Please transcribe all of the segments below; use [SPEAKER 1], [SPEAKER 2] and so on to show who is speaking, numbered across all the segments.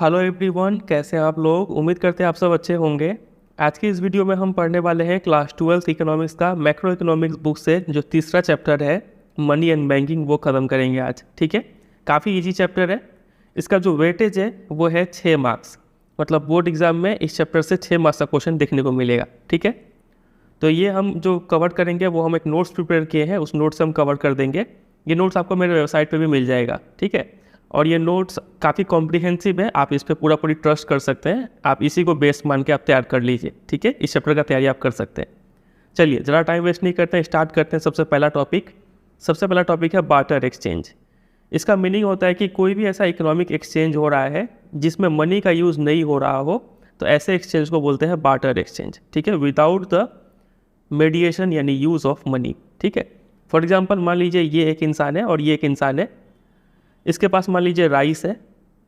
[SPEAKER 1] Hello everyone, कैसे हैं आप लोग। उम्मीद करते हैं आप सब अच्छे होंगे। आज की इस वीडियो में हम पढ़ने वाले हैं क्लास 12 इकोनॉमिक्स का मैक्रो इकोनॉमिक्स बुक से जो तीसरा चैप्टर है मनी एंड बैंकिंग, वो ख़त्म करेंगे आज। ठीक है, काफ़ी इजी चैप्टर है। इसका जो वेटेज है वो है 6 मार्क्स। मतलब बोर्ड एग्जाम में इस चैप्टर से 6 मार्क्स का क्वेश्चन देखने को मिलेगा। ठीक है, तो ये हम जो कवर करेंगे वो हम एक नोट्स प्रिपेयर किए हैं, उस नोट्स से हम कवर कर देंगे। ये नोट्स आपको मेरे वेबसाइट पे भी मिल जाएगा। ठीक है, और ये नोट्स काफ़ी कॉम्प्रिहेंसिव है, आप इस पर पूरी ट्रस्ट कर सकते हैं। आप इसी को बेस मान के आप तैयार कर लीजिए। ठीक है, इस चैप्टर का तैयारी आप कर सकते हैं। चलिए ज़रा टाइम वेस्ट नहीं करते हैं, स्टार्ट करते हैं। सबसे पहला टॉपिक है बार्टर एक्सचेंज। इसका मीनिंग होता है कि कोई भी ऐसा इकोनॉमिक एक्सचेंज हो रहा है जिसमें मनी का यूज़ नहीं हो रहा हो, तो ऐसे एक्सचेंज को बोलते हैं बार्टर एक्सचेंज। ठीक है, विदाउट द मेडिएशन यानी यूज़ ऑफ मनी। ठीक है, फॉर एग्जांपल मान लीजिए ये एक इंसान है और ये एक इंसान है। इसके पास मान लीजिए राइस है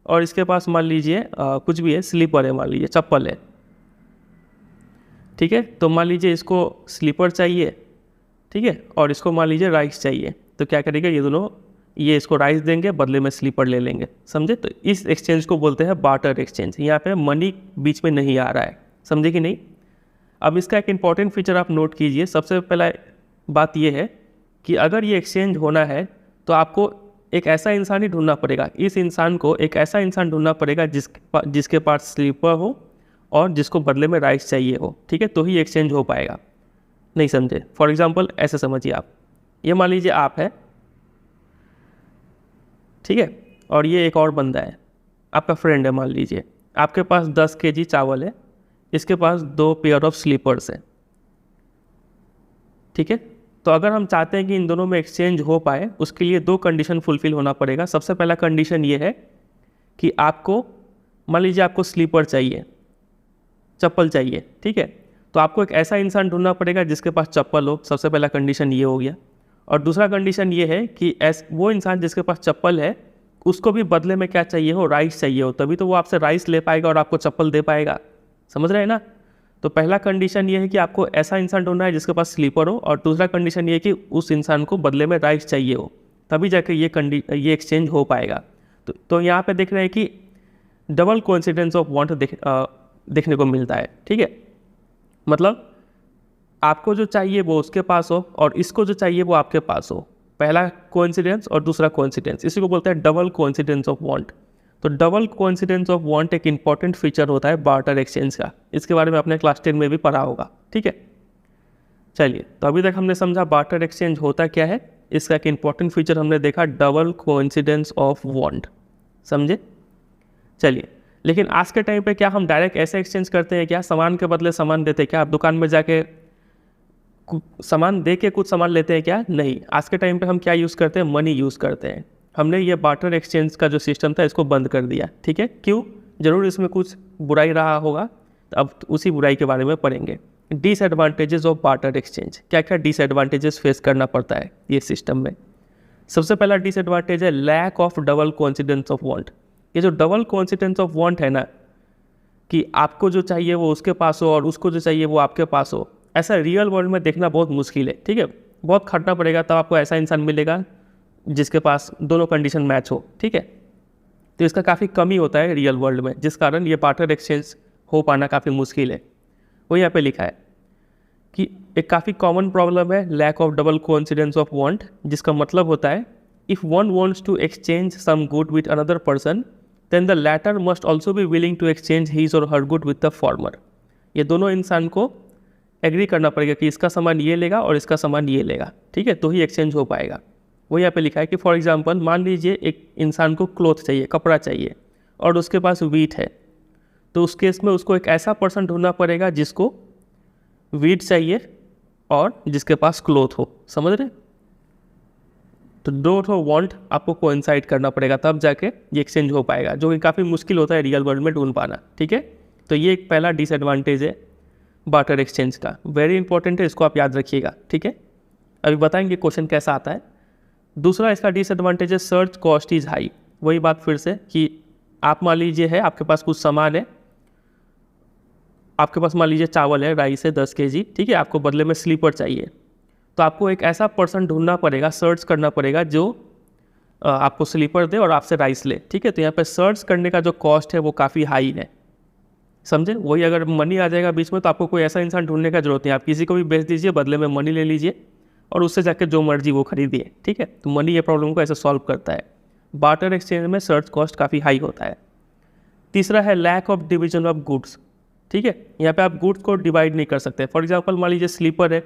[SPEAKER 1] और इसके पास मान लीजिए कुछ भी है, स्लीपर है, मान लीजिए चप्पल है। ठीक है, तो मान लीजिए इसको स्लीपर चाहिए, ठीक है, और इसको मान लीजिए राइस चाहिए। तो क्या करेगा, ये दोनों, ये इसको राइस देंगे, बदले में स्लीपर ले लेंगे। समझे? तो इस एक्सचेंज को बोलते हैं बार्टर एक्सचेंज। यहाँ पे मनी बीच में नहीं आ रहा है। समझे कि नहीं? अब इसका एक इम्पॉर्टेंट फीचर आप नोट कीजिए। सबसे पहला बात यह है कि अगर ये एक्सचेंज होना है तो आपको एक ऐसा इंसान ही ढूंढना पड़ेगा। इस इंसान को एक ऐसा इंसान ढूंढना पड़ेगा जिसके पास स्लीपर हो और जिसको बदले में राइस चाहिए हो। ठीक है, तो ही एक्सचेंज हो पाएगा। नहीं समझे? फॉर एग्जांपल ऐसे समझिए आप, ये मान लीजिए आप है, ठीक है, और ये एक और बंदा है, आपका फ्रेंड है। मान लीजिए आपके पास 10 kg चावल है, इसके पास 2 पेयर ऑफ स्लीपर्स है। ठीक है, तो अगर हम चाहते हैं कि इन दोनों में एक्सचेंज हो पाए, उसके लिए 2 कंडीशन फुलफिल होना पड़ेगा। सबसे पहला कंडीशन ये है कि आपको, मान लीजिए आपको स्लीपर चाहिए, चप्पल चाहिए। ठीक है, तो आपको एक ऐसा इंसान ढूंढना पड़ेगा जिसके पास चप्पल हो। सबसे पहला कंडीशन ये हो गया। और दूसरा कंडीशन ये है कि वो इंसान जिसके पास चप्पल है, उसको भी बदले में क्या चाहिए हो, राइस चाहिए हो, तभी तो वो आपसे राइस ले पाएगा और आपको चप्पल दे पाएगा। समझ रहे हैं ना? तो पहला कंडीशन ये है कि आपको ऐसा इंसान ढूंढना है जिसके पास स्लीपर हो, और दूसरा कंडीशन ये है कि उस इंसान को बदले में राइस चाहिए हो, तभी जाके ये एक्सचेंज हो पाएगा। तो यहाँ पे देख रहे हैं कि डबल कोइंसिडेंस ऑफ वांट देखने को मिलता है। ठीक है, मतलब आपको जो चाहिए वो उसके पास हो और इसको जो चाहिए वो आपके पास हो। पहला कोइंसिडेंस और दूसरा कोइंसिडेंस, इसी को बोलते हैं डबल कोइंसिडेंस ऑफ वांट। तो डबल कोइंसिडेंस ऑफ वांट एक इंपॉर्टेंट फीचर होता है बार्टर एक्सचेंज का। इसके बारे में आपने क्लास 10 में भी पढ़ा होगा। ठीक है, चलिए, तो अभी तक हमने समझा बार्टर एक्सचेंज होता क्या है। इसका एक इंपॉर्टेंट फीचर हमने देखा, डबल कोइंसिडेंस ऑफ वांट। समझे? चलिए, लेकिन आज के टाइम पे क्या हम डायरेक्ट ऐसे एक्सचेंज करते हैं क्या? सामान के बदले सामान देते हैं क्या? आप दुकान में जाके सामान दे के कुछ सामान लेते हैं क्या? नहीं। आज के टाइम पे हम क्या यूज़ करते हैं? मनी यूज़ करते हैं। हमने ये बार्टर एक्सचेंज का जो सिस्टम था इसको बंद कर दिया। ठीक है, क्यों? ज़रूर इसमें कुछ बुराई रहा होगा, तो अब उसी बुराई के बारे में पढ़ेंगे। डिसएडवांटेजेस ऑफ बार्टर एक्सचेंज, क्या क्या डिसएडवांटेजेस फेस करना पड़ता है ये सिस्टम में। सबसे पहला डिसएडवांटेज है lack of double coincidence of want. ये जो डबल कोइंसिडेंस ऑफ वांट है ना, कि आपको जो चाहिए वो उसके पास हो और उसको जो चाहिए वो आपके पास हो, ऐसा रियल वर्ल्ड में देखना बहुत मुश्किल है। ठीक है, बहुत खटना पड़ेगा, तब आपको ऐसा इंसान मिलेगा जिसके पास दोनों कंडीशन मैच हो। ठीक है, तो इसका काफ़ी कमी होता है रियल वर्ल्ड में, जिस कारण ये बार्टर एक्सचेंज हो पाना काफ़ी मुश्किल है। वो यहाँ पे लिखा है कि एक काफ़ी कॉमन प्रॉब्लम है lack of double coincidence of want, जिसका मतलब होता है if one wants to exchange some good with another person, then the latter must also be willing to exchange his और her good with the former. ये दोनों इंसान को agree करना पड़ेगा कि इसका सामान ये लेगा और इसका सामान ये लेगा। ठीक है, तो ही एक्सचेंज हो पाएगा। वो यहाँ पे लिखा है कि फॉर एग्जांपल मान लीजिए एक इंसान को क्लॉथ चाहिए, कपड़ा चाहिए, और उसके पास वीट है, तो उस केस में उसको एक ऐसा पर्सन ढूंढना पड़ेगा जिसको वीट चाहिए और जिसके पास क्लॉथ हो। समझ रहे? तो डोट हो वांट आपको कोइंसाइड करना पड़ेगा, तब जाके ये एक्सचेंज हो पाएगा, जो कि काफ़ी मुश्किल होता है रियल वर्ल्ड में ढूंढ पाना। ठीक है, तो ये एक पहला डिसएडवांटेज है बार्टर एक्सचेंज का। वेरी इंपॉर्टेंट है, इसको आप याद रखिएगा। ठीक है, अभी बताएंगे क्वेश्चन कैसा आता है। दूसरा इसका डिसएडवांटेज है सर्च कॉस्ट इज़ हाई। वही बात फिर से कि आप मान लीजिए है, आपके पास कुछ सामान है, आपके पास मान लीजिए चावल है, राइस है 10 kg। ठीक है, आपको बदले में स्लीपर चाहिए, तो आपको एक ऐसा पर्सन ढूंढना पड़ेगा, सर्च करना पड़ेगा जो आपको स्लीपर दे और आपसे राइस ले, ठीक है। तो यहाँ पे सर्च करने का जो कॉस्ट है वो काफ़ी हाई है, समझे। वही अगर मनी आ जाएगा बीच में तो आपको कोई ऐसा इंसान ढूंढने का जरूरत नहीं, आप किसी को भी बेच दीजिए, बदले में मनी ले लीजिए और उससे जाकर जो मर्जी वो खरीदिए, ठीक है। तो मनी ये प्रॉब्लम को ऐसे सॉल्व करता है। बार्टर एक्सचेंज में सर्च कॉस्ट काफ़ी हाई होता है। तीसरा है lack of division of goods, ठीक है। यहाँ पे आप गुड्स को डिवाइड नहीं कर सकते। फॉर एग्जांपल मान लीजिए स्लीपर है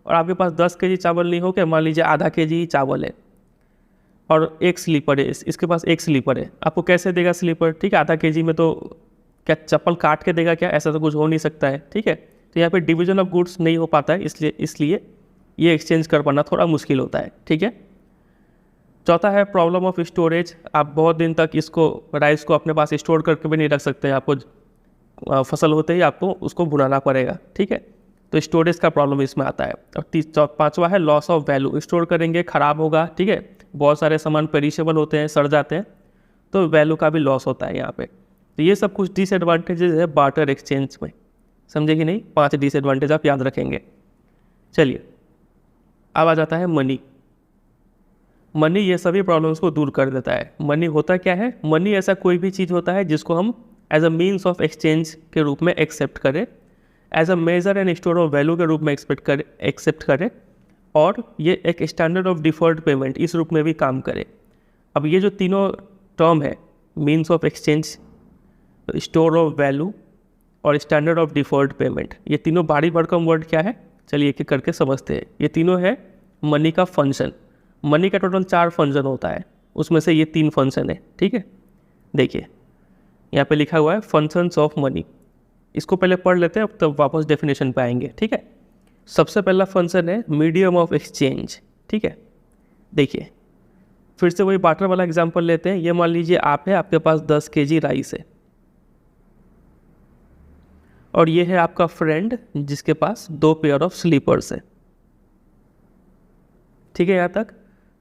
[SPEAKER 1] और आपके पास 10 केजी चावल नहीं हो के मान लीजिए आधा केजी ही चावल है और एक स्लीपर है, इसके पास एक स्लीपर है, आपको कैसे देगा स्लीपर, ठीक है। आधा केजी में तो क्या चप्पल काट के देगा क्या, ऐसा तो कुछ हो नहीं सकता है, ठीक है। तो यहाँ पे डिवीजन ऑफ गुड्स नहीं हो पाता है, इसलिए ये एक्सचेंज कर पाना थोड़ा मुश्किल होता है, ठीक है। चौथा है प्रॉब्लम ऑफ स्टोरेज, आप बहुत दिन तक इसको राइस को अपने पास स्टोर करके भी नहीं रख सकते, आपको फसल होते ही आपको उसको भुनाना पड़ेगा, ठीक है। तो स्टोरेज का प्रॉब्लम इसमें आता है। और पांचवा है लॉस ऑफ वैल्यू, स्टोर करेंगे ख़राब होगा, ठीक है। बहुत सारे सामान पेरिशेबल होते हैं, सड़ जाते हैं, तो वैल्यू का भी लॉस होता है यहाँ पे। तो ये सब कुछ डिसएडवांटेजेस है बार्टर एक्सचेंज में, समझे कि नहीं। 5 डिसएडवांटेज आप याद रखेंगे। चलिए अब आ जाता है मनी। मनी ये सभी प्रॉब्लम्स को दूर कर देता है। मनी होता क्या है, मनी ऐसा कोई भी चीज़ होता है जिसको हम as a means of exchange के रूप में एक्सेप्ट करें, as a measure and store of value के रूप में एक्सेप्ट करें, और ये एक स्टैंडर्ड ऑफ डिफर्ड पेमेंट इस रूप में भी काम करे। अब ये जो तीनों टर्म है, means of exchange, store of value और स्टैंडर्ड ऑफ डिफर्ड पेमेंट, ये तीनों भारी भरकम वर्ड क्या है, चलिए एक एक करके समझते हैं। ये तीनों है मनी का फंक्शन। मनी का टोटल 4 फंक्शन होता है, उसमें से ये 3 फंक्शन है, ठीक है। देखिए यहाँ पे लिखा हुआ है फंक्शंस ऑफ मनी, इसको पहले पढ़ लेते हैं, अब तब वापस डेफिनेशन पे आएंगे, ठीक है। सबसे पहला फंक्शन है मीडियम ऑफ एक्सचेंज, ठीक है। देखिए फिर से वही बार्टर वाला एग्जांपल लेते हैं। ये मान लीजिए आप है, आपके पास 10 केजी राइस है और ये है आपका फ्रेंड जिसके पास 2 पेयर ऑफ स्लीपर्स है, ठीक है यहाँ तक।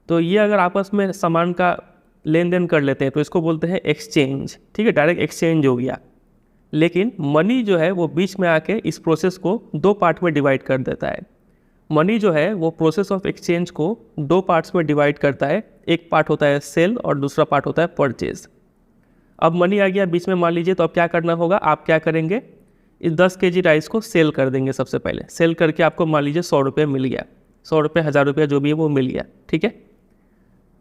[SPEAKER 1] तो ये अगर आपस में सामान का लेन देन कर लेते हैं तो इसको बोलते हैं एक्सचेंज, ठीक है, डायरेक्ट एक्सचेंज हो गया। लेकिन मनी जो है वो बीच में आके इस प्रोसेस को 2 पार्ट में डिवाइड कर देता है। मनी जो है वो प्रोसेस ऑफ एक्सचेंज को 2 पार्ट्स में डिवाइड करता है, एक पार्ट होता है सेल और दूसरा पार्ट होता है परचेज। अब मनी आ गया बीच में मान लीजिए, तो अब क्या करना होगा, आप क्या करेंगे, इस 10 केजी राइस को सेल कर देंगे। सबसे पहले सेल करके आपको मान लीजिए 100 रुपये मिल गया, 100 रुपये 1000 रुपये जो भी है वो मिल गया, ठीक है,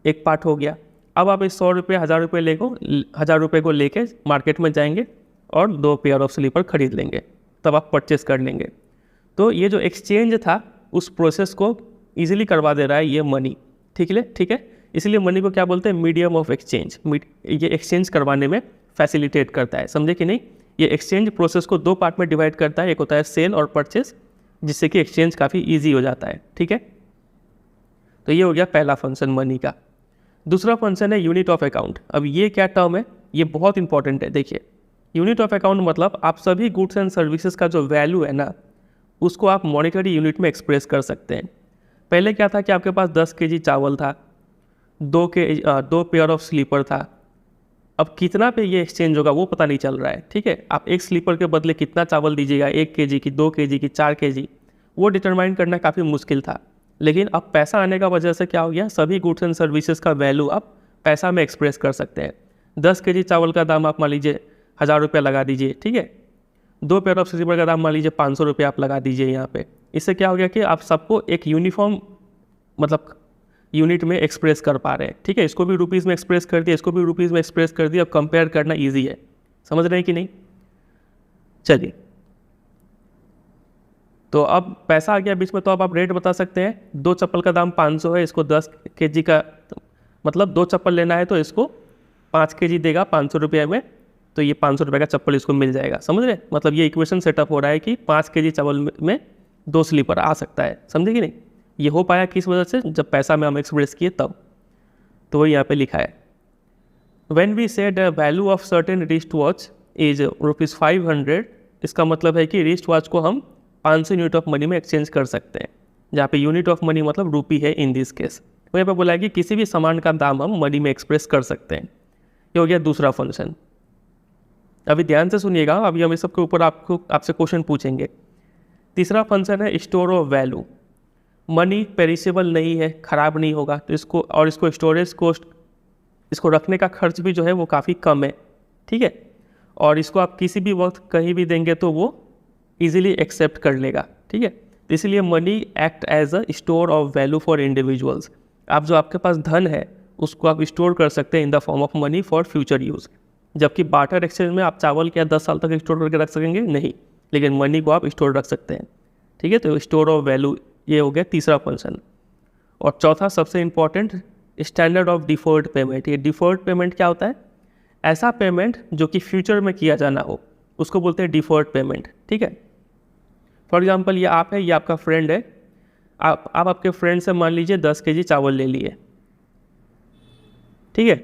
[SPEAKER 1] एक पार्ट हो गया। अब आप इस 100 रुपये 1000 रुपये 1000 रुपये को लेके मार्केट में जाएंगे और 2 पेयर ऑफ स्लीपर खरीद लेंगे, तब आप परचेस कर लेंगे। तो ये जो एक्सचेंज था उस प्रोसेस को ईजिली करवा दे रहा है ये मनी, ठीक है। इसलिए मनी को क्या बोलते हैं, मीडियम ऑफ एक्सचेंज। ये एक्सचेंज करवाने में फैसिलिटेट करता है, समझे कि नहीं। ये एक्सचेंज प्रोसेस को 2 पार्ट में डिवाइड करता है, एक होता है सेल और परचेस, जिससे कि एक्सचेंज काफ़ी ईजी हो जाता है, ठीक है। तो ये हो गया पहला फंक्शन मनी का। दूसरा फंक्शन है यूनिट ऑफ अकाउंट। अब ये क्या टर्म है, ये बहुत इंपॉर्टेंट है। देखिए यूनिट ऑफ अकाउंट मतलब आप सभी गुड्स एंड सर्विसेज का जो वैल्यू है ना, उसको आप मॉनेटरी यूनिट में एक्सप्रेस कर सकते हैं। पहले क्या था कि आपके पास 10 केजी चावल था, 2 पेयर ऑफ स्लीपर था। अब कितना पे ये एक्सचेंज होगा वो पता नहीं चल रहा है, ठीक है। आप एक स्लीपर के बदले कितना चावल दीजिएगा, 1 केजी की, 2 केजी की, 4 केजी, वो डिटरमाइन करना काफ़ी मुश्किल था। लेकिन अब पैसा आने का वजह से क्या हो गया, सभी गुड्स एंड सर्विसेज का वैल्यू आप पैसा में एक्सप्रेस कर सकते हैं। 10 केजी चावल का दाम आप मान लीजिए 1000 रुपये लगा दीजिए, ठीक है। 2 पेयर ऑफ स्लीपर का दाम मान लीजिए 500 रुपये आप लगा दीजिए यहाँ पे। इससे क्या हो गया कि आप सबको एक यूनिफॉर्म मतलब यूनिट में एक्सप्रेस कर पा रहे हैं, ठीक है। इसको भी रुपीज़ में एक्सप्रेस कर दिया, इसको भी रुपीज़ में एक्सप्रेस कर दिया। अब कंपेयर करना ईजी है, समझ रहे हैं कि नहीं। चलिए तो अब पैसा आ गया बीच में, तो अब आप रेट बता सकते हैं। 2 चप्पल का दाम 500 है, इसको 10 केजी का मतलब 2 चप्पल लेना है तो इसको 5 केजी देगा 500 रुपये में, तो ये 500 रुपये का चप्पल इसको मिल जाएगा, समझ रहे। मतलब ये इक्वेशन सेटअप हो रहा है कि 5 केजी चावल में 2 स्लीपर आ सकता है, समझे कि नहीं। ये हो पाया किस वजह से, जब पैसा में हम एक्सप्रेस किए तब। तो वही यहाँ पे लिखा है, when we said value of certain wrist watch is ₹500, इसका मतलब है कि रिस्ट वॉच को हम 500 यूनिट ऑफ मनी में एक्सचेंज कर सकते हैं, जहाँ पे यूनिट ऑफ मनी मतलब रूपी है इन दिस केस। वहीं पे बोला है कि किसी भी सामान का दाम हम मनी में एक्सप्रेस कर सकते हैं। ये हो गया दूसरा फंक्शन। अभी ध्यान से सुनिएगा, अभी हम इस सब के ऊपर आपसे क्वेश्चन पूछेंगे। तीसरा फंक्शन है store of value. Money perishable नहीं है, ख़राब नहीं होगा, तो इसको स्टोरेज कॉस्ट इसको रखने का खर्च भी जो है वो काफ़ी कम है, ठीक है। और इसको आप किसी भी वक्त कहीं भी देंगे तो वो इजीली एक्सेप्ट कर लेगा, ठीक है। तो इसलिए money act as a store of value for individuals. आप जो आपके पास धन है उसको आप स्टोर कर सकते हैं in the form of money for future use. जबकि बार्टर एक्सचेंज में आप चावल क्या 10 साल तक स्टोर करके रख सकेंगे नहीं, लेकिन मनी को आप स्टोर रख सकते हैं, ठीक है। तो स्टोर ऑफ वैल्यू ये हो गया तीसरा फंक्शन। और चौथा सबसे important, standard of deferred payment. ये डिफर्ड पेमेंट क्या होता है? ऐसा पेमेंट जो कि फ्यूचर में किया जाना हो उसको बोलते हैं डिफर्ड पेमेंट, ठीक है। फॉर एग्जांपल ये आप है, ये आपका फ्रेंड है, आप आपके फ्रेंड से मान लीजिए 10 केजी चावल ले लिए, ठीक है।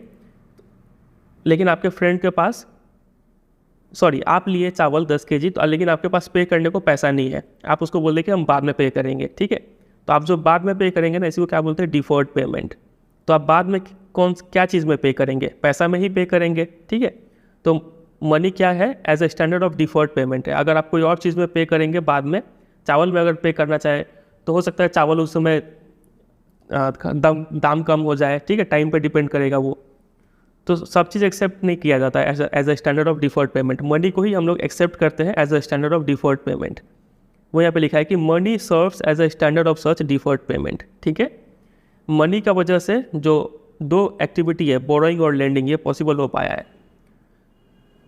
[SPEAKER 1] लेकिन आपके फ्रेंड के पास आप लिए चावल 10 केजी, तो लेकिन आपके पास पे करने को पैसा नहीं है। आप उसको बोल दें कि हम बाद में पे करेंगे, ठीक है। तो आप जो बाद में पे करेंगे ना, इसी को क्या बोलते हैं? Deferred payment. तो आप बाद में क्या चीज़ में पे करेंगे? पैसा में ही पे करेंगे, ठीक है। तो मनी क्या है? As a standard of deferred payment है। अगर आप कोई और चीज़ में पे करेंगे बाद में, चावल में अगर पे करना चाहे तो हो सकता है चावल उस समय दाम कम हो जाए, ठीक है, टाइम पे डिपेंड करेगा वो। तो सब चीज़ एक्सेप्ट नहीं किया जाता है as a standard of deferred payment. Money को ही हम लोग एक्सेप्ट करते हैं as a standard of deferred payment. वो यहाँ पे लिखा है कि money serves as a standard of such deferred payment, ठीक है। मनी का वजह से जो दो एक्टिविटी है, बोरोइंग और लेंडिंग, ये पॉसिबल हो पाया है।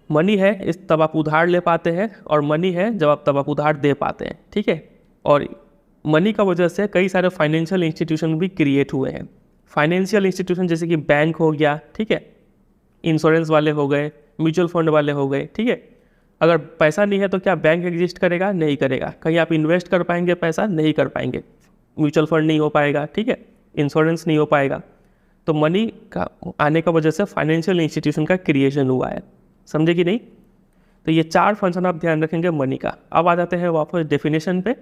[SPEAKER 1] मनी है इस तब आप उधार ले पाते हैं, और मनी है तब आप उधार दे पाते हैं, ठीक है। और मनी का वजह से कई सारे फाइनेंशियल इंस्टीट्यूशन भी क्रिएट हुए हैं। फाइनेंशियल इंस्टीट्यूशन जैसे कि बैंक हो गया, ठीक है, इंश्योरेंस वाले हो गए, म्यूचुअल फंड वाले हो गए, ठीक है। अगर पैसा नहीं है तो क्या बैंक एग्जिस्ट करेगा? नहीं करेगा। कहीं आप इन्वेस्ट कर पाएंगे पैसा? नहीं कर पाएंगे। म्यूचुअल फंड नहीं हो पाएगा, ठीक है, इंश्योरेंस नहीं हो पाएगा। तो मनी का आने का वजह से फाइनेंशियल इंस्टीट्यूशन का क्रिएशन हुआ है, समझे कि नहीं? तो ये 4 फंक्शन आप ध्यान रखेंगे मनी का। अब आ जाते हैं वापस डेफिनेशन पे।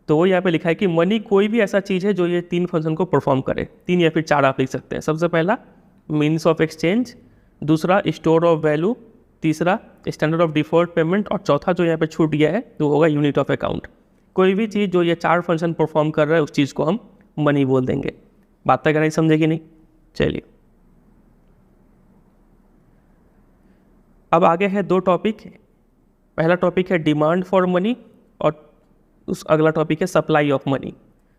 [SPEAKER 1] तो वो यहाँ पे लिखा है कि मनी कोई भी ऐसा चीज़ है जो ये 3 फंक्शन को परफॉर्म करे। 3 या फिर 4 आप लिख सकते हैं। सबसे पहला मीन्स ऑफ एक्सचेंज, दूसरा स्टोर ऑफ वैल्यू, तीसरा स्टैंडर्ड ऑफ डिफर्ड पेमेंट, और चौथा जो यहाँ पे छूट गया है वो होगा यूनिट ऑफ अकाउंट। कोई भी चीज़ जो ये 4 फंक्शन परफॉर्म कर रहा है उस चीज़ को हम मनी बोल देंगे। बात तक नहीं समझे कि नहीं? चलिए अब आगे है 2 टॉपिक। पहला टॉपिक है डिमांड फॉर मनी, और उस अगला टॉपिक है supply of money.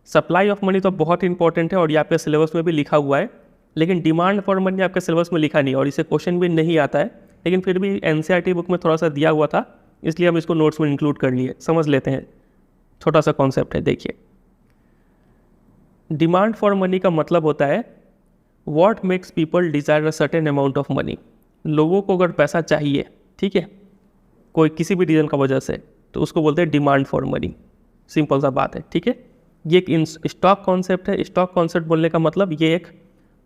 [SPEAKER 1] Supply of money तो बहुत इंपॉर्टेंट है और ये आपके सिलेबस में भी लिखा हुआ है, लेकिन डिमांड फॉर मनी आपके सिलेबस में लिखा नहीं और इसे क्वेश्चन भी नहीं आता है, लेकिन फिर भी एनसीईआरटी बुक में थोड़ा सा दिया हुआ था, इसलिए हम इसको नोट्स में इंक्लूड कर लिए। समझ लेते हैं, छोटा सा कॉन्सेप्ट है, देखिए। डिमांड फॉर मनी का मतलब होता है what makes people desire a certain amount of money. लोगों को अगर पैसा चाहिए, ठीक है, कोई किसी भी रीज़न का वजह से, तो उसको बोलते हैं डिमांड फॉर मनी। सिंपल सा बात है, ठीक है। ये एक स्टॉक कॉन्सेप्ट है। स्टॉक कॉन्सेप्ट बोलने का मतलब ये एक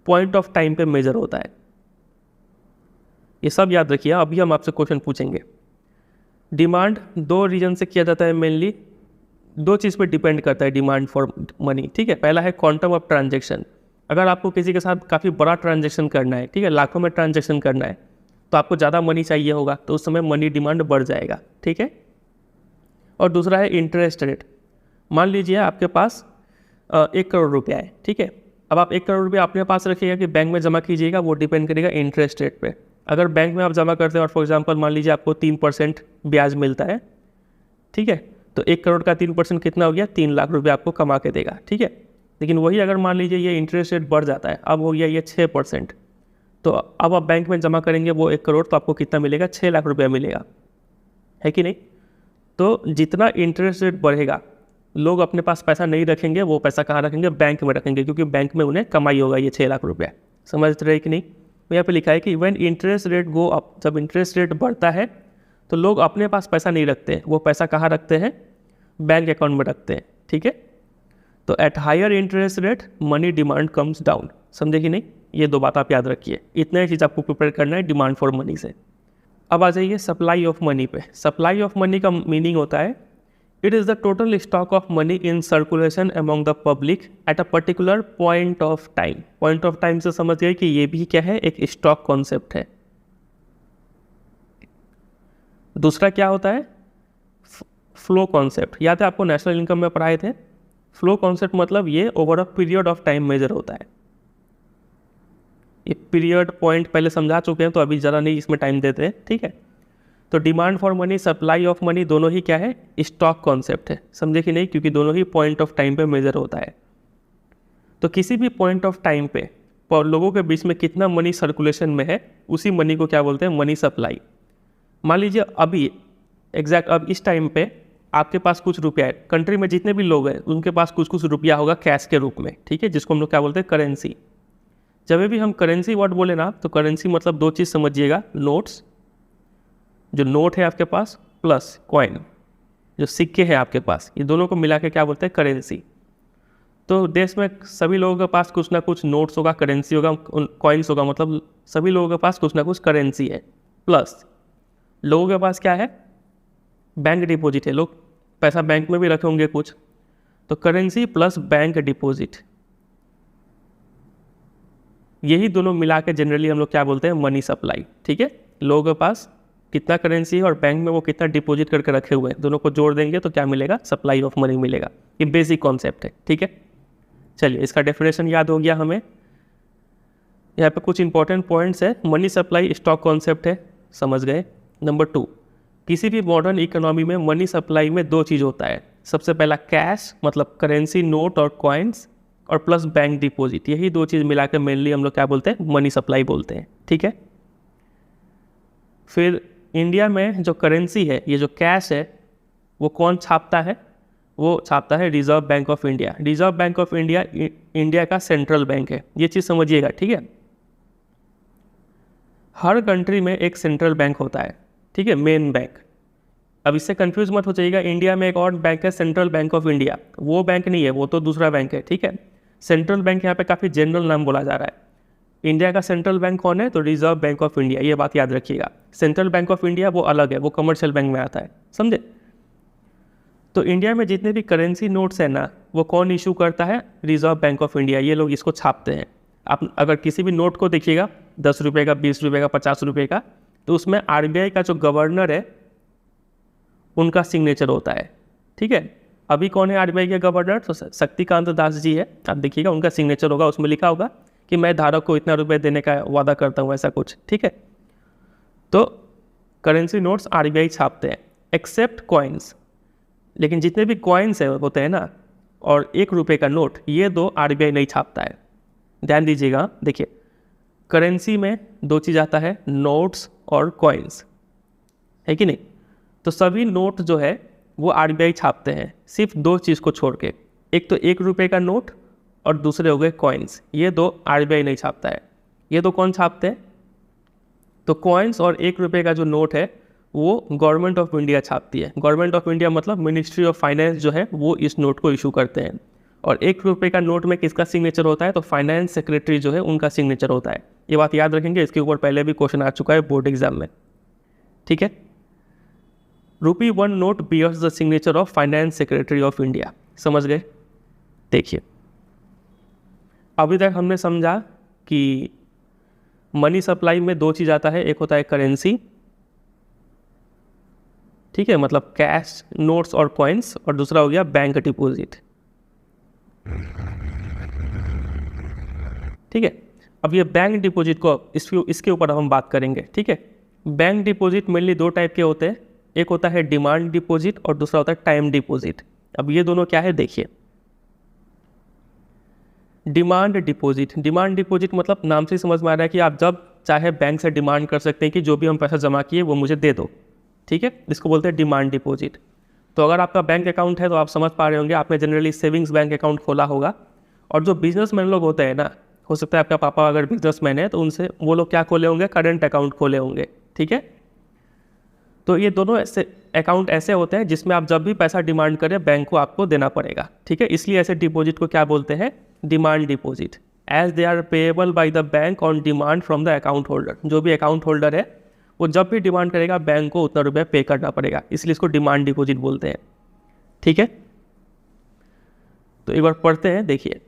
[SPEAKER 1] पॉइंट ऑफ टाइम पे मेजर होता है। ये सब याद रखिए। अभी हम आपसे क्वेश्चन पूछेंगे। डिमांड 2 रीजन से किया जाता है, मेनली 2 चीज़ पे डिपेंड करता है डिमांड फॉर मनी, ठीक है। पहला है क्वांटम ऑफ ट्रांजैक्शन। अगर आपको किसी के साथ काफ़ी बड़ा ट्रांजैक्शन करना है, ठीक है, लाखों में ट्रांजैक्शन करना है, तो आपको ज़्यादा मनी चाहिए होगा, तो उस समय मनी डिमांड बढ़ जाएगा, ठीक है। और दूसरा है इंटरेस्ट रेट। मान लीजिए आपके पास 1 करोड़ रुपया है, ठीक है। अब आप 1 करोड़ रुपया अपने पास रखिएगा कि बैंक में जमा कीजिएगा, वो डिपेंड करेगा इंटरेस्ट रेट पे। अगर बैंक में आप जमा करते हैं और फॉर एग्जांपल मान लीजिए आपको 3% ब्याज मिलता है, ठीक है, तो 1 करोड़ का 3% कितना हो गया? 3 लाख रुपया आपको कमा के देगा, ठीक है। लेकिन वही अगर मान लीजिए ये इंटरेस्ट रेट बढ़ जाता है, अब हो गया ये 6%, तो अब आप बैंक में जमा करेंगे वो 1 करोड़, तो आपको कितना मिलेगा? 6 लाख रुपया मिलेगा, है कि नहीं? तो जितना इंटरेस्ट रेट बढ़ेगा, लोग अपने पास पैसा नहीं रखेंगे, वो पैसा कहाँ रखेंगे? बैंक में रखेंगे, क्योंकि बैंक में उन्हें कमाई होगा ये 6 लाख रुपया। समझ रहे कि नहीं? तो यहाँ पे लिखा है कि when interest rate go up, जब इंटरेस्ट रेट बढ़ता है तो लोग अपने पास पैसा नहीं रखते, वो पैसा कहाँ रखते हैं? बैंक अकाउंट में रखते हैं, ठीक है। तो at higher interest rate money demand comes down. समझे कि नहीं? ये 2 बात आप याद रखिए। इतना ही चीज़ आपको प्रिपेयर करना है डिमांड फॉर मनी से। अब आ जाइए सप्लाई ऑफ मनी पे। सप्लाई ऑफ मनी का मीनिंग होता है it is the total stock of money in circulation among the public at a particular point of time. Point of time से समझ गए कि ये भी क्या है? एक स्टॉक कॉन्सेप्ट है। दूसरा क्या होता है? Flow concept. याद है आपको नेशनल इनकम में पढ़ाए थे? फ्लो कॉन्सेप्ट मतलब ये over a period of time measure होता है। ये पीरियड पॉइंट पहले समझा चुके हैं, तो अभी ज़रा नहीं इसमें टाइम देते हैं, ठीक है। तो demand for money, supply of money, दोनों ही क्या है, स्टॉक कॉन्सेप्ट है, समझे कि नहीं, क्योंकि दोनों ही पॉइंट ऑफ टाइम पे मेजर होता है। तो किसी भी पॉइंट ऑफ टाइम पे लोगों के बीच में कितना मनी सर्कुलेशन में है, उसी मनी को क्या बोलते हैं, मनी सप्लाई। मान लीजिए अभी एग्जैक्ट अब इस टाइम पे आपके पास कुछ रुपया है, कंट्री में जितने भी लोग हैं उनके पास कुछ कुछ रुपया होगा कैश के रूप में, ठीक है, जिसको हम लोग क्या बोलते हैं, करेंसी। जब भी हम करेंसी वर्ड बोले ना, तो करेंसी मतलब दो चीज़ समझिएगा, नोट्स, जो नोट है आपके पास, प्लस कॉइन, जो सिक्के हैं आपके पास, ये दोनों को मिला के क्या बोलते हैं, करेंसी। तो देश में सभी लोगों के पास कुछ ना कुछ नोट्स होगा, करेंसी होगा, कॉइन्स होगा, मतलब सभी लोगों के पास कुछ ना कुछ करेंसी है। प्लस लोगों के पास क्या है, बैंक डिपॉजिट है, लोग पैसा बैंक में भी रखे होंगे कुछ, तो करेंसी प्लस बैंक डिपॉजिट, यही दोनों मिला के जनरली हम लोग क्या बोलते हैं, मनी सप्लाई, ठीक है। लोगों के पास कितना करेंसी है और बैंक में वो कितना डिपॉजिट करके रखे हुए हैं, दोनों को जोड़ देंगे तो क्या मिलेगा, सप्लाई ऑफ मनी मिलेगा। ये बेसिक कॉन्सेप्ट है, ठीक है। चलिए, इसका डेफिनेशन याद हो गया हमें। यहाँ पे कुछ इंपॉर्टेंट पॉइंट्स है। मनी सप्लाई स्टॉक कॉन्सेप्ट है, समझ गए। नंबर 2, किसी भी मॉडर्न इकोनॉमी में मनी सप्लाई में दो चीज़ होता है। सबसे पहला कैश, मतलब करेंसी, नोट और कॉइन्स, और प्लस बैंक डिपॉजिट, यही दो चीज़ मिला के मेनली हम लोग क्या बोलते हैं, मनी सप्लाई बोलते हैं, ठीक है। फिर इंडिया में जो करेंसी है, ये जो कैश है, वो कौन छापता है, वो छापता है reserve bank of India. Reserve bank of India India का सेंट्रल बैंक है, ये चीज़ समझिएगा, ठीक है। हर कंट्री में एक सेंट्रल बैंक होता है, ठीक है, मेन बैंक। अब इससे कंफ्यूज मत हो जाइएगा, इंडिया में एक और बैंक है सेंट्रल बैंक ऑफ इंडिया, वो बैंक नहीं है, वो तो दूसरा बैंक है, ठीक है। सेंट्रल बैंक यहाँ पे काफ़ी जनरल नाम बोला जा रहा है। इंडिया का सेंट्रल बैंक कौन है, तो रिजर्व बैंक ऑफ इंडिया, ये बात याद रखिएगा। सेंट्रल बैंक ऑफ इंडिया वो अलग है, वो कमर्शियल बैंक में आता है, समझे। तो इंडिया में जितने भी करेंसी नोट्स हैं ना, वो कौन इशू करता है, रिजर्व बैंक ऑफ इंडिया, ये लोग इसको छापते हैं। आप अगर किसी भी नोट को देखिएगा, 10 रुपये का, 20 रुपये का, 50 रुपये का, तो उसमें आरबीआई का जो गवर्नर है उनका सिग्नेचर होता है, ठीक है। अभी कौन है आरबीआई के गवर्नर, तो शक्तिकांत दास जी है। आप देखिएगा उनका सिग्नेचर होगा, उसमें लिखा होगा कि मैं धारक को इतना रुपये देने का वादा करता हूँ, ऐसा कुछ, ठीक है। तो करेंसी नोट्स आरबीआई छापते हैं, एक्सेप्ट कॉइन्स। लेकिन जितने भी कॉइन्स है होते हैं ना, और 1 रुपये का नोट, ये दो आरबीआई नहीं छापता है। ध्यान दीजिएगा, देखिए करेंसी में दो चीज़ आता है, नोट्स और कॉइन्स, है कि नहीं। तो सभी नोट जो है वो आरबीआई छापते हैं, सिर्फ दो चीज़ को छोड़ के, एक तो 1 रुपये का नोट और दूसरे हो गए कॉइन्स, ये दो आरबीआई नहीं छापता है। ये दो कौन छापते हैं, तो कॉइन्स और 1 रुपये का जो नोट है वो गवर्नमेंट ऑफ इंडिया छापती है। गवर्नमेंट ऑफ इंडिया मतलब मिनिस्ट्री ऑफ फाइनेंस जो है वो इस नोट को इशू करते हैं। और 1 रुपये का नोट में किसका सिग्नेचर होता है, तो फाइनेंस सेक्रेटरी जो है उनका सिग्नेचर होता है। ये बात याद रखेंगे, इसके ऊपर पहले भी क्वेश्चन आ चुका है बोर्ड एग्जाम में, ठीक है। ₹1 note bears the signature of finance secretary of India, समझ गए। देखिए अभी तक हमने समझा कि मनी सप्लाई में दो चीज़ आता है, एक होता है करेंसी, ठीक है, मतलब कैश, नोट्स और कॉइन्स, और दूसरा हो गया बैंक डिपॉजिट, ठीक है। अब ये बैंक डिपॉजिट को इसके ऊपर हम बात करेंगे, ठीक है। बैंक डिपॉजिट मेनली दो टाइप के होते हैं, एक होता है डिमांड डिपॉजिट और दूसरा होता है टाइम डिपॉजिट। अब ये दोनों क्या है, देखिए डिमांड डिपॉजिट मतलब नाम से समझ में आ रहा है कि आप जब चाहे बैंक से डिमांड कर सकते हैं कि जो भी हम पैसा जमा किए वो मुझे दे दो, ठीक है। इसको बोलते हैं डिमांड डिपॉजिट। तो अगर आपका बैंक अकाउंट है तो आप समझ पा रहे होंगे, आपने जनरली सेविंग्स बैंक अकाउंट खोला होगा। और जो बिजनेसमैन लोग होते हैं ना, हो सकता है आपका पापा अगर बिजनेसमैन है तो उनसे वो लोग क्या खोले होंगे, करंट अकाउंट खोले होंगे, ठीक है। तो ये दोनों ऐसे अकाउंट ऐसे होते हैं जिसमें आप जब भी पैसा डिमांड करें बैंक को आपको देना पड़ेगा, ठीक है। इसलिए ऐसे डिपॉजिट को क्या बोलते हैं, demand deposit, as they are payable by the bank on demand from the account holder. जो भी अकाउंट होल्डर है वो जब भी डिमांड करेगा बैंक को उतना रुपया पे करना पड़ेगा, इसलिए इसको डिमांड डिपॉजिट बोलते हैं, ठीक है। तो एक बार पढ़ते हैं, देखिए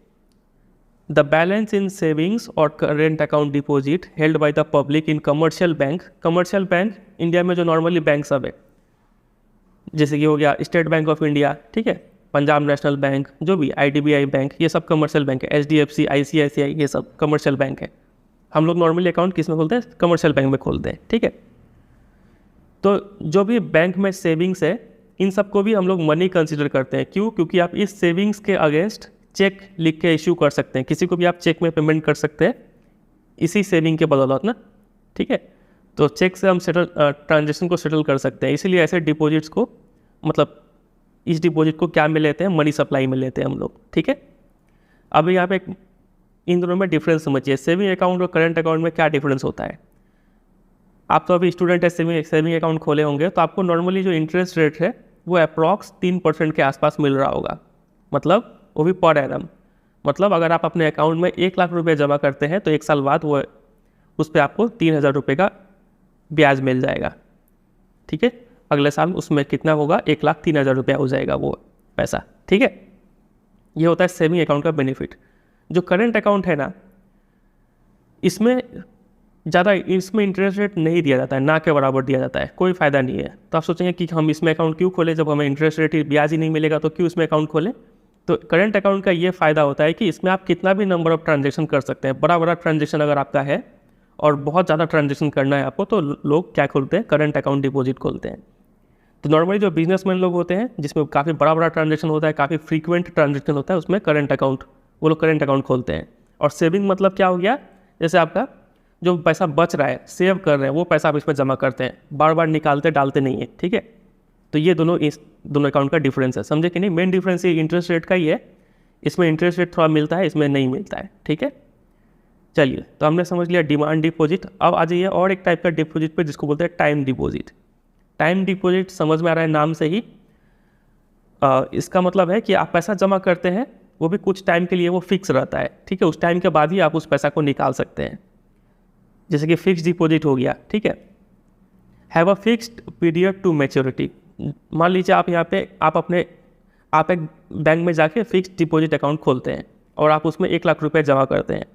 [SPEAKER 1] द बैलेंस इन सेविंग्स और current account deposit held by the public in commercial bank. Commercial bank India में जो नॉर्मली बैंक सब है, जैसे कि हो गया स्टेट बैंक ऑफ इंडिया, ठीक है, पंजाब नेशनल बैंक, जो भी IDBI बैंक, ये सब कमर्शियल बैंक है। HDFC, ICICI, ये सब कमर्शियल बैंक है। हम लोग नॉर्मली अकाउंट किस में खोलते हैं? कमर्शियल बैंक में खोलते हैं, ठीक है। तो जो भी बैंक में सेविंग्स है इन सबको भी हम लोग मनी कंसिडर करते हैं। क्यों? क्योंकि आप इस सेविंग्स के अगेंस्ट चेक लिख के इश्यू कर सकते हैं, किसी को भी आप चेक में पेमेंट कर सकते हैं इसी सेविंग के बदौलत ना, ठीक है। तो चेक से हम ट्रांजेक्शन को सेटल कर सकते हैं, इसीलिए ऐसे डिपॉजिट्स को मतलब इस डिपॉजिट को क्या में लेते हैं? मनी सप्लाई में लेते हैं हम लोग, ठीक है। अब यहाँ पे इन दोनों में डिफरेंस समझिए, सेविंग अकाउंट और करंट अकाउंट में क्या डिफरेंस होता है। आप तो अभी स्टूडेंट है, सेविंग अकाउंट खोले होंगे तो आपको नॉर्मली जो इंटरेस्ट रेट है वो अप्रॉक्स 3% के आसपास मिल रहा होगा, मतलब वो भी पर एनम। मतलब अगर आप अपने अकाउंट में 1 लाख रुपये जमा करते हैं तो 1 साल बाद वो उस पर आपको 3,000 रुपये का ब्याज मिल जाएगा, ठीक है। अगले साल उसमें कितना होगा? 1,03,000 रुपया हो जाएगा वो पैसा, ठीक है। ये होता है सेविंग अकाउंट का बेनिफिट। जो करंट अकाउंट है ना, इसमें ज़्यादा इसमें इंटरेस्ट रेट नहीं दिया जाता है, ना के बराबर दिया जाता है, कोई फ़ायदा नहीं है। तो आप सोचेंगे कि हम इसमें अकाउंट क्यों खोलें, जब हमें इंटरेस्ट रेट ब्याज ही नहीं मिलेगा तो क्यों इसमें अकाउंट खोलें। तो करंट अकाउंट का ये फ़ायदा होता है कि इसमें आप कितना भी नंबर ऑफ ट्रांजेक्शन कर सकते हैं। बड़ा ट्रांजेक्शन अगर आपका है और बहुत ज़्यादा ट्रांजेक्शन करना है आपको, तो लोग क्या खोलते हैं? करंट अकाउंट डिपॉजिट खोलते हैं। तो नॉर्मली जो बिजनेसमैन लोग होते हैं जिसमें काफ़ी बड़ा ट्रांजेक्शन होता है, काफ़ी फ्रीक्वेंट ट्रांजेक्शन होता है, उसमें करंट अकाउंट वो लोग करंट अकाउंट खोलते हैं। और सेविंग मतलब क्या हो गया? जैसे आपका जो पैसा बच रहा है, सेव कर रहे हैं, वो पैसा आप इसमें जमा करते हैं, बार बार निकालते डालते नहीं है, ठीक है। तो ये इस दोनों अकाउंट का डिफरेंस है, समझे कि नहीं। मेन डिफरेंस ये इंटरेस्ट रेट का ही है, इसमें इंटरेस्ट रेट थोड़ा मिलता है, इसमें नहीं मिलता है, ठीक है। चलिए, तो हमने समझ लिया डिमांड डिपॉजिट। अब आ जाइए और एक टाइप का डिपॉजिट पे जिसको बोलते हैं टाइम डिपॉजिट। टाइम डिपॉजिट समझ में आ रहा है नाम से ही। इसका मतलब है कि आप पैसा जमा करते हैं, वो भी कुछ टाइम के लिए वो फिक्स रहता है, ठीक है। उस टाइम के बाद ही आप उस पैसा को निकाल सकते हैं, जैसे कि फिक्स डिपॉजिट हो गया, ठीक है। Have a fixed period to maturity. मान लीजिए आप यहाँ पे आप एक बैंक में जाके फिक्स्ड डिपॉजिट अकाउंट खोलते हैं और आप उसमें 1 लाख रुपए जमा करते हैं,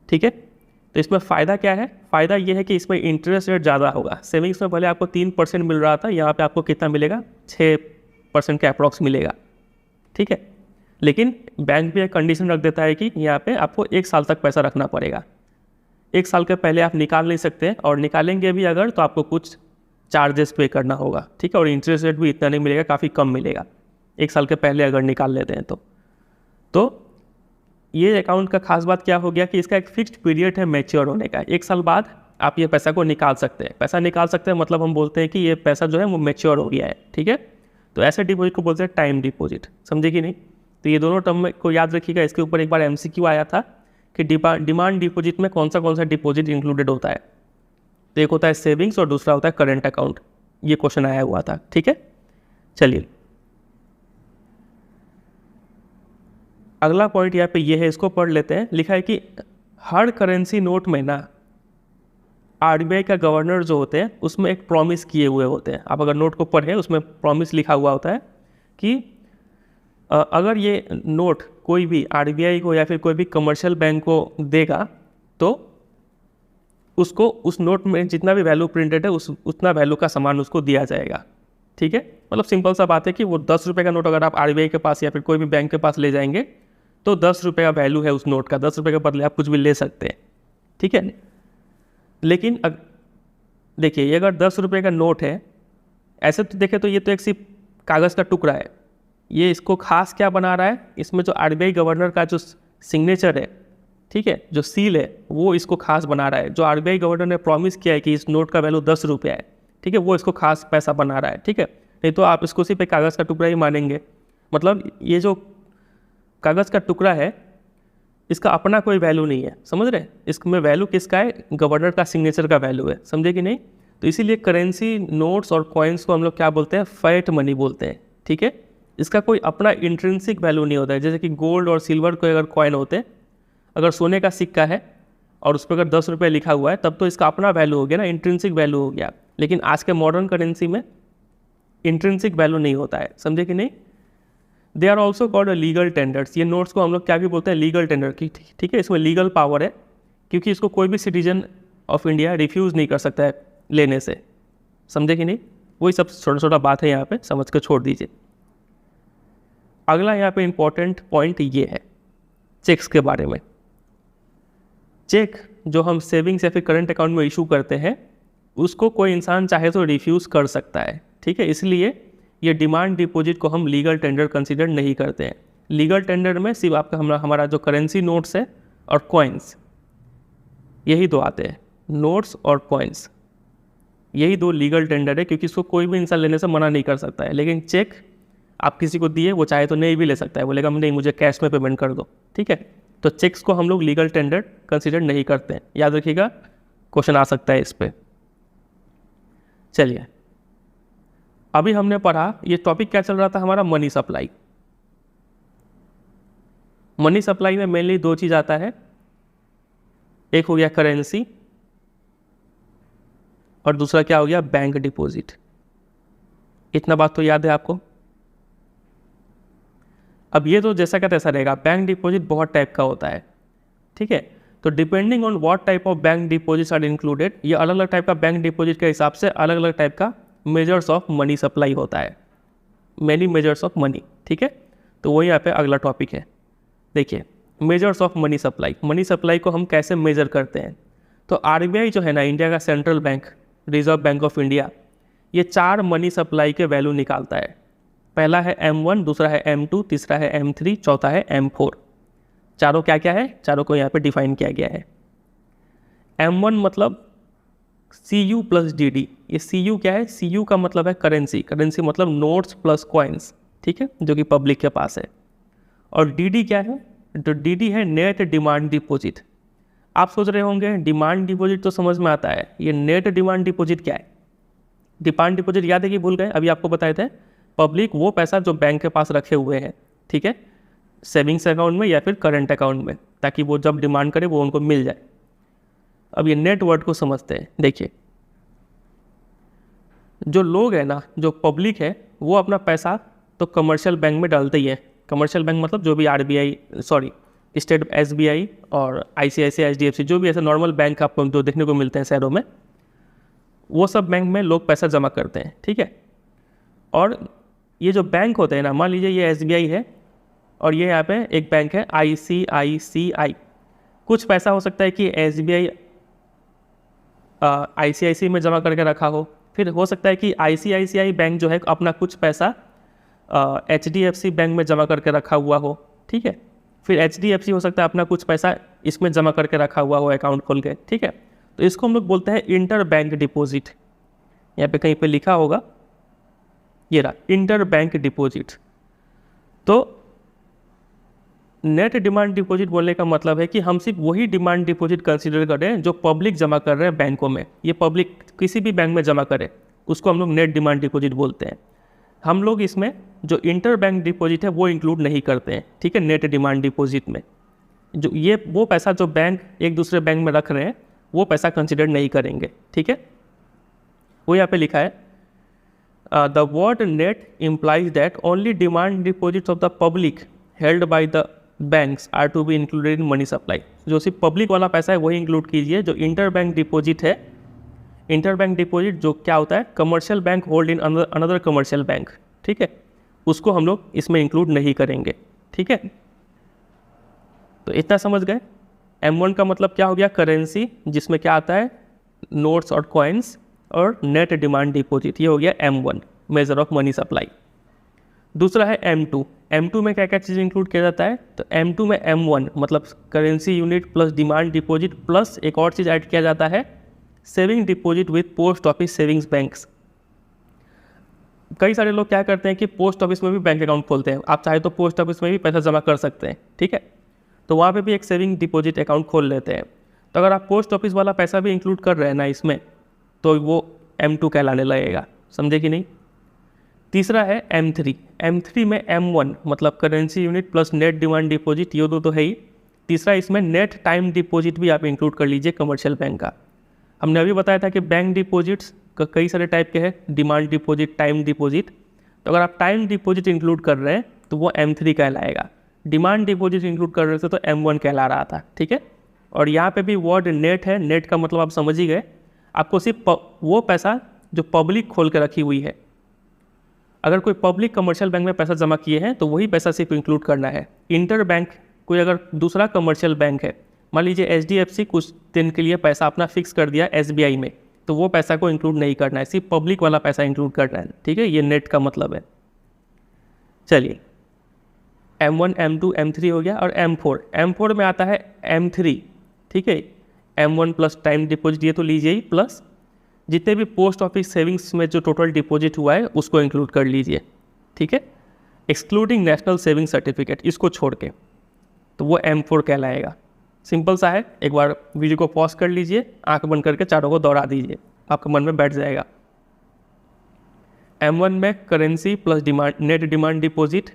[SPEAKER 1] ठीक है। तो इसमें फ़ायदा क्या है? फ़ायदा ये है कि इसमें इंटरेस्ट रेट ज़्यादा होगा। सेविंग्स में भले आपको 3% मिल रहा था, यहाँ पे आपको कितना मिलेगा? 6% के अप्रॉक्स मिलेगा, ठीक है। लेकिन बैंक भी एक कंडीशन रख देता है कि यहाँ पे आपको 1 साल तक पैसा रखना पड़ेगा। 1 साल के पहले आप निकाल नहीं सकते, और निकालेंगे भी अगर तो आपको कुछ चार्जेस पे करना होगा, ठीक है। और इंटरेस्ट रेट भी इतना नहीं मिलेगा, काफ़ी कम मिलेगा 1 साल के पहले अगर निकाल लेते हैं तो ये अकाउंट का खास बात क्या हो गया कि इसका एक फिक्स्ड पीरियड है मैच्योर होने का। 1 साल बाद आप ये पैसा को निकाल सकते हैं। पैसा निकाल सकते हैं मतलब हम बोलते हैं कि ये पैसा जो है वो मैच्योर हो गया है, ठीक है। तो ऐसे डिपॉजिट को बोलते हैं टाइम डिपॉजिट, समझे कि नहीं। तो ये दोनों टर्म को याद रखिएगा। इसके ऊपर एक बार MCQ आया था कि डिमांड डिपॉजिट में कौन सा डिपॉजिट इंक्लूडेड होता है। तो एक होता है सेविंग्स और दूसरा होता है करंट अकाउंट। ये क्वेश्चन आया हुआ था, ठीक है। चलिए, अगला पॉइंट यहाँ पे ये है, इसको पढ़ लेते हैं। लिखा है कि हर करेंसी नोट में ना RBI का गवर्नर जो होते हैं उसमें एक प्रॉमिस किए हुए होते हैं। आप अगर नोट को पढ़ें उसमें प्रॉमिस लिखा हुआ होता है कि अगर ये नोट कोई भी RBI को या फिर कोई भी कमर्शियल बैंक को देगा तो उसको उस नोट में जितना भी वैल्यू प्रिंटेड है उतना वैल्यू का सामान उसको दिया जाएगा, ठीक है। मतलब सिंपल सा बात है कि वो 10 रुपये का नोट अगर आप RBI के पास या फिर कोई भी बैंक के पास ले जाएंगे तो 10 रुपये का वैल्यू है उस नोट का, 10 रुपये के बदले आप कुछ भी ले सकते हैं, ठीक है। लेकिन देखिए, ये अगर 10 रुपये का नोट है, ऐसे तो देखें तो ये तो एक सिर्फ कागज़ का टुकड़ा है। ये इसको खास क्या बना रहा है? इसमें जो RBI गवर्नर का जो सिग्नेचर है, ठीक है, जो सील है, वो इसको खास बना रहा है। जो RBI गवर्नर ने प्रॉमिस किया है कि इस नोट का वैल्यू 10 रुपया है, ठीक है, वो इसको खास पैसा बना रहा है, ठीक है। नहीं तो आप इसको सिर्फ एक कागज़ का टुकड़ा ही मानेंगे। मतलब ये जो कागज़ का टुकड़ा है इसका अपना कोई वैल्यू नहीं है, समझ रहे हैं। इसमें वैल्यू किसका है? गवर्नर का सिग्नेचर का वैल्यू है, समझे कि नहीं। तो इसीलिए करेंसी नोट्स और कॉइन्स को हम लोग क्या बोलते हैं? फैट मनी बोलते हैं, ठीक है। इसका कोई अपना इंट्रिंसिक वैल्यू नहीं होता है। जैसे कि गोल्ड और सिल्वर को अगर कॉइन होते, अगर सोने का सिक्का है और उस पर अगर 10 रुपये लिखा हुआ है तब तो इसका अपना वैल्यू हो गया ना, इंट्रिंसिक वैल्यू हो गया। लेकिन आज के मॉडर्न करेंसी में इंट्रिंसिक वैल्यू नहीं होता है, समझे कि नहीं। They are also called legal tenders. ये नोट्स को हम लोग क्या भी बोलते हैं? लीगल टेंडर की, ठीक है। इसमें लीगल पावर है क्योंकि इसको कोई भी सिटीजन ऑफ इंडिया रिफ्यूज़ नहीं कर सकता है लेने से, समझे कि नहीं। वही सब छोटा छोटा बात है, यहाँ पे समझ के छोड़ दीजिए। अगला यहाँ पे इंपॉर्टेंट पॉइंट ये है चेक्स के बारे में। चेक जो हम सेविंग्स या फिर करंट अकाउंट में इशू करते हैं उसको कोई इंसान चाहे तो रिफ्यूज़ कर सकता है, ठीक है। इसलिए ये डिमांड डिपॉजिट को हम लीगल टेंडर कंसीडर नहीं करते हैं। लीगल टेंडर में सिर्फ आपका हमारा जो करेंसी नोट्स है और कॉइन्स, यही दो आते हैं, नोट्स और कॉइन्स, यही दो लीगल टेंडर है, क्योंकि इसको कोई भी इंसान लेने से मना नहीं कर सकता है। लेकिन चेक आप किसी को दिए, वो चाहे तो नहीं भी ले सकता है, बोलेगा नहीं मुझे कैश में पेमेंट कर दो, ठीक है। तो चेक्स को हम लोग लीगल टेंडर कंसीडर नहीं करते हैं, याद रखिएगा, क्वेश्चन आ सकता है इस पर। चलिए, अभी हमने पढ़ा, ये टॉपिक क्या चल रहा था हमारा, मनी सप्लाई। मनी सप्लाई में मेनली दो चीज़ आता है, एक हो गया करेंसी और दूसरा क्या हो गया, बैंक डिपॉजिट। इतना बात तो याद है आपको। अब ये तो जैसा का तैसा रहेगा, बैंक डिपॉजिट बहुत टाइप का होता है, ठीक है। तो depending on what type of bank deposits are included, ये अलग अलग टाइप का बैंक डिपॉजिट के हिसाब से अलग अलग टाइप का मेजर्स ऑफ मनी सप्लाई होता है, मैनी मेजर्स ऑफ मनी, ठीक है। तो वही यहाँ पे अगला टॉपिक है। देखिए, measures of money supply, money supply को हम कैसे मेजर करते हैं। तो आरबीआई जो है ना, इंडिया का central bank, reserve bank of India, ये 4 मनी सप्लाई के वैल्यू निकालता है। पहला है M1, दूसरा है M2, तीसरा है M3, चौथा है M4। चारों क्या क्या है, चारों को यहाँ पे डिफाइन किया गया है। M1 मतलब CU प्लस DD। ये CU क्या है, CU का मतलब है करेंसी, करेंसी मतलब नोट्स प्लस कॉइन्स, ठीक है, जो कि पब्लिक के पास है। और DD क्या है, तो DD है नेट डिमांड डिपॉजिट। आप सोच रहे होंगे डिमांड डिपॉजिट तो समझ में आता है, ये नेट डिमांड डिपॉजिट क्या है। डिमांड डिपॉजिट याद है कि भूल गए, अभी आपको बताए थे, पब्लिक वो पैसा जो बैंक के पास रखे हुए हैं, ठीक है, सेविंग्स अकाउंट में या फिर करंट अकाउंट में, ताकि वो जब डिमांड करे वो उनको मिल जाए। अब ये नेट वर्ड को समझते हैं। देखिए, जो लोग हैं ना, जो पब्लिक है, वो अपना पैसा तो कमर्शियल बैंक में डालते ही है। कमर्शियल बैंक मतलब जो भी स्टेट SBI और ICICI HDFC, जो भी ऐसे नॉर्मल बैंक आपको जो देखने को मिलते हैं शहरों में, वो सब बैंक में लोग पैसा जमा करते हैं, ठीक है। और ये जो बैंक होते हैं ना, मान लीजिए ये SBI है और ये यहाँ पे एक बैंक है ICICI। कुछ पैसा हो सकता है कि SBI ICICI में जमा करके रखा हो, फिर हो सकता है कि ICICI बैंक जो है अपना कुछ पैसा HDFC बैंक में जमा करके रखा हुआ हो, ठीक है। फिर HDFC हो सकता है अपना कुछ पैसा इसमें जमा करके रखा हुआ हो अकाउंट खोल के, ठीक है। तो इसको हम लोग बोलते हैं इंटर बैंक डिपॉजिट। यहाँ पे कहीं पे लिखा होगा, ये रहा इंटर बैंक डिपॉजिट। तो नेट डिमांड डिपॉजिट बोलने का मतलब है कि हम सिर्फ वही डिमांड डिपॉजिट कंसीडर करें जो पब्लिक जमा कर रहे हैं बैंकों में। ये पब्लिक किसी भी बैंक में जमा करे, उसको हम लोग नेट डिमांड डिपॉजिट बोलते हैं। हम लोग इसमें जो इंटर बैंक डिपॉजिट है वो इंक्लूड नहीं करते हैं, ठीक है। नेट डिमांड डिपॉजिट में जो ये वो पैसा जो बैंक एक दूसरे बैंक में रख रहे हैं, वो पैसा कंसिडर नहीं करेंगे, ठीक है। वो यहाँ पे लिखा है, the word net implies that only demand deposits of the public held by the banks are to be included in money supply. जो सिर्फ पब्लिक वाला पैसा है वही इंक्लूड कीजिए। जो इंटर बैंक डिपॉजिट है, इंटर बैंक डिपॉजिट जो क्या होता है, commercial bank hold in another commercial bank, ठीक है, उसको हम लोग इसमें इंक्लूड नहीं करेंगे, ठीक है। तो इतना समझ गए। M1 का मतलब क्या हो गया, करेंसी, जिसमें क्या आता है, नोट्स और कॉइन्स, और नेट डिमांड डिपॉजिट, ये हो गया M1, measure of money supply. दूसरा है M2। M2 में क्या क्या चीज़ इंक्लूड किया जाता है, तो M2 में M1 मतलब currency unit plus demand deposit plus एक और चीज़ ऐड किया जाता है, saving deposit with post office savings banks. कई सारे लोग क्या करते हैं कि पोस्ट ऑफिस में भी बैंक अकाउंट खोलते हैं। आप चाहे तो पोस्ट ऑफिस में भी पैसा जमा कर सकते हैं, ठीक है, तो वहाँ पे भी एक सेविंग डिपॉजिट अकाउंट खोल लेते हैं। तो अगर आप पोस्ट ऑफिस वाला पैसा भी इंक्लूड कर रहे हैं ना इसमें, तो वो M2 कहलाने लगेगा, समझे कि नहीं। तीसरा है M3। M3 में M1 मतलब currency unit plus net demand deposit, ये दो तो है ही। तीसरा इसमें नेट टाइम डिपॉजिट भी आप इंक्लूड कर लीजिए कमर्शियल बैंक का। हमने अभी बताया था कि बैंक डिपॉजिट्स कई सारे टाइप के हैं, डिमांड डिपॉजिट, टाइम डिपॉजिट। तो अगर आप टाइम डिपॉजिट इंक्लूड कर रहे हैं तो वो M3 कहलाएगा। डिमांड डिपॉजिट इंक्लूड कर रहे थे तो M1 कहला रहा था, ठीक है। और यहाँ पे भी वर्ड नेट है, नेट का मतलब आप समझ ही गए। आपको सिर्फ वो पैसा जो पब्लिक खोल के रखी हुई है, अगर कोई पब्लिक कमर्शियल बैंक में पैसा जमा किए हैं तो वही पैसा सिर्फ इंक्लूड करना है। इंटर बैंक कोई अगर दूसरा कमर्शियल बैंक है मान लीजिए HDFC कुछ दिन के लिए पैसा अपना फिक्स कर दिया SBI में, तो वो पैसा को इंक्लूड नहीं करना है, सिर्फ पब्लिक वाला पैसा इंक्लूड करना है, ठीक है। ये नेट का मतलब है। चलिए M1 M2 M3 हो गया, और M4 में आता है M3, ठीक है। M1 प्लस टाइम डिपॉजिट ये तो लीजिए ही, प्लस जितने भी पोस्ट ऑफिस सेविंग्स में जो टोटल डिपॉजिट हुआ है उसको इंक्लूड कर लीजिए, ठीक है, एक्सक्लूडिंग नेशनल सेविंग सर्टिफिकेट, इसको छोड़ के, तो वो M4 कहलाएगा। सिंपल सा है, एक बार वीडियो को पॉज कर लीजिए, आंख बंद करके चारों को दोहरा दीजिए, आपके मन में बैठ जाएगा। M1 में currency plus demand, net demand deposit,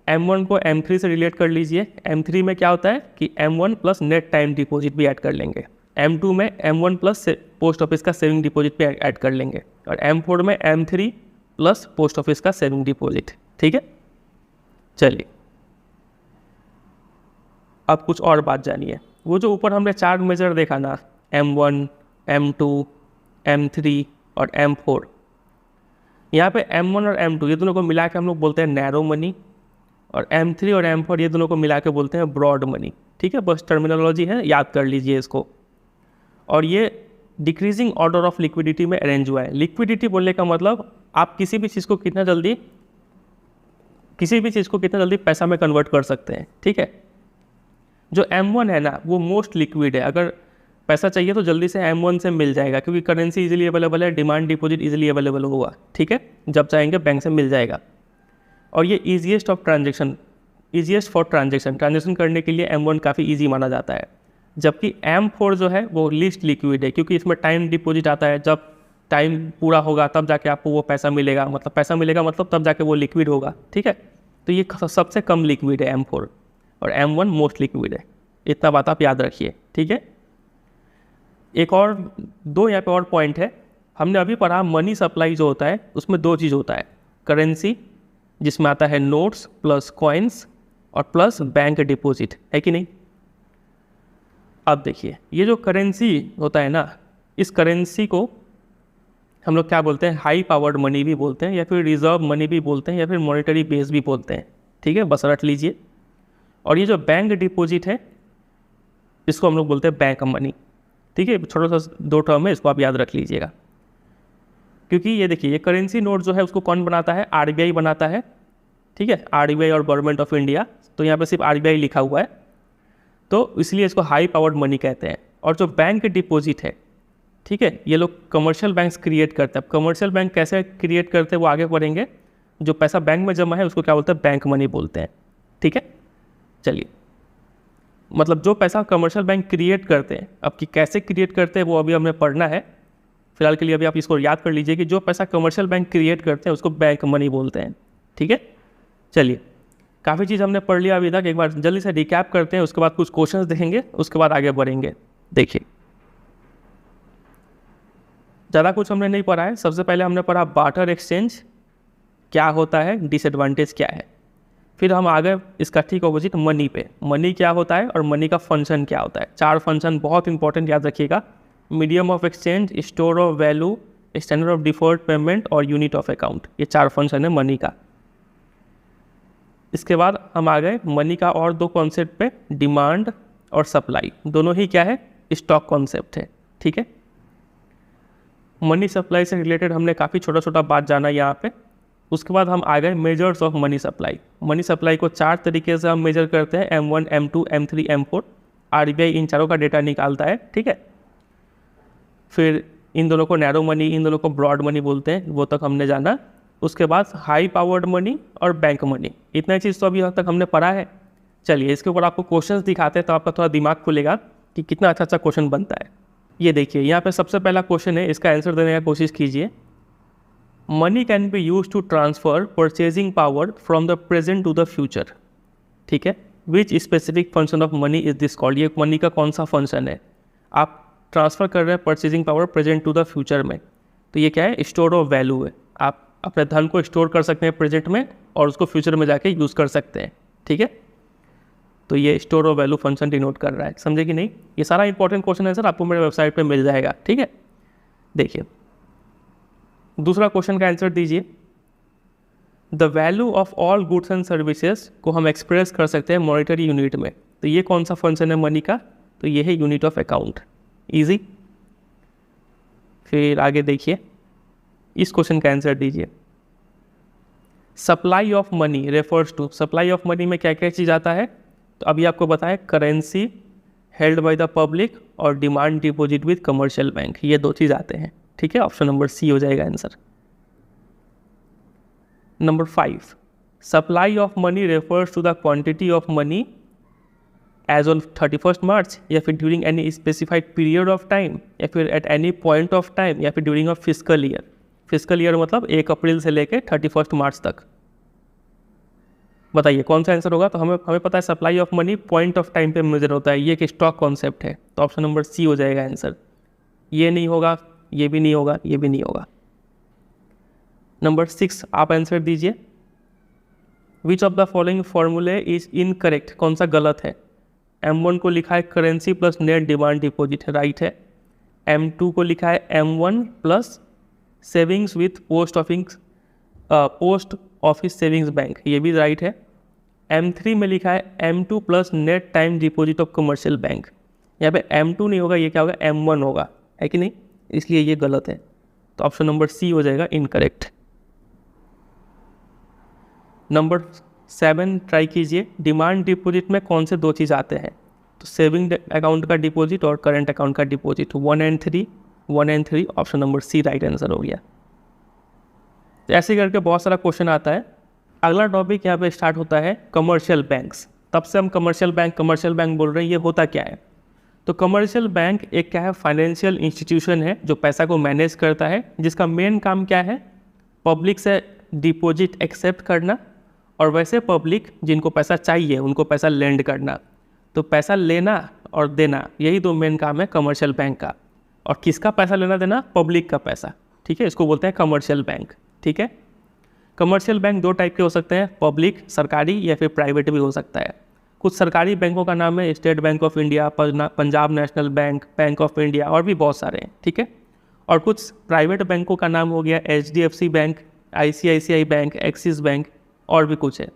[SPEAKER 1] M1 को M3 से रिलेट कर लीजिए। M3 में क्या होता है कि M1 plus net time deposit भी ऐड कर लेंगे। M2 में M1 प्लस पोस्ट ऑफिस का सेविंग डिपॉजिट भी ऐड कर लेंगे, और M4 में M3 प्लस पोस्ट ऑफिस का सेविंग डिपॉजिट, ठीक है। चलिए अब कुछ और बात जानिए। वो जो ऊपर हमने 4 मेजर देखा ना, M1, M2, M3 और M4, यहाँ पे M1 और M2 ये दोनों को मिला के हम लोग बोलते हैं नैरो मनी, और M3 और M4 ये दोनों को मिला के बोलते हैं ब्रॉड मनी, ठीक है। बस टर्मिनोलॉजी है, याद कर लीजिए इसको। और ये डिक्रीजिंग ऑर्डर ऑफ लिक्विडिटी में अरेंज हुआ है। लिक्विडिटी बोलने का मतलब आप किसी भी चीज़ को कितना जल्दी पैसा में कन्वर्ट कर सकते हैं, ठीक है। जो M1 है ना, वो मोस्ट लिक्विड है। अगर पैसा चाहिए तो जल्दी से M1 से मिल जाएगा, क्योंकि करेंसी इजीली अवेलेबल है, डिमांड डिपॉजिट इजीली अवेलेबल होगा, ठीक है। जब चाहेंगे बैंक से मिल जाएगा। और ये ईजीएस्ट फॉर ट्रांजेक्शन करने के लिए M1 काफ़ी ईजी माना जाता है। जबकि M4 जो है वो लीस्ट लिक्विड है, क्योंकि इसमें टाइम डिपॉजिट आता है। जब टाइम पूरा होगा तब जाके आपको वो पैसा मिलेगा, मतलब तब जाके वो लिक्विड होगा, ठीक है। तो ये सबसे कम लिक्विड है M4, और M1 मोस्ट लिक्विड है। इतना बात आप याद रखिए, ठीक है। एक और दो यहाँ पे और पॉइंट है। हमने अभी पढ़ा मनी सप्लाई जो होता है उसमें 2 चीज़ होता है, करेंसी जिसमें आता है नोट्स प्लस कॉइन्स, और प्लस बैंक डिपॉजिट, है कि नहीं। अब देखिए ये जो करेंसी होता है ना, इस करेंसी को हम लोग क्या बोलते हैं, हाई पावर्ड मनी भी बोलते हैं, या फिर रिजर्व मनी भी बोलते हैं, या फिर मॉनेटरी बेस भी बोलते हैं, ठीक है। बस रट लीजिए। और ये जो बैंक डिपॉजिट है इसको हम लोग बोलते हैं बैंक मनी, ठीक है। छोटा सा 2 टर्म है, इसको आप याद रख लीजिएगा। क्योंकि ये देखिए, ये करेंसी नोट जो है उसको कौन बनाता है, RBI बनाता है, ठीक है। RBI और गवर्नमेंट ऑफ इंडिया, तो यहाँ पे सिर्फ RBI लिखा हुआ है, तो इसलिए इसको हाई पावर्ड मनी कहते हैं। और जो बैंक डिपॉजिट है, ठीक है, ये लोग कमर्शियल बैंक्स क्रिएट करते हैं। अब कमर्शियल बैंक कैसे क्रिएट करते हैं वो आगे पढ़ेंगे। जो पैसा बैंक में जमा है उसको क्या बोलते हैं, बैंक मनी बोलते हैं, ठीक है। चलिए, मतलब जो पैसा कमर्शियल बैंक क्रिएट करते हैं, अब कि कैसे क्रिएट करते हैं वो अभी हमें पढ़ना है। फिलहाल के लिए अभी आप इसको याद कर लीजिए कि जो पैसा कमर्शियल बैंक क्रिएट करते हैं उसको बैंक मनी बोलते हैं, ठीक है। चलिए, काफ़ी चीज़ हमने पढ़ लिया अभी तक, एक बार जल्दी से रिकैप करते हैं, उसके बाद कुछ क्वेश्चंस देखेंगे, उसके बाद आगे बढ़ेंगे। देखिए, ज़्यादा कुछ हमने नहीं पढ़ा है। सबसे पहले हमने पढ़ा बार्टर एक्सचेंज क्या होता है, डिसएडवांटेज क्या है। फिर हम आ गए इसका ठीक ऑपोजिट मनी पे, मनी क्या होता है और मनी का फंक्शन क्या होता है। 4 फंक्शन बहुत इंपॉर्टेंट, याद रखिएगा। Medium of exchange, store of value, standard of deferred payment और यूनिट ऑफ अकाउंट, ये 4 फंक्शन है मनी का। इसके बाद हम आ गए मनी का और 2 कॉन्सेप्ट पे, डिमांड और सप्लाई। दोनों ही क्या है, स्टॉक कॉन्सेप्ट है, ठीक है। मनी सप्लाई से रिलेटेड हमने काफ़ी छोटा छोटा बात जाना यहाँ पे। उसके बाद हम आ गए measures of money supply. Money supply को 4 तरीके से हम मेजर करते हैं, M1, M2, M3, M4। RBI इन चारों का डेटा निकालता है, ठीक है। फिर इन दोनों को नैरो मनी, इन दोनों को ब्रॉड मनी बोलते हैं, वो तक हमने जाना। उसके बाद हाई पावर्ड मनी और बैंक मनी, इतना चीज़ तो अभी तक हमने पढ़ा है। चलिए, इसके ऊपर आपको क्वेश्चंस दिखाते हैं तो आपका थोड़ा दिमाग खुलेगा कि कितना अच्छा क्वेश्चन बनता है। ये देखिए, यहाँ पे सबसे पहला क्वेश्चन है, इसका आंसर देने का कोशिश कीजिए। Money can be use to transfer purchasing power from the present to the future, ठीक है। Which specific function of money is this called, ये मनी का कौन सा फंक्शन है। आप ट्रांसफ़र कर रहे हैं purchasing power present to the future में, तो ये क्या है, स्टोर ऑफ वैल्यू है। आप अपने धन को स्टोर कर सकते हैं प्रेजेंट में और उसको फ्यूचर में जाके यूज़ कर सकते हैं, ठीक है। तो ये store of value function denote कर रहा है, समझे कि नहीं। ये सारा इंपॉर्टेंट क्वेश्चन है सर, आपको मेरे वेबसाइट पे मिल जाएगा, ठीक है। देखिए, दूसरा क्वेश्चन का आंसर दीजिए। The value of all goods and services को हम एक्सप्रेस कर सकते हैं मॉनेटरी यूनिट में। तो ये कौन सा फंक्शन है मनी का, तो ये है यूनिट ऑफ अकाउंट। इजी। फिर आगे देखिए, इस क्वेश्चन का आंसर दीजिए। Supply of money refers to, supply of money में क्या क्या चीज़ आता है, तो अभी आपको बताया currency held by the public और demand deposit with commercial bank, ये दो चीज़ आते हैं। ठीक है, ऑप्शन नंबर सी हो जाएगा answer. Number 5, supply of money refers to the quantity of money as on 31 March, या फिर during any specified period of time, या फिर at any point of time, या फिर during a fiscal year. Fiscal year मतलब 1 अप्रैल से लेकर 31 मार्च तक। बताइए कौन सा आंसर होगा। तो हमें पता है supply of money point of time पे मेजर होता है, ये एक स्टॉक कॉन्सेप्ट है, तो ऑप्शन नंबर सी हो जाएगा आंसर। ये नहीं होगा, ये भी नहीं होगा, ये भी नहीं होगा। नंबर 6 आप आंसर दीजिए। विच ऑफ द फॉलोइंग फॉर्मूले इज इनकरेक्ट, कौन सा गलत है। M1 को लिखा है currency plus net demand deposit, right है। M2 को लिखा है M1 plus savings with post office savings bank, ये भी राइट है। M3 में लिखा है M2 plus net time deposit of commercial bank, यहाँ पे M2 नहीं होगा, ये क्या होगा M1 होगा, है कि नहीं, इसलिए ये गलत है। तो ऑप्शन नंबर सी हो जाएगा इनकरेक्ट। नंबर 7 ट्राई कीजिए। डिमांड डिपॉजिट में कौन से दो चीज़ आते हैं, तो सेविंग अकाउंट का डिपॉजिट और करंट अकाउंट का deposit, 1 and 3, option number C right answer हो गया। तो ऐसे करके बहुत सारा क्वेश्चन आता है। अगला टॉपिक यहाँ पे स्टार्ट होता है कमर्शियल बैंक्स। तब से हम कमर्शियल बैंक बोल रहे हैं, ये होता क्या है। तो कमर्शियल बैंक एक क्या है, फाइनेंशियल इंस्टीट्यूशन है जो पैसा को मैनेज करता है, जिसका मेन काम क्या है, पब्लिक से डिपॉजिट एक्सेप्ट करना और वैसे पब्लिक जिनको पैसा चाहिए उनको पैसा लेंड करना। तो पैसा लेना और देना, यही दो मेन काम है कमर्शियल बैंक का। और किसका पैसा लेना देना, पब्लिक का पैसा। ठीक है, इसको बोलते हैं कमर्शियल बैंक। ठीक है, कमर्शियल बैंक दो टाइप के हो सकते हैं, पब्लिक सरकारी या फिर प्राइवेट भी हो सकता है। कुछ सरकारी बैंकों का नाम है state bank of India, Punjab national bank, bank of India, और भी बहुत सारे हैं। ठीक है, और कुछ प्राइवेट बैंकों का नाम हो गया HDFC bank, ICICI bank, axis bank, और भी कुछ है।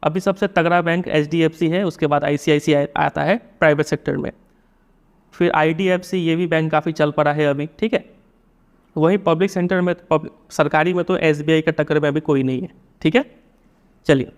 [SPEAKER 1] अभी सबसे तगड़ा बैंक HDFC है, उसके बाद ICICI आता है प्राइवेट सेक्टर में, फिर IDFC, ये भी बैंक काफ़ी चल पड़ा है अभी। ठीक है, वही पब्लिक सेक्टर में, सरकारी में तो SBI का टक्कर में अभी कोई नहीं है। ठीक है, चलिए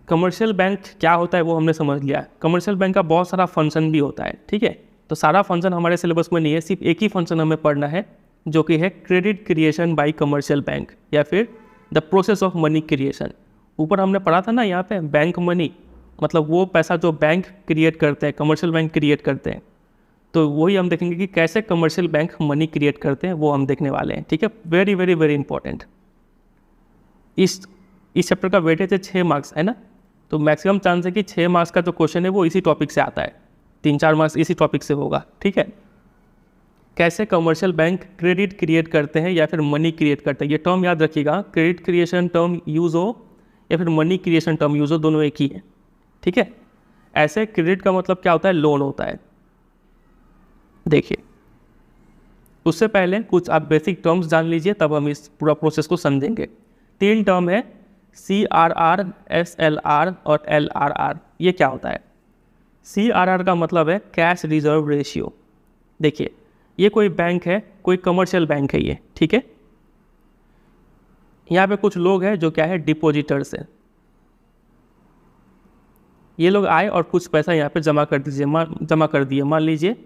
[SPEAKER 1] कमर्शियल बैंक क्या होता है वो हमने समझ लिया। कमर्शियल बैंक का बहुत सारा फंक्शन भी होता है। ठीक है, तो सारा फंक्शन हमारे सिलेबस में नहीं है, सिर्फ एक ही फंक्शन हमें पढ़ना है, जो कि है credit creation bye commercial bank, या फिर the process of money creation. ऊपर हमने पढ़ा था ना, यहाँ पे बैंक मनी मतलब वो पैसा जो बैंक क्रिएट करते हैं, कमर्शियल बैंक क्रिएट करते हैं। तो वही हम देखेंगे कि कैसे कमर्शियल बैंक मनी क्रिएट करते हैं, वो हम देखने वाले हैं। ठीक है, वेरी वेरी वेरी इंपॉर्टेंट। इस चैप्टर का वेटेज है 6 मार्क्स, है ना, तो मैक्सिमम चांस है कि 6 मार्क्स का जो क्वेश्चन है वो इसी टॉपिक से आता है, 3-4 मार्क्स इसी टॉपिक से होगा। ठीक है, कैसे कमर्शियल बैंक क्रेडिट क्रिएट करते हैं या फिर मनी क्रिएट करते हैं, ये टर्म याद रखिएगा। क्रेडिट क्रिएशन टर्म यूज़ हो या फिर मनी क्रिएशन टर्म यूज़ हो, दोनों एक ही है। ठीक है, ऐसे क्रेडिट का मतलब क्या होता है, लोन होता है। देखिए, उससे पहले कुछ आप बेसिक टर्म्स जान लीजिए, तब हम इस पूरा प्रोसेस को समझेंगे। 3 टर्म है, CRR, SLR और LRR। ये क्या होता है, CRR का मतलब है कैश रिजर्व रेशियो। देखिए, ये कोई बैंक है, कोई कमर्शियल बैंक है ये। ठीक है, यहाँ पे कुछ लोग हैं जो क्या है, डिपॉजिटर्स हैं। ये लोग आए और कुछ पैसा यहाँ पे जमा कर दिए। मान लीजिए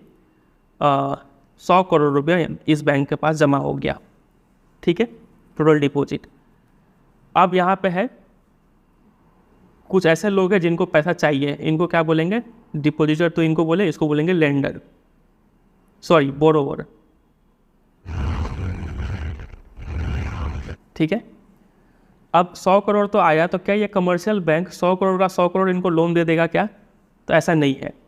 [SPEAKER 1] 100 करोड़ रुपया इस बैंक के पास जमा हो गया। ठीक है, टोटल डिपॉजिट। अब यहाँ पे है कुछ ऐसे लोग हैं जिनको पैसा चाहिए, इनको क्या बोलेंगे, डिपॉजिटर तो इनको बोले, इसको बोलेंगे लेंडर, सॉरी बोरोवर। ठीक है, अब 100 करोड़ तो आया, तो क्या ये कमर्शियल बैंक 100 करोड़ का 100 करोड़ इनको लोन दे देगा क्या, तो ऐसा नहीं है।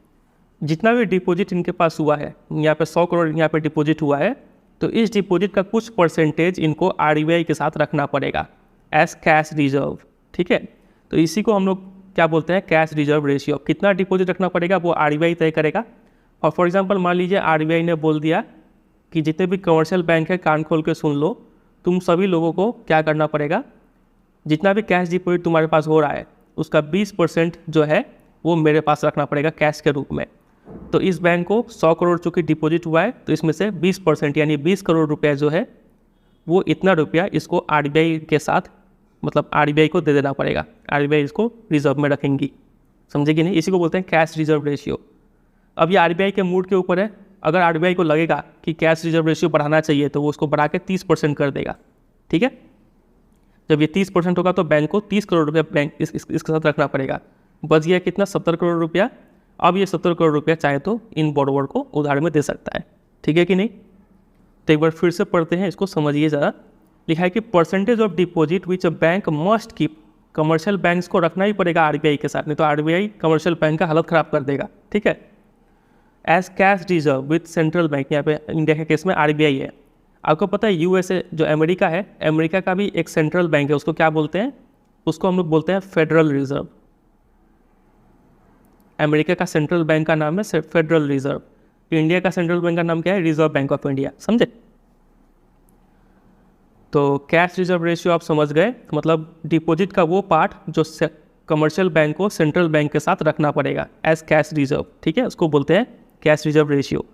[SPEAKER 1] जितना भी डिपॉजिट इनके पास हुआ है, यहाँ पे 100 करोड़ यहाँ पे डिपॉजिट हुआ है, तो इस डिपॉजिट का कुछ परसेंटेज इनको RBI के साथ रखना पड़ेगा एज कैश रिजर्व। ठीक है, तो इसी को हम लोग क्या बोलते हैं, कैश रिजर्व रेशियो। कितना डिपॉजिट रखना पड़ेगा वो RBI तय करेगा। और फॉर एग्जांपल मान लीजिए RBI ने बोल दिया कि जितने भी कमर्शियल बैंक है कान खोल के सुन लो, तुम सभी लोगों को क्या करना पड़ेगा, जितना भी कैश डिपॉजिट तुम्हारे पास हो रहा है उसका 20% जो है वो मेरे पास रखना पड़ेगा कैश के रूप में। तो इस बैंक को 100 करोड़ चूँकि डिपॉजिट हुआ है, तो इसमें से 20% यानी 20 करोड़ रुपया जो है वो इतना रुपया इसको आरबीआई के साथ, मतलब आरबीआई को दे देना पड़ेगा। आरबीआई इसको रिजर्व में रखेंगी, समझे कि नहीं? इसी को बोलते हैं कैश रिजर्व रेशियो। अब ये आरबीआई के मूड के ऊपर है। अगर आरबीआई को लगेगा कि कैश रिजर्व रेशियो बढ़ाना चाहिए तो वो उसको बढ़ा के 30% कर देगा, ठीक है। जब ये 30% होगा तो बैंक को 30 करोड़ रुपया बैंक इसके साथ रखना पड़ेगा। बच गया कितना? 70 करोड़ रुपया। अब ये 70 करोड़ रुपया चाहे तो इन बोरोवर को उधार में दे सकता है, ठीक है कि नहीं? तो एक बार फिर से पढ़ते हैं, इसको समझिए ज़रा। लिखा है कि percentage of deposit which a bank must keep. Commercial banks को रखना ही पड़ेगा आरबीआई के साथ, नहीं तो आरबीआई कमर्शियल बैंक का हालत ख़राब कर देगा, ठीक है। As cash reserve with central bank, यहाँ पे इंडिया के केस में आरबीआई है। आपको पता है यूएसए जो अमेरिका है, अमेरिका का भी एक सेंट्रल बैंक है, उसको क्या बोलते हैं? उसको हम लोग बोलते हैं फेडरल रिजर्व। अमेरिका का सेंट्रल बैंक का नाम है फेडरल रिजर्व। इंडिया का सेंट्रल बैंक का नाम क्या है? रिजर्व बैंक ऑफ इंडिया, समझे? तो कैश रिजर्व रेशियो आप समझ गए, मतलब डिपॉजिट का वो पार्ट जो कमर्शियल बैंक को सेंट्रल बैंक के साथ रखना पड़ेगा एज कैश रिजर्व, ठीक है, उसको बोलते हैं कैश रिजर्व रेशियो।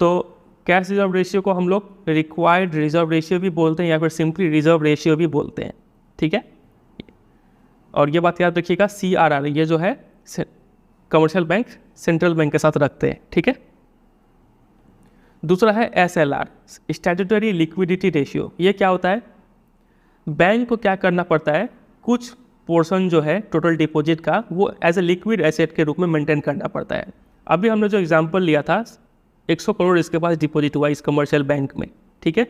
[SPEAKER 1] तो कैश रिजर्व रेशियो को हम लोग रिक्वायर्ड रिजर्व रेशियो भी बोलते हैं या फिर सिंपली रिजर्व रेशियो भी बोलते हैं, ठीक है। और ये बात याद रखिएगा, CRR ये जो है कमर्शियल बैंक सेंट्रल बैंक के साथ रखते हैं, ठीक है। दूसरा है SLR, स्टैट्यूटरी लिक्विडिटी रेशियो। ये क्या होता है? बैंक को क्या करना पड़ता है, कुछ पोर्शन जो है टोटल डिपॉजिट का वो एज ए लिक्विड एसेट के रूप में मेंटेन करना पड़ता है। अभी हमने जो एग्जांपल लिया था, 100 करोड़ इसके पास डिपॉजिट हुआ इस कमर्शियल बैंक में, ठीक है,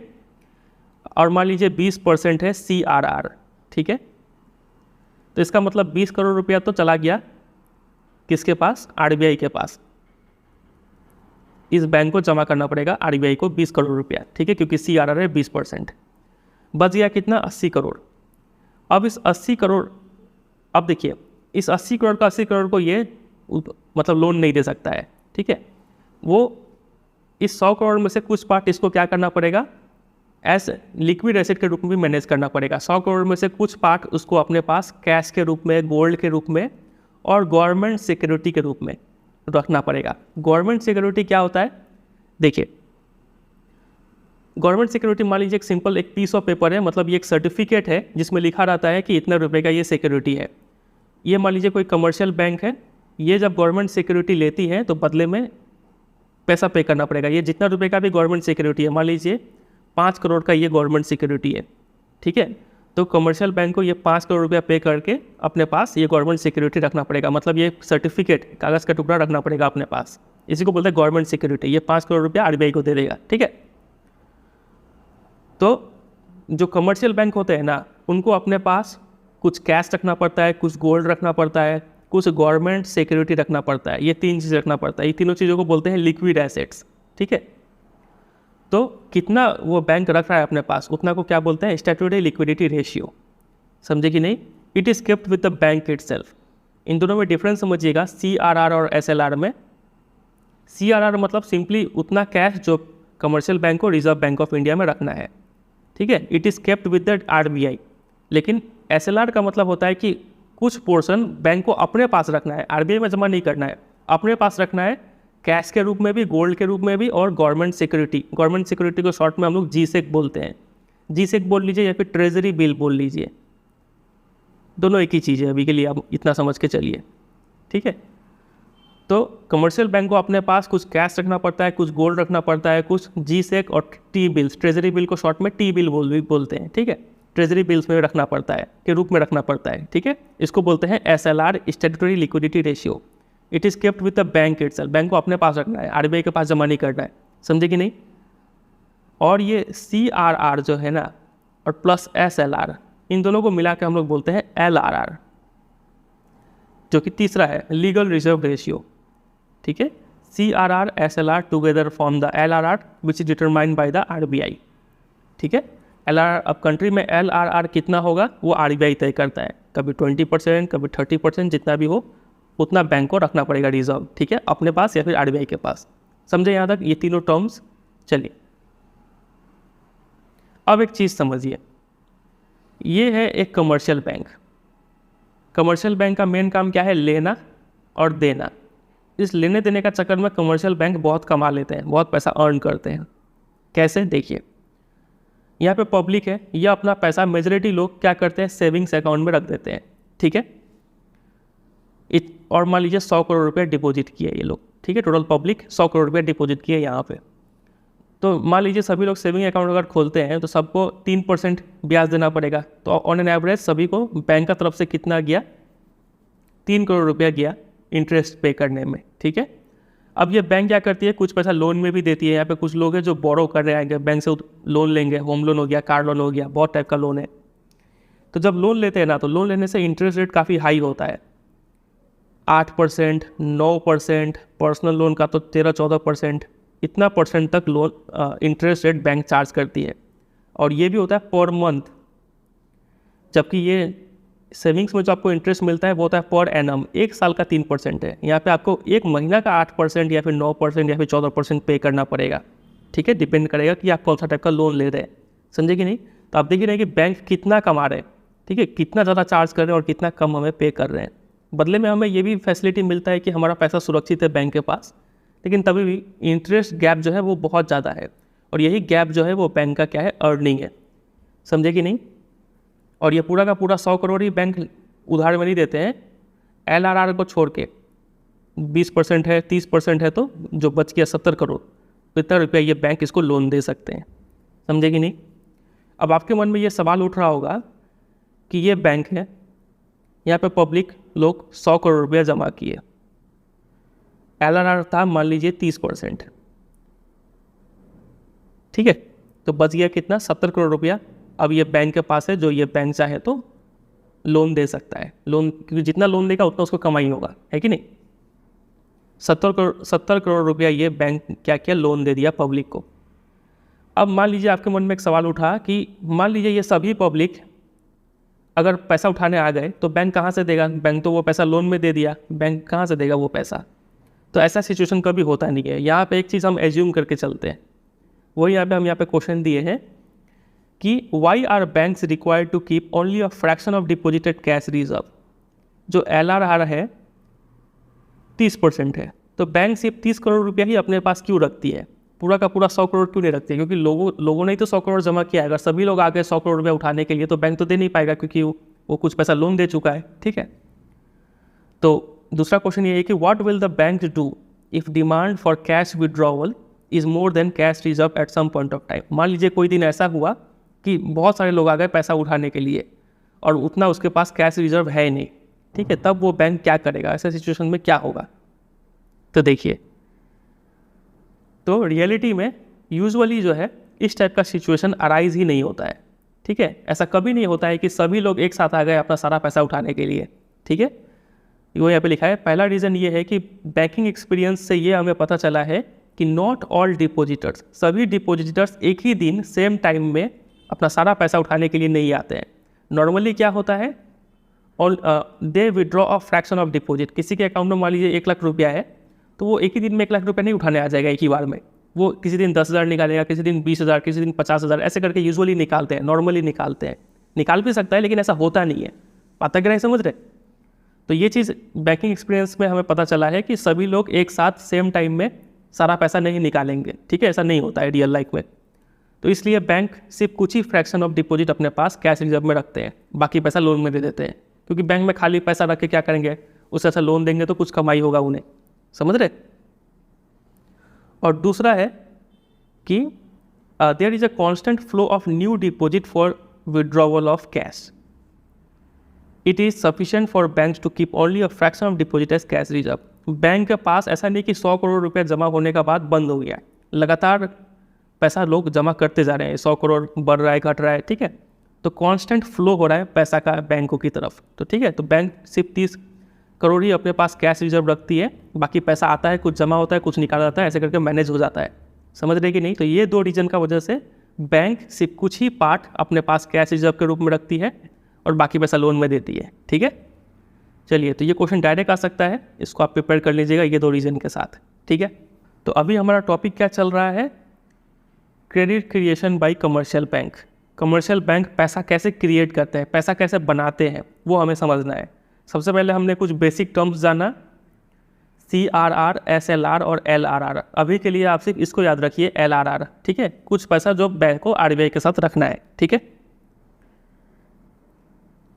[SPEAKER 1] और मान लीजिए 20% है CRR, ठीक है। तो इसका मतलब 20 करोड़ रुपया तो चला गया किसके पास? आरबीआई के पास। इस बैंक को जमा करना पड़ेगा आरबीआई को 20 करोड़ रुपया, ठीक है, क्योंकि CRR है 20%। बच गया कितना? 80 करोड़। अब इस 80 करोड़, अब देखिए इस 80 करोड़ का 80 करोड़ को ये मतलब लोन नहीं दे सकता है, ठीक है। वो इस 100 करोड़ में से कुछ पार्ट इसको क्या करना पड़ेगा? एज लिक्विड एसेट के रूप में भी मैनेज करना पड़ेगा। 100 करोड़ में से कुछ पार्ट उसको अपने पास कैश के रूप में, गोल्ड के रूप में और गवर्नमेंट सिक्योरिटी के रूप में रखना पड़ेगा। गवर्नमेंट सिक्योरिटी क्या होता है? देखिए, गवर्नमेंट सिक्योरिटी मान लीजिए एक सिंपल एक पीस ऑफ पेपर है, मतलब ये एक सर्टिफिकेट है जिसमें लिखा रहता है कि इतने रुपए का ये सिक्योरिटी है। ये मान लीजिए कोई कमर्शियल बैंक है, ये जब गवर्नमेंट सिक्योरिटी लेती है तो बदले में पैसा पे करना पड़ेगा। ये जितना रुपए का भी गवर्नमेंट सिक्योरिटी है, मान लीजिए 5 करोड़ का ये गवर्नमेंट सिक्योरिटी है, ठीक है, तो कमर्शियल बैंक को ये 5 करोड़ रुपया पे करके अपने पास ये गवर्नमेंट सिक्योरिटी रखना पड़ेगा, मतलब ये सर्टिफिकेट, कागज़ का टुकड़ा रखना पड़ेगा अपने पास। इसी को बोलते हैं गवर्नमेंट सिक्योरिटी। ये 5 करोड़ रुपया आरबीआई को दे देगा, ठीक है। तो जो कमर्शियल बैंक होते हैं ना, उनको अपने पास कुछ कैश रखना पड़ता है, कुछ गोल्ड रखना पड़ता है, कुछ गवर्नमेंट सिक्योरिटी रखना पड़ता है। ये 3 चीज़ रखना पड़ता है। ये तीनों चीज़ों को बोलते हैं लिक्विड एसेट्स, ठीक है। तो कितना वो बैंक रख रहा है अपने पास, उतना को क्या बोलते हैं? स्टैट्यूटरी लिक्विडिटी रेशियो, समझे कि नहीं? It is kept with the bank itself. इन दोनों में डिफरेंस समझिएगा, CRR और SLR में। CRR मतलब सिंपली उतना कैश जो कमर्शियल बैंक को रिजर्व बैंक ऑफ इंडिया में रखना है, ठीक है, it is kept with the RBI. लेकिन SLR का मतलब होता है कि कुछ पोर्शन बैंक को अपने पास रखना है, आरबीआई में जमा नहीं करना है, अपने पास रखना है, कैश के रूप में भी, गोल्ड के रूप में भी, और गवर्नमेंट सिक्योरिटी। गवर्नमेंट सिक्योरिटी को शॉर्ट में हम लोग GSEC बोलते हैं। GSEC बोल लीजिए या फिर ट्रेजरी बिल बोल लीजिए, दोनों एक ही चीज़ है। अभी के लिए आप इतना समझ के चलिए, ठीक है। तो कमर्शियल बैंक को अपने पास कुछ कैश रखना पड़ता है, कुछ गोल्ड रखना पड़ता है, कुछ GSEC और T बिल्स, ट्रेजरी बिल को शॉर्ट में T बिल बोलते हैं, ठीक है, ट्रेजरी बिल्स में रखना पड़ता है, के रूप में रखना पड़ता है, ठीक है। इसको बोलते हैं SLR, statutory liquidity ratio. It is kept with the bank itself. Bank को अपने पास रखना है, आरबीआई के पास जमा नहीं करना है, समझे कि नहीं? और ये CRR जो है ना, और प्लस SLR, इन दोनों को मिला के हम लोग बोलते हैं LRR, जो कि तीसरा है लीगल रिजर्व रेशियो, ठीक है। CRR SLR together form the LRR which is determined by the RBI, ठीक है। LRR, अब कंट्री में LRR कितना होगा वो आरबीआई तय करता है, कभी 20%, कभी 30%, जितना भी हो उतना बैंक को रखना पड़ेगा रिजर्व, ठीक है, अपने पास या फिर आरबीआई के पास। समझे यहाँ तक ये तीनों टर्म्स? चलिए अब एक चीज़ समझिए, ये है एक कमर्शियल बैंक, कमर्शियल बैंक का मेन काम क्या है? लेना और देना। इस लेने देने का चक्कर में कमर्शियल बैंक बहुत कमा लेते हैं, बहुत पैसा अर्न करते हैं। कैसे? देखिए, यहाँ पे पब्लिक है, ये अपना पैसा मेजॉरिटी लोग क्या करते हैं? सेविंग्स अकाउंट में रख देते हैं, ठीक है। और मान लीजिए 100 करोड़ रुपये डिपॉजिट किए ये लोग, ठीक है। टोटल पब्लिक 100 करोड़ रुपये डिपॉजिट किए यहाँ पे। तो मान लीजिए सभी लोग सेविंग अकाउंट अगर खोलते हैं तो सबको 3% ब्याज देना पड़ेगा। तो ऑन एन एवरेज सभी को बैंक का तरफ से कितना गया? 3 करोड़ रुपया गया इंटरेस्ट पे करने में, ठीक है। अब ये बैंक क्या करती है? कुछ पैसा लोन में भी देती है। यहाँ पे कुछ लोग हैं जो बोरो कर रहे आएंगे, बैंक से लोन लेंगे, होम लोन हो गया, कार लोन हो गया, बहुत टाइप का लोन है। तो जब लोन लेते हैं ना, तो लोन लेने से इंटरेस्ट रेट काफ़ी हाई होता है, 8%, 9%, पर्सनल लोन का तो 13-14%, इतना परसेंट तक loan interest rate bank charge करती है। और ये भी होता है पर मंथ, जबकि ये सेविंग्स में जो आपको इंटरेस्ट मिलता है वो होता है पर एनम, 1 साल का 3% है। यहाँ पे आपको 1 महीना का 8% या फिर 9% या फिर 14% पे करना पड़ेगा, ठीक है। डिपेंड करेगा कि आप कौन सा टाइप का लोन ले रहे हैं, समझे कि नहीं। तो आप देखिए रहे कि बैंक कितना कमा रहे हैं, ठीक है, कितना ज़्यादा चार्ज कर रहे हैं और कितना कम हमें पे कर रहे हैं। बदले में हमें ये भी फैसिलिटी मिलता है कि हमारा पैसा सुरक्षित है बैंक के पास, लेकिन तभी भी इंटरेस्ट गैप जो है वो बहुत ज़्यादा है। और यही गैप जो है वो बैंक का क्या है? अर्निंग है, समझे कि नहीं। और ये पूरा का पूरा 100 करोड़ ही बैंक उधार में नहीं देते हैं, LRR को छोड़ के 20% है, 30% है, तो जो बच गया 70 करोड़, इतना रुपया ये बैंक इसको लोन दे सकते हैं, समझे कि नहीं। अब आपके मन में ये सवाल उठ रहा होगा कि ये बैंक है, यहाँ पे पब्लिक लोग 100 करोड़ रुपया जमा किए, LRR था मान लीजिए 30%, ठीक है। तो बच गया कितना? 70 करोड़ रुपया। अब ये बैंक के पास है, जो ये बैंक चाहे तो लोन दे सकता है। लोन, क्योंकि जितना लोन देगा उतना उसको कमाई होगा, है कि नहीं। 70 करोड़ रुपया ये बैंक क्या किया? लोन दे दिया पब्लिक को। अब मान लीजिए आपके मन में एक सवाल उठा कि मान लीजिए ये सभी पब्लिक अगर पैसा उठाने आ गए तो बैंक कहाँ से देगा? बैंक तो वो पैसा लोन में दे दिया, बैंक कहाँ से देगा वो पैसा? तो ऐसा सिचुएशन कभी होता नहीं है। यहाँ पे एक चीज़ हम एज्यूम करके चलते हैं, वही हम यहाँ पे क्वेश्चन दिए हैं कि why are banks required to keep only a fraction of deposited cash reserve. जो LRR है 30% है, तो बैंक सिर्फ 30 करोड़ रुपया ही अपने पास क्यों रखती है? पूरा का पूरा 100 करोड़ क्यों नहीं रखती है? क्योंकि लोगों ने ही तो 100 करोड़ जमा किया है। अगर सभी लोग आ गए 100 करोड़ रुपया उठाने के लिए तो बैंक तो दे नहीं पाएगा, क्योंकि वो कुछ पैसा लोन दे चुका है, ठीक है। तो दूसरा क्वेश्चन ये है कि what will the bank do if demand for cash withdrawal is more than cash reserve at some point of time. मान लीजिए कोई दिन ऐसा हुआ कि बहुत सारे लोग आ गए पैसा उठाने के लिए और उतना उसके पास कैश रिजर्व है नहीं, ठीक है। तब वो बैंक क्या करेगा? ऐसे सिचुएशन में क्या होगा? तो देखिए, तो रियलिटी में यूजुअली जो है इस टाइप का सिचुएशन अराइज ही नहीं होता है, ठीक है। ऐसा कभी नहीं होता है कि सभी लोग एक साथ आ गए अपना सारा पैसा उठाने के लिए, ठीक है। वो यहाँ पे लिखा है, पहला रीज़न ये है कि बैंकिंग एक्सपीरियंस से ये हमें पता चला है कि नॉट ऑल डिपॉजिटर्स, सभी डिपॉजिटर्स एक ही दिन सेम टाइम में अपना सारा पैसा उठाने के लिए नहीं आते हैं। नॉर्मली क्या होता है, और they withdraw a fraction of deposit. किसी के अकाउंट में मान लीजिए 1 लाख रुपया है, तो वो एक ही दिन में 1 लाख रुपया नहीं उठाने आ जाएगा एक ही बार में। वो किसी दिन 10,000 निकालेगा, किसी दिन 20,000, किसी दिन 50,000, ऐसे करके यूजुअली निकालते हैं, नॉर्मली निकालते हैं। निकाल भी सकता है लेकिन ऐसा होता नहीं है। बात अगर समझ रहे? तो ये चीज़ बैंकिंग एक्सपीरियंस में हमें पता चला है कि सभी लोग एक साथ सेम टाइम में सारा पैसा नहीं निकालेंगे, ठीक है। ऐसा नहीं होता है रियल लाइफ में। तो इसलिए बैंक सिर्फ कुछ ही फ्रैक्शन ऑफ डिपॉजिट अपने पास कैश रिजर्व में रखते हैं, बाकी पैसा लोन में दे देते हैं। क्योंकि बैंक में खाली पैसा रख के क्या करेंगे? उससे ऐसा लोन देंगे तो कुछ कमाई होगा उन्हें, समझ रहे। और दूसरा है कि there is a constant flow of new deposit for withdrawal of cash. It is sufficient for bank to keep only a fraction of deposit as cash reserve. Bank के पास ऐसा नहीं कि 100 करोड़ रुपया जमा होने का बाद बंद हो गया, लगातार पैसा लोग जमा करते जा रहे हैं, 100 करोड़ बढ़ रहा है, घट रहा है, ठीक है। तो कांस्टेंट फ्लो हो रहा है पैसा का बैंकों की तरफ, तो ठीक है। तो बैंक सिर्फ 30 करोड़ ही अपने पास कैश रिजर्व रखती है, बाकी पैसा आता है, कुछ जमा होता है, कुछ निकाला जाता है, ऐसे करके मैनेज हो जाता है, समझ रहे कि नहीं। तो ये 2 रीजन का वजह से बैंक सिर्फ कुछ ही पार्ट अपने पास कैश रिजर्व के रूप में रखती है और बाकी पैसा लोन में देती है, ठीक है। चलिए, तो ये क्वेश्चन डायरेक्ट आ सकता है, इसको आप प्रिपेयर कर लीजिएगा ये 2 रीजन के साथ, ठीक है। तो अभी हमारा टॉपिक क्या चल रहा है? Credit creation bye commercial bank. Commercial bank पैसा कैसे क्रिएट करते हैं, पैसा कैसे बनाते हैं, वो हमें समझना है। सबसे पहले हमने कुछ बेसिक टर्म्स जाना, CRR, SLR और LRR। अभी के लिए आप सिर्फ इसको याद रखिए, LRR, ठीक है, कुछ पैसा जो बैंक को RBI के साथ रखना है, ठीक है।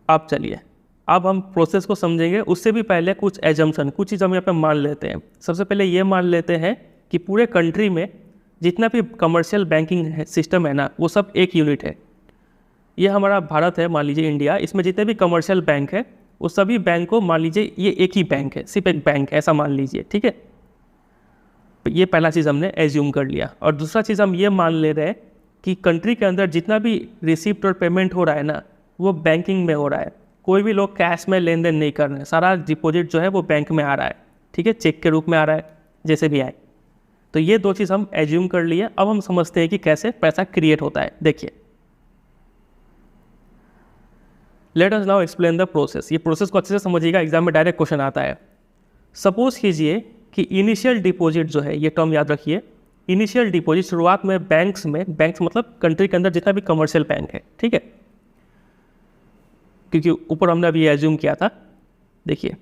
[SPEAKER 1] अब चलिए, अब हम प्रोसेस को समझेंगे। उससे भी पहले कुछ एजम्पशन, कुछ चीज़ हम यहाँ पे मान लेते हैं। सबसे पहले ये मान लेते हैं कि पूरे कंट्री में जितना भी कमर्शियल बैंकिंग सिस्टम है ना, वो सब एक यूनिट है। ये हमारा भारत है, मान लीजिए इंडिया, इसमें जितने भी कमर्शियल बैंक है वो सभी बैंक को मान लीजिए ये एक ही बैंक है, सिर्फ एक बैंक है, ऐसा मान लीजिए, ठीक है। ये पहला चीज़ हमने एज्यूम कर लिया। और दूसरा चीज़ हम ये मान ले रहे हैं कि कंट्री के अंदर जितना भी रिसिप्ट और पेमेंट हो रहा है ना, वो बैंकिंग में हो रहा है। कोई भी लोग कैश में लेन देन नहीं कर रहे हैं, सारा डिपॉजिट जो है वो बैंक में आ रहा है, ठीक है, चेक के रूप में आ रहा है, जैसे भी आए। तो ये दो चीज़ हम एज्यूम कर लिए। अब हम समझते हैं कि कैसे पैसा क्रिएट होता है। देखिए, let us now explain the process. ये प्रोसेस को अच्छे से समझिएगा, एग्जाम में डायरेक्ट क्वेश्चन आता है। सपोज कीजिए कि इनिशियल डिपॉजिट जो है, ये टर्म याद रखिए, इनिशियल डिपॉजिट शुरुआत में बैंक्स मतलब कंट्री के अंदर जितना भी कमर्शियल बैंक है, ठीक है, क्योंकि ऊपर हमने अभी एज्यूम किया था। देखिए,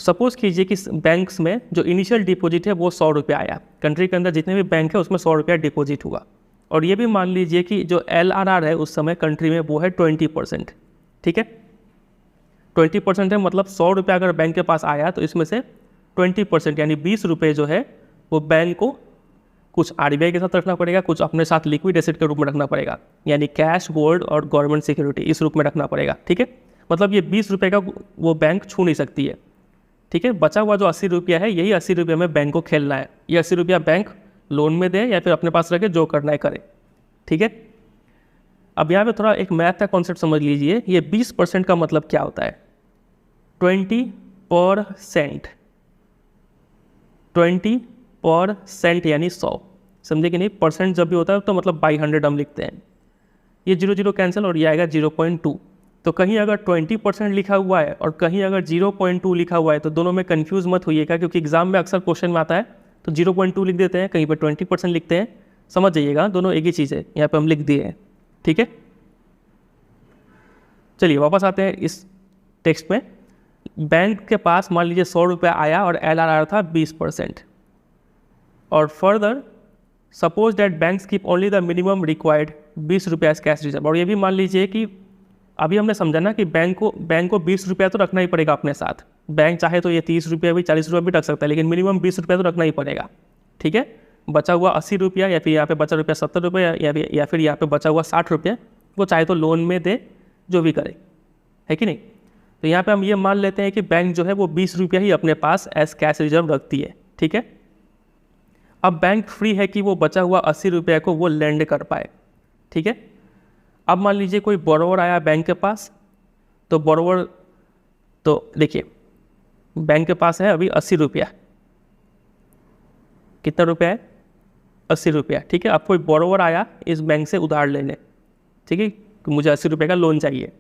[SPEAKER 1] सपोज कीजिए कि बैंक्स में जो इनिशियल डिपॉजिट है वो 100 रुपये आया, कंट्री के अंदर जितने भी बैंक है उसमें 100 रुपया डिपॉजिट हुआ। और ये भी मान लीजिए कि जो LRR है उस समय कंट्री में वो है 20%, ठीक है। 20% है, मतलब 100 रुपया अगर बैंक के पास आया तो इसमें से 20% यानी 20 रुपये जो है वो बैंक को कुछ RBI के साथ रखना पड़ेगा, कुछ अपने साथ लिक्विड एसेट के रूप में रखना पड़ेगा, यानी कैश, गोल्ड और गवर्नमेंट सिक्योरिटी, इस रूप में रखना पड़ेगा, ठीक है। मतलब ये 20 रुपये का वो बैंक छू नहीं सकती है, ठीक है। बचा हुआ जो 80 रुपया है, यही 80 रुपये में बैंक को खेलना है। ये 80 रुपया बैंक लोन में दे या फिर अपने पास रखे, जो करना है करे, ठीक है। अब यहाँ पे थोड़ा एक मैथ का कॉन्सेप्ट समझ लीजिए। ये 20% का मतलब क्या होता है? 20%, 20% यानी 100, समझे कि नहीं। परसेंट जब भी होता है तो मतलब बाई 100 हम लिखते हैं। ये 0 कैंसिल और ये आएगा 0.2। तो कहीं अगर 20% लिखा हुआ है और कहीं अगर 0.2 लिखा हुआ है तो दोनों में कंफ्यूज मत होइएगा, क्योंकि एग्जाम में अक्सर क्वेश्चन में आता है तो 0.2 लिख देते हैं, कहीं पर 20% लिखते हैं। समझ जाइएगा, दोनों एक ही चीज़ है, यहाँ पे हम लिख दिए हैं, ठीक है। चलिए वापस आते हैं इस टेक्स्ट में। बैंक के पास मान लीजिए 100 रुपया आया और LRR था 20%। और further suppose that banks keep only the minimum required 20 रुपया कैश रिजर्व। और ये भी मान लीजिए कि अभी हमने समझा ना कि बैंक को 20 रुपया तो रखना ही पड़ेगा अपने साथ। बैंक चाहे तो ये 30 रुपया भी, 40 रुपया भी रख सकता है, लेकिन मिनिमम 20 रुपया तो रखना ही पड़ेगा, ठीक है। बचा हुआ 80 रुपया या फिर यहाँ पे बचा रुपया 70 रुपया या फिर यहाँ पे बचा हुआ 60 रुपया, वो चाहे तो लोन में दे, जो भी करे, है कि नहीं। तो यहाँ पे हम ये मान लेते हैं कि बैंक जो है वो 20 रुपया ही अपने पास एज कैश रिजर्व रखती है, ठीक है। अब बैंक फ्री है कि वो बचा हुआ 80 रुपया को वो लेंड कर पाए, ठीक है। अब मान लीजिए कोई बोरोवर आया बैंक के पास, तो बोरोवर, तो देखिए बैंक के पास है अभी 80 रुपया, कितना रुपया है? 80 रुपया, ठीक है। अब कोई बोरोवर आया इस बैंक से उधार लेने, ठीक है, कि मुझे 80 रुपये का लोन चाहिए।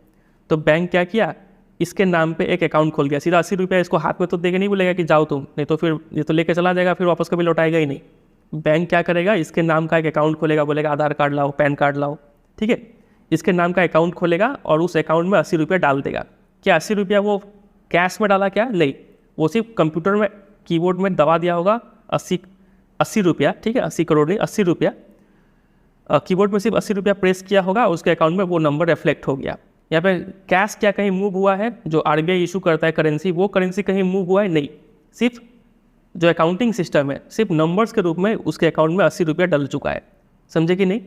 [SPEAKER 1] तो बैंक क्या किया, इसके नाम पे एक अकाउंट खोल गया, सीधा 80 रुपया इसको हाथ में तो देके नहीं बोलेगा कि जाओ तुम, नहीं तो फिर ये तो लेके चला जाएगा, फिर वापस कभी लौटाएगा ही नहीं। बैंक क्या करेगा, इसके नाम का एक अकाउंट खोलेगा, बोलेगा आधार कार्ड लाओ, पैन कार्ड लाओ, ठीक है। इसके नाम का अकाउंट खोलेगा और उस अकाउंट में 80 रुपया डाल देगा। क्या 80 रुपया वो कैश में डाला? क्या नहीं, वो सिर्फ कंप्यूटर में कीबोर्ड में दबा दिया होगा 80 रुपया, ठीक है, 80 करोड़ नहीं, 80 रुपया कीबोर्ड में सिर्फ 80 रुपया प्रेस किया होगा, उसके अकाउंट में वो नंबर रिफ्लेक्ट हो गया। यहाँ पे कैश क्या कहीं मूव हुआ है? जो RBI इशू करता है करेंसी, वो करेंसी कहीं मूव हुआ है? नहीं, सिर्फ जो अकाउंटिंग सिस्टम है सिर्फ नंबर्स के रूप में उसके अकाउंट में 80 रुपया डल चुका है, समझे कि नहीं।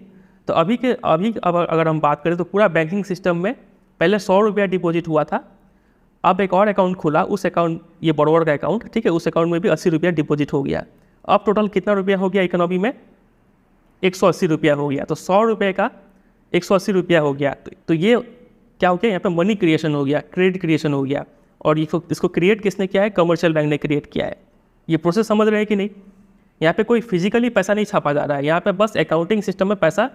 [SPEAKER 1] तो अभी अगर हम बात करें तो पूरा बैंकिंग सिस्टम में पहले 100 रुपया डिपॉजिट हुआ था, अब एक और अकाउंट खुला, उस अकाउंट, ये बोरोवर का अकाउंट, ठीक है, उस अकाउंट में भी 80 रुपया डिपॉजिट हो गया। अब टोटल कितना रुपया हो गया इकोनॉमी में? 180 रुपया हो गया। तो 100 रुपये का 180 रुपया हो गया। तो ये क्या हो गया, यहाँ पे मनी क्रिएशन हो गया, क्रेडिट क्रिएशन हो गया। और इसको क्रिएट किसने किया है? कमर्शियल बैंक ने क्रिएट किया है। ये प्रोसेस समझ रहे हैं कि नहीं? यहाँ पे कोई फिजिकली पैसा नहीं छापा जा रहा है, यहाँ पे बस अकाउंटिंग सिस्टम में पैसा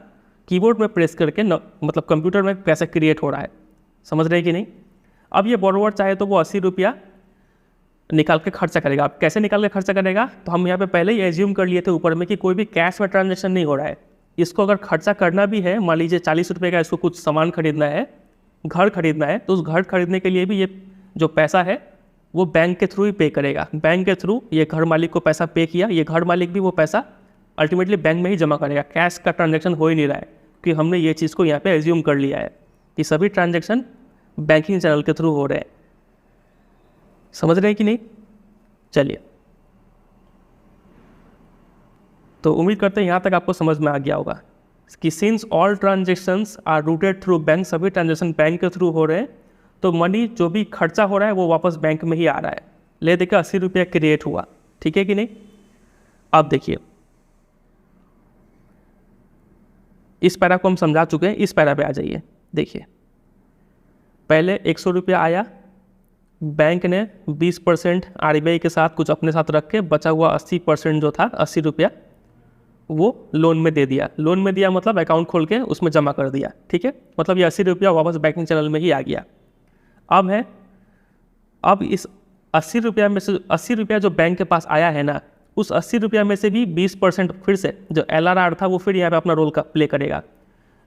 [SPEAKER 1] कीबोर्ड में प्रेस करके मतलब कंप्यूटर में पैसा क्रिएट हो रहा है, समझ रहे हैं कि नहीं। अब ये बोरोवर चाहे तो वो 80 रुपया निकाल के खर्चा करेगा। अब कैसे निकाल के खर्चा करेगा? तो हम यहाँ पे पहले ही एज्यूम कर लिए थे ऊपर में कि कोई भी कैश में ट्रांजेक्शन नहीं हो रहा है। इसको अगर खर्चा करना भी है, मान लीजिए 40 रुपये का इसको कुछ सामान खरीदना है, घर खरीदना है, तो उस घर खरीदने के लिए भी ये जो पैसा है वो बैंक के थ्रू ही पे करेगा। बैंक के थ्रू ये घर मालिक को पैसा पे किया, ये घर मालिक भी वो पैसा अल्टीमेटली बैंक में ही जमा करेगा। कैश का ट्रांजैक्शन हो ही नहीं रहा है कि हमने ये चीज़ को यहाँ पे एज्यूम कर लिया है कि सभी ट्रांजैक्शन बैंकिंग चैनल के थ्रू हो रहे हैं। समझ रहे हैं कि नहीं? चलिए, तो उम्मीद करते हैं यहाँ तक आपको समझ में आ गया होगा कि since all transactions are routed through bank, सभी ट्रांजेक्शन बैंक के थ्रू हो रहे हैं, तो मनी जो भी खर्चा हो रहा है वो वापस बैंक में ही आ रहा है। ले देखिए 80 रुपया क्रिएट हुआ, ठीक है कि नहीं? अब देखिए इस पैरा को हम समझा चुके हैं, इस पैरा पे आ जाइए। देखिए पहले 100 रुपया आया, बैंक ने 20% RBI के साथ कुछ अपने साथ रख के बचा हुआ 80% जो था 80 रुपया वो लोन में दे दिया। लोन में दिया मतलब अकाउंट खोल के उसमें जमा कर दिया, ठीक है? मतलब ये 80 रुपया वापस बैंकिंग चैनल में ही आ गया। अब इस 80 रुपया में से 80 रुपया जो बैंक के पास आया है ना, उस 80 रुपया में से भी 20% फिर से जो LRR था वो फिर यहाँ पे अपना रोल का प्ले करेगा।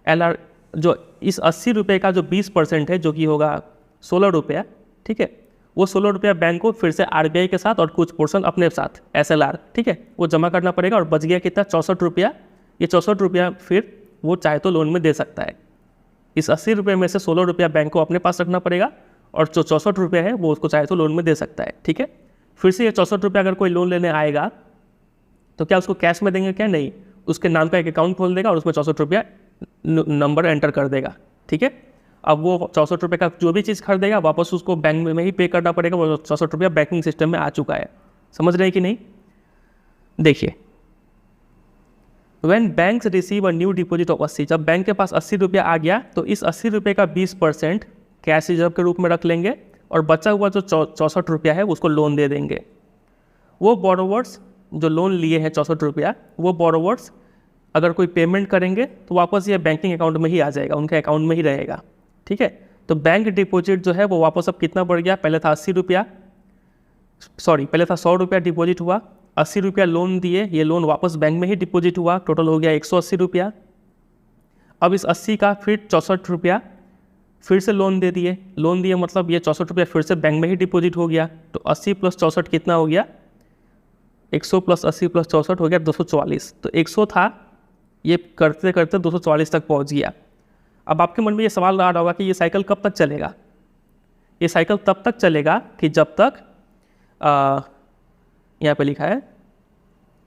[SPEAKER 1] LR जो इस 80 रुपये का जो 20% है, जो कि होगा 16 रुपया, ठीक है? वो 16 रुपया बैंक को फिर से RBI के साथ और कुछ पोर्शन अपने साथ SLR, ठीक है, वो जमा करना पड़ेगा। और बच गया कितना? 64 रुपया। ये 64 रुपया फिर वो चाहे तो लोन में दे सकता है। इस 80 रुपये में से 16 रुपया बैंक को अपने पास रखना पड़ेगा और जो 64 रुपया है वो उसको चाहे तो लोन में दे सकता है, ठीक है? फिर से ये 64 रुपया अगर कोई लोन लेने आएगा तो क्या उसको कैश में देंगे? क्या नहीं, उसके नाम का एक अकाउंट खोल देगा और उसमें 64 रुपया नंबर एंटर कर देगा, ठीक है? अब वो 64 रुपये का जो भी चीज़ खरीदेगा वापस उसको बैंक में ही पे करना पड़ेगा। वो 64 रुपया बैंकिंग सिस्टम में आ चुका है। समझ रहे हैं कि नहीं? देखिए when banks receive a new deposit of 80, जब बैंक के पास 80 रुपया आ गया तो इस 80 रुपये का 20% कैश रिजर्व के रूप में रख लेंगे और बचा हुआ जो 64 रुपया है उसको लोन दे देंगे। वो बोरोवर्स जो लोन लिए हैं 64 रुपया, वो बोरोवर्स अगर कोई पेमेंट करेंगे तो वापस ये बैंकिंग अकाउंट में ही आ जाएगा, उनके अकाउंट में ही रहेगा, ठीक है? तो बैंक डिपॉजिट जो है वो वापस अब कितना बढ़ गया? पहले था 80 रुपया, सॉरी पहले था 100 रुपया डिपॉजिट हुआ, 80 रुपया लोन दिए, ये लोन वापस बैंक में ही डिपॉजिट हुआ, टोटल हो गया 180 रुपया। अब इस 80 का फिर 64 रुपया फिर से लोन दे दिए, लोन दिए मतलब ये 64 रुपया फिर से बैंक में ही डिपॉजिट हो गया। तो 80 + 64 कितना हो गया? 100 + 80 + 64 हो गया 244। तो 100 था, ये करते करते 244 तक पहुंच गया। अब आपके मन में ये सवाल आ रहा होगा कि ये साइकिल कब तक चलेगा? ये साइकिल तब तक चलेगा कि जब तक यहाँ पे लिखा है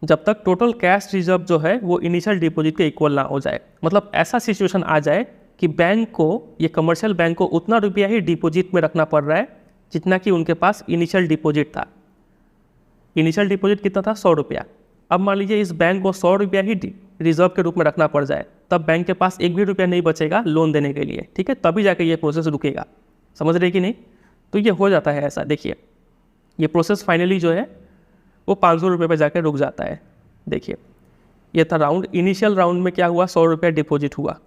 [SPEAKER 1] जब तक टोटल कैश रिजर्व जो है वो इनिशियल डिपॉजिट के इक्वल ना हो जाए। मतलब ऐसा सिचुएशन आ जाए कि बैंक को, ये कमर्शियल बैंक को उतना रुपया ही डिपॉजिट में रखना पड़ रहा है जितना कि उनके पास इनिशियल डिपॉजिट था। इनिशियल डिपॉजिट कितना था? 100 रुपया। अब मान लीजिए इस बैंक को 100 रुपया ही रिजर्व के रूप में रखना पड़ जाए, तब बैंक के पास एक भी रुपया नहीं बचेगा लोन देने के लिए, ठीक है? तभी जाके ये प्रोसेस रुकेगा। समझ रहे कि नहीं? तो ये हो जाता है ऐसा। देखिए ये प्रोसेस फाइनली जो है वो 500 रुपये पर जाकर रुक जाता है। देखिए ये था राउंड, इनिशियल राउंड में क्या हुआ? 100 रुपया डिपॉजिट हुआ,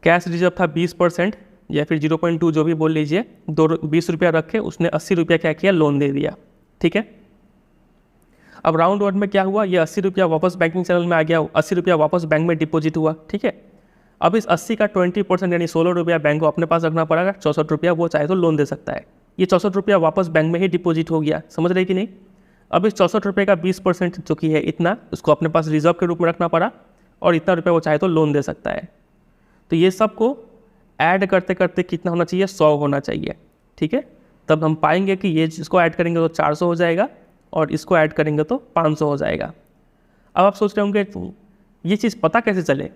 [SPEAKER 1] कैश रिजर्व था 20% या फिर 0.2 जो भी बोल लीजिए, 20 रुपया रखे, उसने 80 रुपया क्या किया? लोन दे दिया, ठीक है? अब राउंड 1 में क्या हुआ? ये 80 रुपया वापस बैंकिंग चैनल में आ गया, 80 रुपया वापस बैंक में डिपॉजिट हुआ, ठीक है? अब इस 80 का 20% यानी 16 रुपया बैंक को अपने पास रखना पड़ेगा, 64 रुपया वो चाहे तो लोन दे सकता है। ये 64 रुपया वापस बैंक में ही डिपॉजिट हो गया। समझ रहे कि नहीं? अब इस 64 रुपये का 20% जो कि है इतना, उसको अपने पास रिजर्व के रूप में रखना पड़ा और इतना रुपया वो चाहे तो लोन दे सकता है। तो ये सब को ऐड करते करते कितना होना चाहिए? 100 होना चाहिए, ठीक है? तब हम पाएंगे कि ये इसको ऐड करेंगे तो 400 हो जाएगा और इसको ऐड करेंगे तो 500 हो जाएगा। अब आप सोच रहे होंगे ये चीज़ पता कैसे चले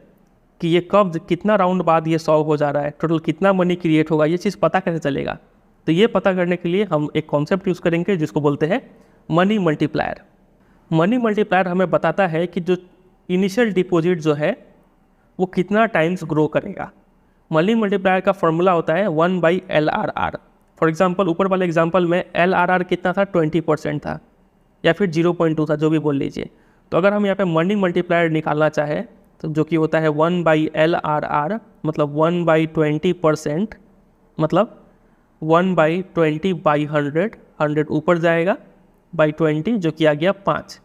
[SPEAKER 1] कि ये कब, कितना राउंड बाद ये 100 हो जा रहा है, टोटल कितना मनी क्रिएट होगा, ये चीज़ पता कैसे चलेगा? तो ये पता करने के लिए हम एक कॉन्सेप्ट यूज़ करेंगे जिसको बोलते हैं मनी मल्टीप्लायर। मनी मल्टीप्लायर हमें बताता है कि जो इनिशियल डिपॉजिट जो है वो कितना टाइम्स ग्रो करेगा। मनी मल्टीप्लायर का फॉर्मूला होता है 1/LRR। फॉर एग्जांपल ऊपर वाले एग्जांपल में LRR कितना था? 20% था या फिर 0.2 था, जो भी बोल लीजिए। तो अगर हम यहाँ पे मनी मल्टीप्लायर निकालना चाहें तो जो कि होता है 1/LRR, मतलब 1/20%, मतलब 1/20/100, 100 ऊपर जाएगा, बाई 20 जो कि आ गया 5।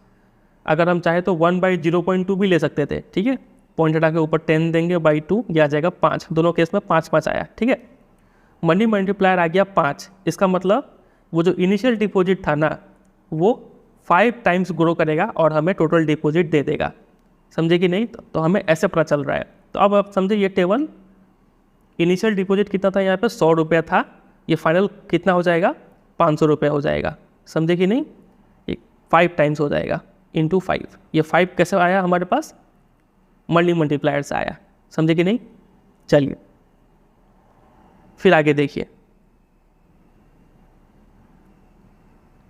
[SPEAKER 1] अगर हम चाहे तो 1/0.2 भी ले सकते थे, ठीक है? पॉइंट हटा के ऊपर 10 देंगे, बाई 2 यह आ जाएगा 5। दोनों केस में 5 5 आया, ठीक है? मनी मल्टीप्लायर आ गया 5। इसका मतलब वो जो इनिशियल डिपॉजिट था ना वो 5 टाइम्स ग्रो करेगा और हमें टोटल डिपॉजिट दे देगा। समझे कि नहीं? तो हमें ऐसे पता चल रहा है। तो अब आप समझे ये टेबल, इनिशियल डिपॉजिट कितना था यहाँ पे 100 रुपया था, ये फाइनल कितना हो जाएगा 500 रुपया हो जाएगा। समझे कि नहीं? ये 5 टाइम्स हो जाएगा इंटू 5। ये 5 कैसे आया हमारे पास? मनी मल्टीप्लायर से आया। समझे कि नहीं? चलिए फिर आगे देखिए।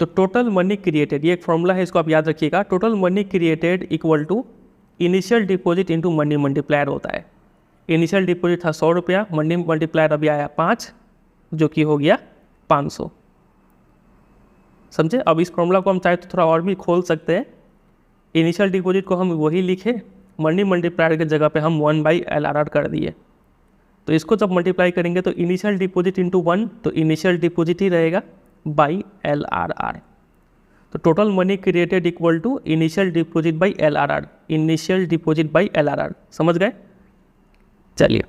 [SPEAKER 1] तो टोटल मनी क्रिएटेड, ये एक फॉर्मूला है, इसको आप याद रखिएगा। Total money created equal to initial deposit into money multiplier होता है। इनिशियल डिपॉजिट था 100 रुपया, मनी मल्टीप्लायर अभी आया 5, जो कि हो गया 500। समझे? अब इस फॉर्मूला को हम चाहे तो थोड़ा और भी खोल सकते हैं। इनिशियल डिपॉजिट को हम वही लिखे, मनी मल्टीप्लायर की जगह पे हम 1/LRR कर दिए। तो इसको जब मल्टीप्लाई करेंगे तो इनिशियल डिपॉजिट इंटू 1, तो इनिशियल डिपॉजिट ही रहेगा बाई LRR। तो total money created equal to initial deposit by LRR, initial deposit by LRR। समझ गए? चलिए,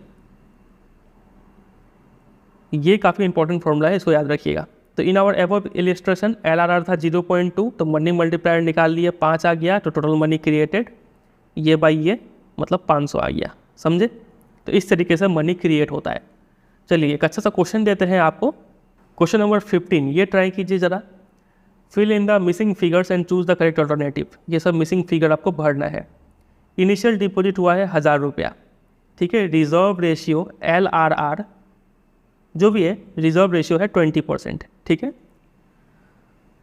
[SPEAKER 1] ये काफ़ी इंपॉर्टेंट फॉर्मूला है, इसको याद रखिएगा। तो in our above illustration LRR था 0.2, तो मनी मल्टीप्लायर निकाल लिए, 5 आ गया, तो टोटल मनी क्रिएटेड ये बाई ये मतलब 500 आ गया। समझे? तो इस तरीके से मनी क्रिएट होता है। चलिए एक अच्छा सा क्वेश्चन देते हैं आपको। क्वेश्चन नंबर 15, ये ट्राई कीजिए ज़रा। Fill in the missing figures and choose the correct alternative. ये सब मिसिंग फिगर आपको भरना है। इनिशियल डिपॉजिट हुआ है 1000 रुपया, ठीक है। रिजर्व रेशियो LRR जो भी है, रिजर्व रेशियो है 20%, ठीक है।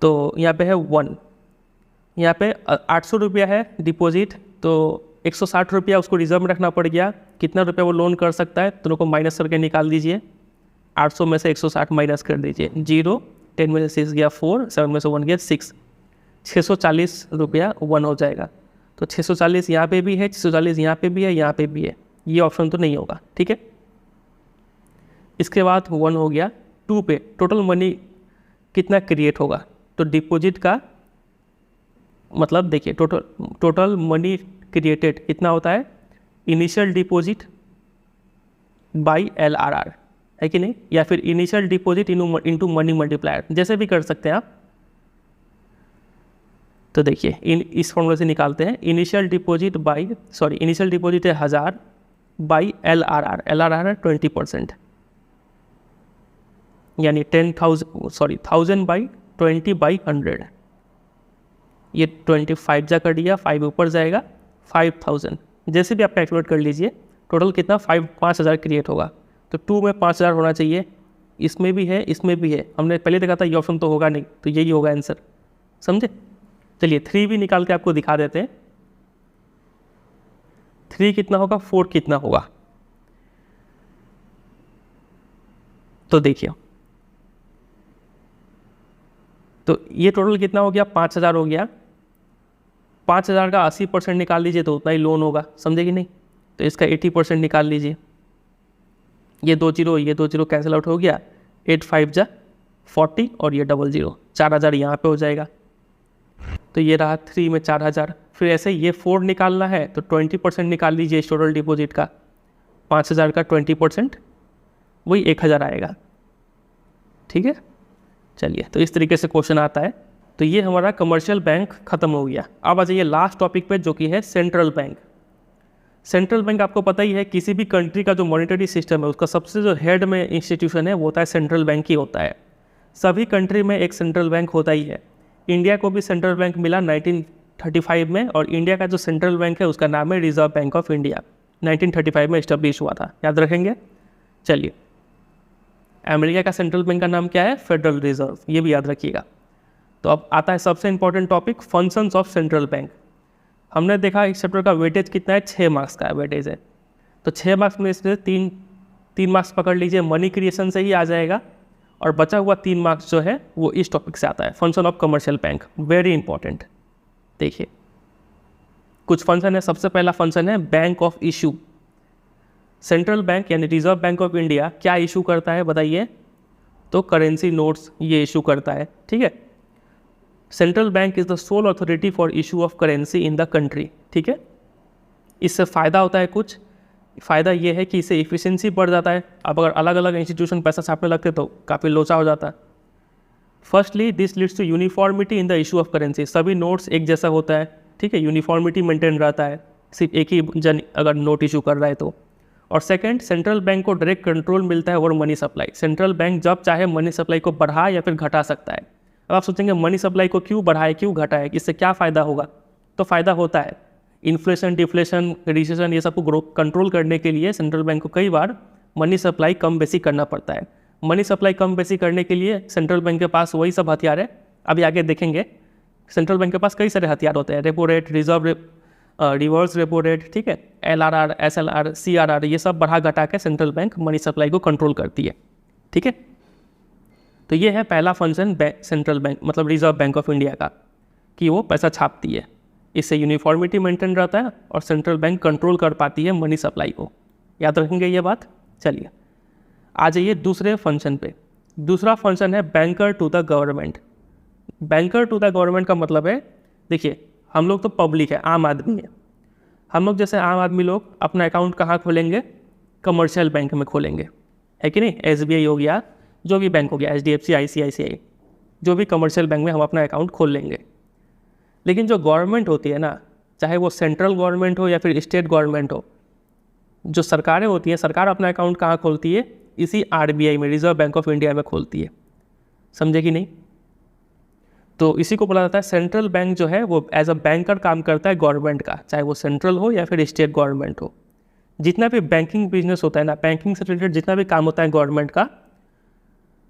[SPEAKER 1] तो यहाँ पे है 1, यहाँ पे 800 रुपया है डिपॉजिट, तो 160 रुपया उसको रिजर्व में रखना पड़ गया। कितना रुपया वो लोन कर सकता है, दोनों को माइनस करके निकाल दीजिए। 800 में से 160 माइनस कर दीजिए, 0, 10 में से 6 गया 4, 7 में से 1 गया 6, 640 रुपया 1 हो जाएगा। तो 640 यहाँ पे भी है, 640 यहाँ पे भी है, यहाँ पे भी है, ये ऑप्शन तो नहीं होगा, ठीक है। इसके बाद 1 हो गया। 2 पे टोटल मनी कितना क्रिएट होगा, तो डिपॉजिट का मतलब देखिए टोटल मनी क्रिएटेड कितना होता है, इनिशियल डिपॉजिट बाई LRR, है कि नहीं, या फिर initial deposit into money multiplier, जैसे भी कर सकते हैं आप। तो देखिए इस फॉर्मूले से निकालते हैं। इनिशियल डिपॉजिट इनिशियल डिपॉजिट है 1000 बाई LRR, LRR है 20%, यानी 1000 बाई 20/100, ये 25 जा कर दिया, 5 ऊपर जाएगा 5000, जैसे भी आप कैलकुलेट कर लीजिए। टोटल कितना 5000 क्रिएट होगा। तो 2 में 5000 होना चाहिए, इसमें भी है, इसमें भी है। हमने पहले देखा था ये ऑप्शन तो होगा नहीं, तो यही होगा आंसर। समझे? चलिए 3 भी निकाल के आपको दिखा देते हैं। 3 कितना होगा, 4 कितना होगा। तो देखिए, तो ये टोटल कितना हो गया, 5000 हो गया। 5000 का 80% निकाल लीजिए तो उतना ही लोन होगा। समझे कि नहीं? तो इसका 80% निकाल लीजिए। ये 2 0 कैंसिल आउट हो गया, 8 5 जा 40 और ये 00, 4000 यहाँ पे हो जाएगा। तो ये रहा 3 में 4000। फिर ऐसे ये 4 निकालना है तो 20% निकाल लीजिए टोटल डिपॉजिट का। 5000 का 20% वही 1000 आएगा, ठीक है। चलिए, तो इस तरीके से क्वेश्चन आता है। तो ये हमारा कमर्शियल बैंक खत्म हो गया। अब आ जाइए लास्ट टॉपिक पे, जो कि है सेंट्रल बैंक। सेंट्रल बैंक आपको पता ही है, किसी भी कंट्री का जो मॉनेटरी सिस्टम है उसका सबसे जो हेड में इंस्टीट्यूशन है वो होता है सेंट्रल बैंक ही होता है। सभी कंट्री में एक सेंट्रल बैंक होता ही है। इंडिया को भी सेंट्रल बैंक मिला 1935 में, और इंडिया का जो सेंट्रल बैंक है उसका नाम है रिजर्व बैंक ऑफ इंडिया। 1935 में इस्टेब्लिश हुआ था, याद रखेंगे। चलिए, अमेरिका का सेंट्रल बैंक का नाम क्या है, फेडरल रिजर्व, ये भी याद रखिएगा। तो अब आता है सबसे important topic, functions of central bank. हमने देखा इस चैप्टर का वेटेज कितना है, 6 मार्क्स का वेटेज है। तो 6 मार्क्स में से 3 मार्क्स पकड़ लीजिए, मनी क्रिएशन से ही आ जाएगा, और बचा हुआ 3 मार्क्स जो है वो इस टॉपिक से आता है, function of commercial bank. Very important. देखिए कुछ फंक्शन है। सबसे पहला फंक्शन है bank of issue. Central bank यानी रिजर्व बैंक ऑफ इंडिया क्या इशू करता है बताइए, तो करेंसी नोट्स ये इशू करता है, ठीक है। Central bank is the soul authority for issue of currency in the country, ठीक है। इससे फ़ायदा होता है कुछ, फ़ायदा ये है कि इससे इफ़िशिएंसी बढ़ जाता है। अब अगर अलग अलग इंस्टीट्यूशन पैसा छापने लगते तो काफ़ी लोचा हो जाता है। Firstly this leads to uniformity in the issue of currency, सभी नोट्स एक जैसा होता है, ठीक है, यूनिफॉर्मिटी मेंटेन रहता है, सिर्फ एक ही जन अगर नोट इशू कर रहा है तो। और सेकंड, सेंट्रल बैंक को डायरेक्ट कंट्रोल मिलता है over money supply. Central bank जब चाहे मनी सप्लाई को बढ़ा या फिर घटा सकता है। अब आप सोचेंगे मनी सप्लाई को क्यों बढ़ाए क्यों घटाए, इससे क्या फ़ायदा होगा? तो फ़ायदा होता है, इन्फ्लेशन, डिफ्लेशन, रिसेशन, ये सबको ग्रो कंट्रोल करने के लिए सेंट्रल बैंक को कई बार मनी सप्लाई कम बेसी करना पड़ता है। मनी सप्लाई कम बेसी करने के लिए सेंट्रल बैंक के पास वही सब हथियार है, अभी आगे देखेंगे। सेंट्रल बैंक के पास कई सारे हथियार होते हैं, repo rate, reverse repo rate, ठीक है, LRR, SLR, CRR, ये सब बढ़ा घटा के सेंट्रल बैंक मनी सप्लाई को कंट्रोल करती है, ठीक है। तो ये है पहला फंक्शन सेंट्रल बैंक मतलब रिजर्व बैंक ऑफ इंडिया का, कि वो पैसा छापती है, इससे यूनिफॉर्मिटी मेंटेन रहता है और सेंट्रल बैंक कंट्रोल कर पाती है मनी सप्लाई को। याद रखेंगे ये बात। चलिए आ जाइए दूसरे फंक्शन पे। दूसरा फंक्शन है banker to the government. Banker to the government का मतलब है, देखिए हम लोग तो पब्लिक है, आम आदमी है। हम लोग जैसे आम आदमी लोग अपना अकाउंट कहाँ खोलेंगे? कमर्शियल बैंक में खोलेंगे, है कि नहीं? SBI हो गया, जो भी बैंक हो गया, HDFC, ICICI, जो भी कमर्शियल बैंक में हम अपना अकाउंट खोल लेंगे। लेकिन जो गवर्नमेंट होती है ना, चाहे वो सेंट्रल गवर्नमेंट हो या फिर स्टेट गवर्नमेंट हो, जो सरकारें होती हैं, सरकार अपना अकाउंट कहाँ खोलती है? इसी RBI में, रिजर्व बैंक ऑफ इंडिया में खोलती है। समझे कि नहीं? तो इसी को बोला जाता है सेंट्रल बैंक जो है वो एज अ बैंकर काम करता है गवर्नमेंट का, चाहे वो सेंट्रल हो या फिर स्टेट गवर्नमेंट हो। जितना भी बैंकिंग बिजनेस होता है ना, बैंकिंग से रिलेटेड जितना भी काम होता है गवर्नमेंट का,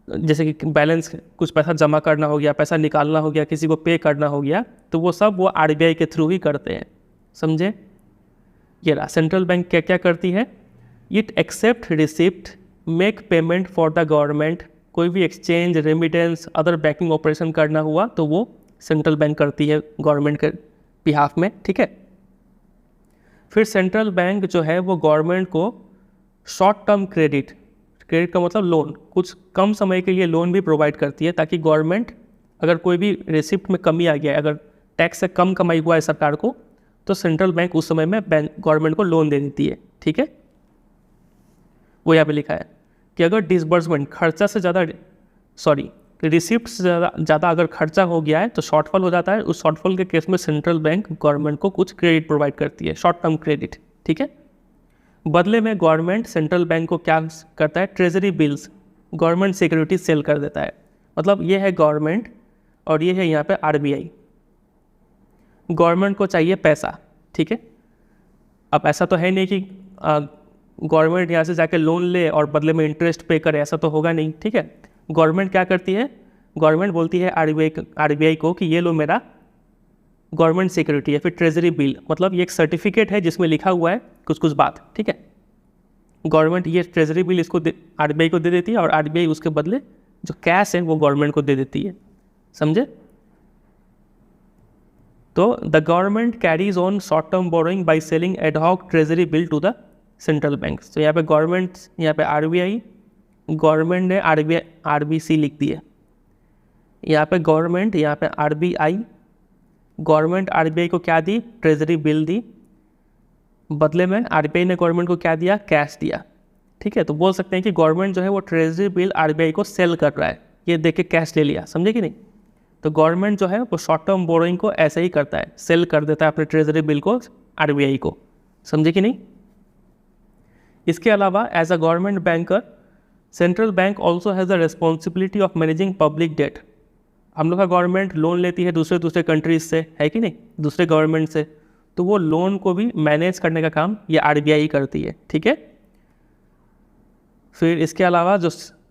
[SPEAKER 1] जैसे कि बैलेंस, कुछ पैसा जमा करना हो गया, पैसा निकालना हो गया, किसी को पे करना हो गया, तो वो सब वो RBI के थ्रू ही करते हैं। समझे? ये रहा सेंट्रल बैंक क्या क्या करती है। It accept receipt, make payment for the government, कोई भी exchange, remittance, other banking operation करना हुआ तो वो सेंट्रल बैंक करती है गवर्नमेंट के बिहाफ में, ठीक है। फिर सेंट्रल बैंक जो है वो गवर्नमेंट को शॉर्ट टर्म क्रेडिट का मतलब लोन, कुछ कम समय के लिए लोन भी प्रोवाइड करती है, ताकि गवर्नमेंट अगर कोई भी रिसिप्ट में कमी आ गया है, अगर टैक्स से कम कमाई हुआ है सरकार को, तो सेंट्रल बैंक उस समय में गवर्नमेंट को लोन दे देती है, ठीक है। वो यहाँ पे लिखा है कि अगर डिसबर्समेंट खर्चा से ज़्यादा, रिसिप्ट से ज़्यादा अगर खर्चा हो गया है तो शॉर्टफॉल हो जाता है। उस शॉर्टफॉल के केस में सेंट्रल बैंक गवर्नमेंट को कुछ क्रेडिट प्रोवाइड करती है, शॉर्ट टर्म क्रेडिट, ठीक है। बदले में गवर्नमेंट सेंट्रल बैंक को क्या करता है? Treasury bills, government security sale कर देता है। मतलब ये है गवर्नमेंट और ये है यहाँ पे RBI। गवर्नमेंट को चाहिए पैसा, ठीक है। अब ऐसा तो है नहीं कि गवर्नमेंट यहाँ से जाके लोन ले और बदले में इंटरेस्ट पे करे, ऐसा तो होगा नहीं, ठीक है। गवर्नमेंट क्या करती है? गवर्नमेंट बोलती है RBI को कि ये लो मेरा गवर्नमेंट सिक्योरिटी या फिर ट्रेजरी बिल, मतलब ये एक सर्टिफिकेट है जिसमें लिखा हुआ है कुछ कुछ बात, ठीक है। गवर्नमेंट ये ट्रेजरी बिल इसको RBI को दे देती है और RBI उसके बदले जो कैश है वो गवर्नमेंट को दे देती है। समझे? तो the government carries on short term borrowing by selling ad hoc treasury bill to the central bank. तो यहाँ पे गवर्नमेंट, यहाँ पे RBI, गवर्नमेंट ने RBC लिख दिए, यहाँ पे गवर्नमेंट, यहाँ पे RBI, गवर्नमेंट RBI को क्या दी? ट्रेजरी बिल दी, बदले में RBI ने गवर्नमेंट को क्या दिया? कैश दिया, ठीक है। तो बोल सकते हैं कि गवर्नमेंट जो है वो ट्रेजरी बिल RBI को सेल कर रहा है, ये देख के कैश ले लिया। समझे कि नहीं? तो गवर्नमेंट जो है वो शॉर्ट टर्म बोरोइंग को ऐसे ही करता है, सेल कर देता है अपने ट्रेजरी बिल को RBI को। समझे कि नहीं? इसके अलावा as a government banker central bank also has the responsibility of managing public debt. हम लोग का गवर्नमेंट लोन लेती है दूसरे कंट्रीज से, है कि नहीं, दूसरे गवर्नमेंट से, तो वो लोन को भी मैनेज करने का काम ये RBI करती है, ठीक है। फिर इसके अलावा जो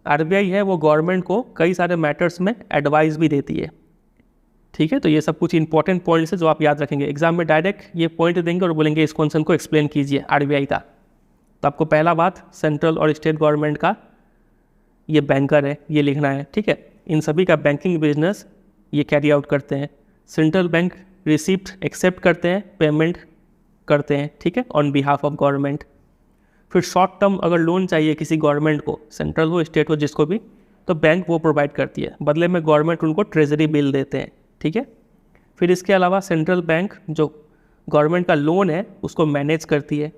[SPEAKER 1] RBI है वो गवर्नमेंट को कई सारे मैटर्स में एडवाइस भी देती है, ठीक है। तो ये सब कुछ इंपॉर्टेंट पॉइंट्स है जो आप याद रखेंगे। एग्जाम में डायरेक्ट ये पॉइंट देंगे और बोलेंगे इस क्वेश्चन को एक्सप्लेन कीजिए RBI का। तो आपको पहला बात सेंट्रल और स्टेट गवर्नमेंट का ये बैंकर है, ये लिखना है, ठीक है। इन सभी का बैंकिंग बिजनेस ये कैरी आउट करते हैं। सेंट्रल बैंक रिसिप्ट एक्सेप्ट करते हैं, पेमेंट करते हैं, ठीक है, ऑन बिहाफ ऑफ गवर्नमेंट। फिर शॉर्ट टर्म अगर लोन चाहिए किसी गवर्नमेंट को, सेंट्रल हो स्टेट हो जिसको भी, तो बैंक वो प्रोवाइड करती है, बदले में गवर्नमेंट उनको ट्रेजरी बिल देते हैं, ठीक है। फिर इसके अलावा सेंट्रल बैंक जो गवर्नमेंट का लोन है उसको मैनेज करती है।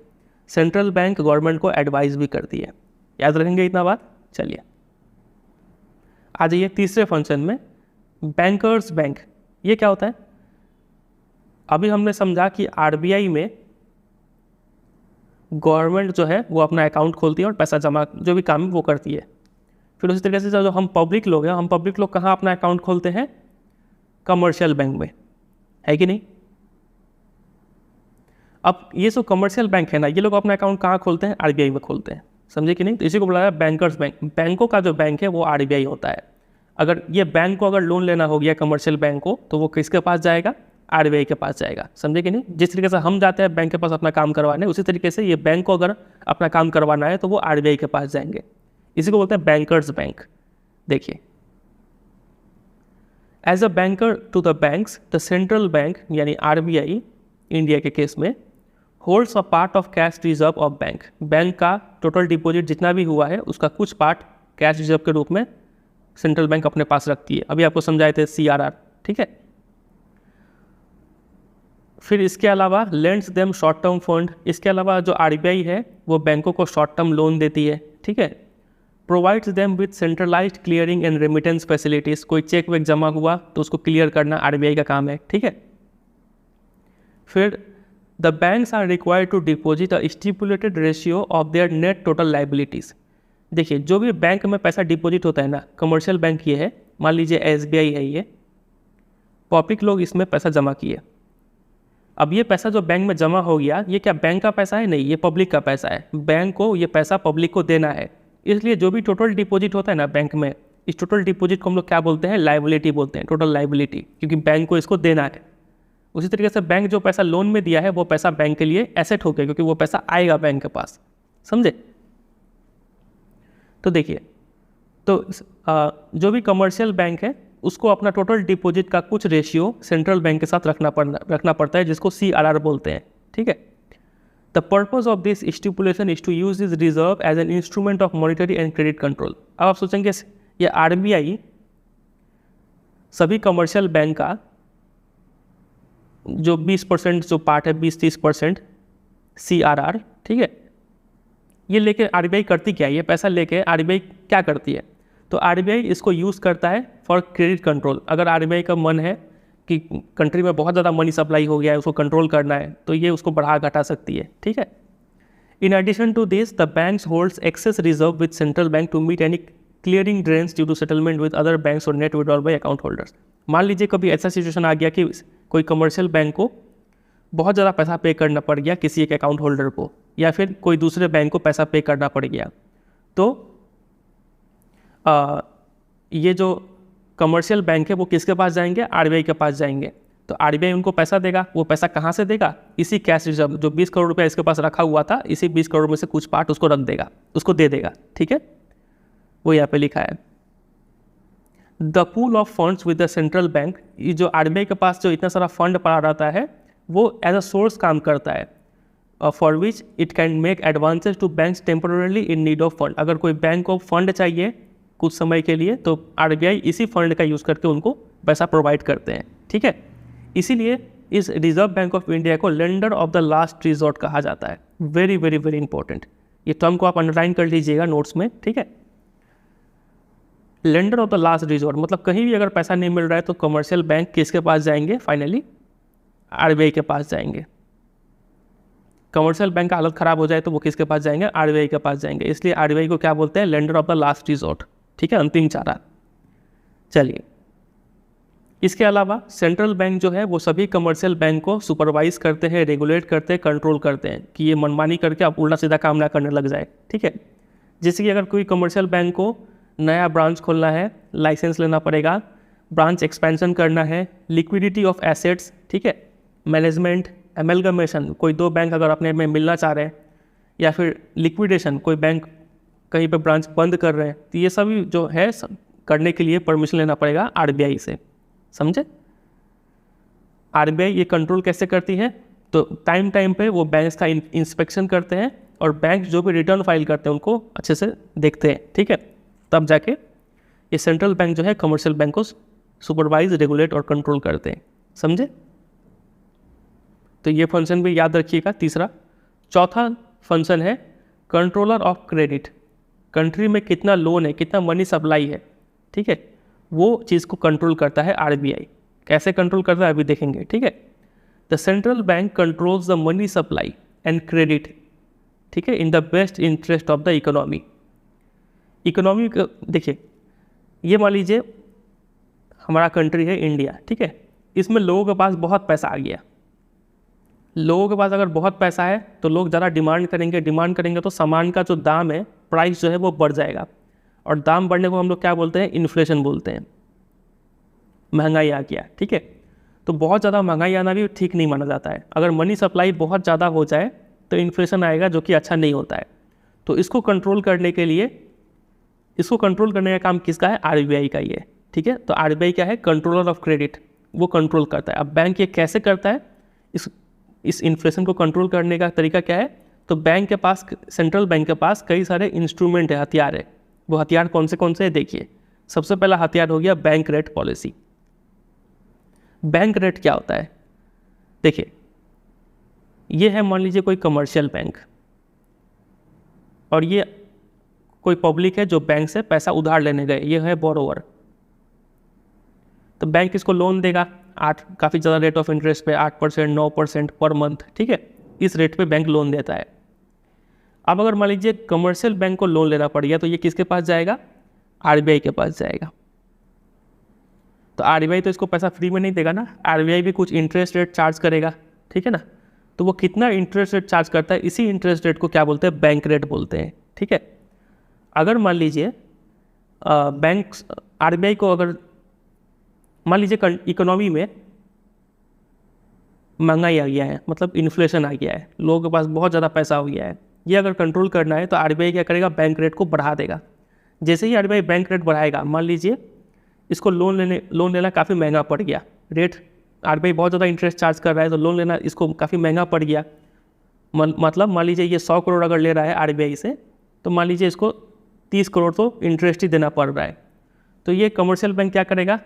[SPEAKER 1] सेंट्रल बैंक गवर्नमेंट को एडवाइस भी करती है। याद रखेंगे इतना बात। चलिए आ जाइए तीसरे फंक्शन में, बैंकर्स बैंक। ये क्या होता है? अभी हमने समझा कि आरबीआई में गवर्नमेंट जो है वो अपना अकाउंट खोलती है और पैसा जमा जो भी काम है वो करती है। फिर उसी तरीके से जो हम पब्लिक लोग हैं, हम पब्लिक लोग कहाँ अपना अकाउंट खोलते हैं? कमर्शियल बैंक में, है कि नहीं? अब ये जो कमर्शियल बैंक है ना, ये लोग अपना अकाउंट कहाँ खोलते हैं? आरबीआई में खोलते हैं, समझे कि नहीं? तो इसी को बुलाया बैंकर्स बैंक। बैंकों का जो बैंक है वो आरबीआई होता है। अगर ये बैंक को अगर लोन लेना हो गया कमर्शियल बैंक को, तो वो किसके पास जाएगा? आरबीआई के पास जाएगा, समझे कि नहीं? जिस तरीके से हम जाते हैं बैंक के पास अपना काम करवाने, उसी तरीके से ये बैंक को अगर अपना काम करवाना है तो वो आरबीआई के पास जाएंगे। इसी को बोलते हैं बैंकर्स बैंक। देखिए, as a banker to the banks, the central bank यानी आरबीआई इंडिया के केस में holds a part of cash reserve of bank. Bank का टोटल डिपॉजिट जितना भी हुआ है उसका कुछ पार्ट कैश रिजर्व के रूप में सेंट्रल बैंक अपने पास रखती है। अभी आपको समझाए थे CRR, ठीक है? फिर इसके अलावा lends them short term fund. इसके अलावा जो आरबीआई है वो बैंकों को शॉर्ट टर्म लोन देती है, ठीक है? Provides them with centralised clearing and remittance facilities. कोई चेक वेक जमा हुआ तो उसको क्लियर करना आरबीआई का काम है, ठीक है? फिर the banks are required to deposit a stipulated ratio of their net total liabilities. देखिए, जो भी बैंक में पैसा डिपॉजिट होता है ना, कमर्शियल बैंक ये है, मान लीजिए एसबीआई है, ये पब्लिक लोग इसमें पैसा जमा किए। अब ये पैसा जो बैंक में जमा हो गया, ये क्या बैंक का पैसा है? नहीं, ये पब्लिक का पैसा है। बैंक को ये पैसा पब्लिक को देना है, इसलिए जो भी टोटल डिपॉजिट होता है ना बैंक में, इस टोटल डिपॉजिट को हम लोग क्या बोलते हैं? लाइबिलिटी बोलते हैं, टोटल लाइबिलिटी, क्योंकि बैंक को इसको देना है। उसी तरीके से बैंक जो पैसा लोन में दिया है वो पैसा बैंक के लिए एसेट हो गया, क्योंकि वो पैसा आएगा बैंक के पास, समझे? तो देखिए, तो जो भी कमर्शियल बैंक है उसको अपना टोटल डिपॉजिट का कुछ रेशियो सेंट्रल बैंक के साथ रखना पड़ता है, जिसको CRR बोलते हैं, ठीक है? The purpose of this stipulation is to use this reserve as an instrument of monetary and credit control. अब आप सोचेंगे ये आरबीआई सभी कमर्शियल बैंक का जो 20% जो पार्ट है, 20-30% CRR, ठीक है, ये लेके आरबीआई करती क्या है? ये पैसा लेके आरबीआई क्या करती है? तो आरबीआई इसको यूज़ करता है फॉर क्रेडिट कंट्रोल। अगर आरबीआई का मन है कि कंट्री में बहुत ज़्यादा मनी सप्लाई हो गया है, उसको कंट्रोल करना है, तो ये उसको बढ़ा घटा सकती है, ठीक है? In addition to this, the banks holds excess reserve with central bank to meet any clearing drains due to settlement with other banks और net withdrawal by account holders. मान लीजिए कभी ऐसा सिचुएशन आ गया कि कोई कमर्शियल बैंक को बहुत ज़्यादा पैसा पे करना पड़ गया किसी एक अकाउंट होल्डर को, या फिर कोई दूसरे बैंक को पैसा पे करना पड़ गया, तो ये जो कमर्शियल बैंक है वो किसके पास जाएंगे? आरबीआई के पास जाएंगे। तो आरबीआई उनको पैसा देगा। वो पैसा कहाँ से देगा? इसी कैश रिजर्व जो 20 करोड़ रुपया इसके पास रखा हुआ था, इसी 20 करोड़ में से कुछ पार्ट उसको रख देगा, उसको दे देगा, ठीक है? वो यहाँ पे लिखा है the pool of funds with the central bank. ये जो आरबीआई के पास जो इतना सारा फंड पड़ा रहता है वो एज अ सोर्स काम करता है for which it can make advances to banks temporarily in need of fund. अगर कोई बैंक को फंड चाहिए कुछ समय के लिए तो आरबीआई इसी फंड का यूज़ करके उनको पैसा प्रोवाइड करते हैं, ठीक है? इसीलिए इस रिजर्व बैंक ऑफ इंडिया को lender of the last resort कहा जाता है। वेरी वेरी वेरी इंपॉर्टेंट, ये टर्म को आप अंडरलाइन कर लीजिएगा नोट्स में, ठीक है? Lender of the last resort मतलब कहीं भी अगर पैसा नहीं मिल रहा है तो कमर्शियल बैंक किसके पास जाएंगे? फाइनली आरबीआई के पास जाएंगे। कमर्शियल बैंक का हालत ख़राब हो जाए तो वो किसके पास जाएंगे? आरबीआई के पास जाएंगे। इसलिए आरबीआई को क्या बोलते हैं? Lender of the last resort, ठीक है? अंतिम चारा। चलिए, इसके अलावा सेंट्रल बैंक जो है वो सभी कमर्शियल बैंक को सुपरवाइज करते हैं, रेगुलेट करते हैं, कंट्रोल करते हैं कि ये मनमानी करके आप उल्टा सीधा काम ना करने लग जाए, ठीक है? जैसे कि अगर कोई कमर्शियल बैंक को नया ब्रांच खोलना है, लाइसेंस लेना पड़ेगा, ब्रांच एक्सपेंशन करना है, लिक्विडिटी ऑफ एसेट्स, ठीक है, मैनेजमेंट, एमलगमेशन, कोई दो बैंक अगर अपने में मिलना चाह रहे हैं, या फिर लिक्विडेशन, कोई बैंक कहीं पे ब्रांच बंद कर रहे हैं, तो ये सभी जो है करने के लिए परमिशन लेना पड़ेगा आरबीआई से, समझे? आरबीआई ये कंट्रोल कैसे करती है? तो टाइम टाइम पे वो बैंक्स का इंस्पेक्शन करते हैं और बैंक जो भी रिटर्न फाइल करते हैं उनको अच्छे से देखते हैं, ठीक है? तब जाके ये सेंट्रल बैंक जो है कमर्शियल बैंक को सुपरवाइज, रेगुलेट और कंट्रोल करते हैं, समझे? तो ये फंक्शन भी याद रखिएगा, तीसरा। चौथा फंक्शन है कंट्रोलर ऑफ क्रेडिट। कंट्री में कितना लोन है, कितना मनी सप्लाई है, ठीक है, वो चीज़ को कंट्रोल करता है आरबीआई। कैसे कंट्रोल करता है अभी देखेंगे, ठीक है। The central bank controls the money supply and credit, ठीक है, in the best interest of the economy. Economy देखिए, ये मान लीजिए हमारा कंट्री है इंडिया, ठीक है, इसमें लोगों के पास बहुत पैसा आ गया। लोगों के पास अगर बहुत पैसा है तो लोग ज़्यादा डिमांड करेंगे तो सामान का जो दाम है, प्राइस जो है वो बढ़ जाएगा, और दाम बढ़ने को हम लोग क्या बोलते हैं, इन्फ्लेशन बोलते हैं। महंगाई आ गया, ठीक है। तो बहुत ज़्यादा महंगाई आना भी ठीक नहीं माना जाता है। अगर मनी सप्लाई बहुत ज़्यादा हो जाए तो इन्फ्लेशन आएगा, जो कि अच्छा नहीं होता है। तो इसको कंट्रोल करने का काम किसका है, आरबीआई का ही है, ठीक है। तो आरबीआई क्या है, कंट्रोलर ऑफ क्रेडिट, वो कंट्रोल करता है। अब बैंक ये कैसे करता है, इस इन्फ्लेशन को कंट्रोल करने का तरीका क्या है, तो बैंक के पास, सेंट्रल बैंक के पास कई सारे इंस्ट्रूमेंट है, हथियार है। वो हथियार कौन से है, देखिए। सबसे पहला हथियार हो गया bank rate policy. Bank rate क्या होता है, देखिए, ये है मान लीजिए कोई कमर्शियल बैंक, और ये कोई पब्लिक है जो बैंक से पैसा उधार लेने गए, ये है बोरोवर। तो बैंक इसको लोन देगा काफ़ी ज़्यादा रेट ऑफ इंटरेस्ट पे, 8%, 9% पर मंथ, ठीक है। इस रेट पे बैंक लोन देता है। अब अगर मान लीजिए कमर्शियल बैंक को लोन लेना पड़ गया, तो ये किसके पास जाएगा, आरबीआई के पास जाएगा। तो आरबीआई तो इसको पैसा फ्री में नहीं देगा ना, आरबीआई भी कुछ इंटरेस्ट रेट चार्ज करेगा, ठीक है ना। तो वो कितना इंटरेस्ट रेट चार्ज करता है, इसी इंटरेस्ट रेट को क्या बोलते हैं, बैंक रेट बोलते हैं, ठीक है। अगर मान लीजिए बैंक आरबीआई को, अगर मान लीजिए इकोनॉमी में महंगाई आ गया है, मतलब इन्फ्लेशन आ गया है, लोगों के पास बहुत ज़्यादा पैसा हो गया है, ये अगर कंट्रोल करना है तो आरबीआई क्या करेगा, बैंक रेट को बढ़ा देगा। जैसे ही आरबीआई बैंक रेट बढ़ाएगा, मान लीजिए इसको लोन लेना काफ़ी महंगा पड़ गया, रेट आरबीआई बहुत ज़्यादा इंटरेस्ट चार्ज कर रहा है, तो लोन लेना इसको काफ़ी महंगा पड़ गया। मतलब मान लीजिए ये 100 करोड़ अगर ले रहा है आरबीआई से, तो मान लीजिए इसको 30 करोड़ तो इंटरेस्ट ही देना पड़ रहा है। तो ये कमर्शियल बैंक क्या करेगा,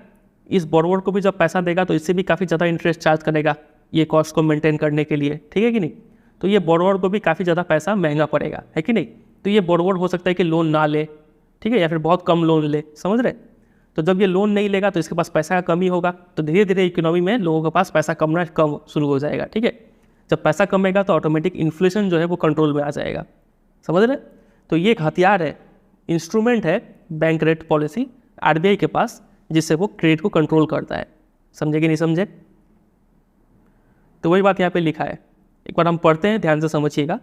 [SPEAKER 1] इस बोरोवर को भी जब पैसा देगा तो इससे भी काफ़ी ज़्यादा इंटरेस्ट चार्ज करेगा, ये कॉस्ट को मेंटेन करने के लिए, ठीक है कि नहीं। तो ये बोरोवर को भी काफ़ी ज़्यादा पैसा महंगा पड़ेगा, है कि नहीं। तो ये बोरोवर हो सकता है कि लोन ना ले, ठीक है, या फिर बहुत कम लोन ले, समझ रहे। तो जब ये लोन नहीं लेगा तो इसके पास पैसा का कमी होगा, तो धीरे धीरे इकोनॉमी में लोगों के पास पैसा कम शुरू हो जाएगा, ठीक है। जब पैसा कमेगा तो ऑटोमेटिक इन्फ्लेशन जो है वो कंट्रोल में आ जाएगा, समझ रहे। तो ये एक हथियार है, इंस्ट्रूमेंट है बैंक रेट पॉलिसी आरबीआई के पास, जिससे वो क्रेडिट को कंट्रोल करता है। समझे कि नहीं समझे। तो वही बात यहाँ पे लिखा है, एक बार हम पढ़ते हैं, ध्यान से समझिएगा।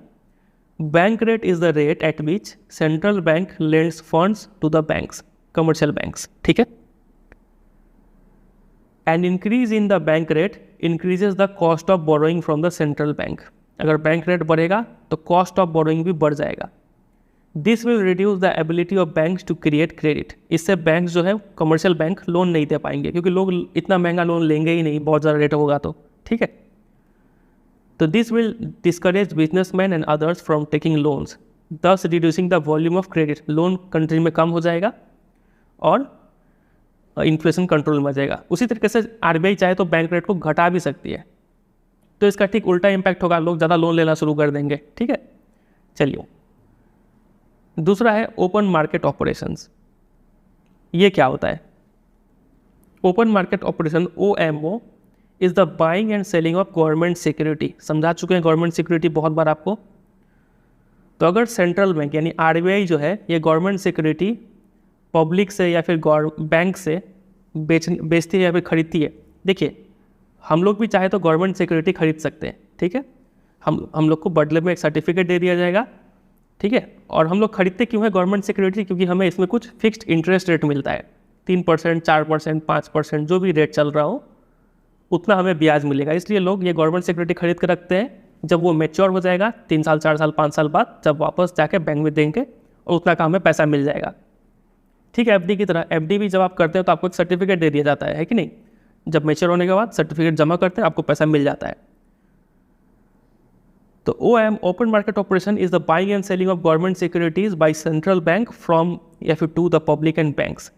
[SPEAKER 1] Bank rate is the rate at which central bank lends funds to the banks, commercial banks, ठीक है। And increase in the bank rate increases the cost of borrowing from the central bank. अगर bank rate बढ़ेगा तो cost of borrowing भी बढ़ जाएगा। This will reduce the ability of banks to create credit. इससे bank जो है, commercial bank loan नहीं दे पाएंगे, क्योंकि लोग इतना महंगा लोन लेंगे ही नहीं, बहुत ज़्यादा रेट होगा तो, ठीक है। तो this will discourage businessman and others from taking loans, thus reducing the volume of credit. Loan country में कम हो जाएगा और इन्फ्लेशन कंट्रोल में आ जाएगा। उसी तरीके से आरबीआई चाहे तो बैंक रेट को घटा भी सकती है, तो इसका ठीक उल्टा इम्पैक्ट होगा, लोग ज़्यादा लोन लेना शुरू कर देंगे, ठीक है। चलिए, दूसरा है ओपन मार्केट ऑपरेशंस। ये क्या होता है, open market operation, OMO is the buying and selling of government security. समझा चुके हैं गवर्नमेंट सिक्योरिटी बहुत बार आपको। तो अगर सेंट्रल बैंक यानी आरबीआई जो है, ये गवर्नमेंट सिक्योरिटी पब्लिक से या फिर बैंक से बेचती है या फिर खरीदती है। देखिए, हम लोग भी चाहे तो गवर्नमेंट सिक्योरिटी खरीद सकते हैं, ठीक है। हम लोग को बदले में एक सर्टिफिकेट दे दिया जाएगा, ठीक है। और हम लोग खरीदते क्यों है गवर्नमेंट सिक्योरिटी, क्योंकि हमें इसमें कुछ फिक्स्ड इंटरेस्ट रेट मिलता है, 3%, 4%, 5%, जो भी रेट चल रहा हो उतना हमें ब्याज मिलेगा। इसलिए लोग ये गवर्नमेंट सिक्योरिटी खरीद कर रखते हैं। जब वो मैच्योर हो जाएगा 3 साल, 4 साल, 5 साल बाद, जब वापस जाके बैंक में देंगे और उतना का हमें पैसा मिल जाएगा, ठीक है। एफडी की तरह, एफडी भी जब आप करते हो तो आपको एक सर्टिफिकेट दे दिया जाता है कि नहीं। जब मैच्योर होने के बाद सर्टिफिकेट जमा करते हैं, आपको पैसा मिल जाता है। तो OM, open market operation, is the buying and selling of government securities by central bank from या फिर to the public and banks.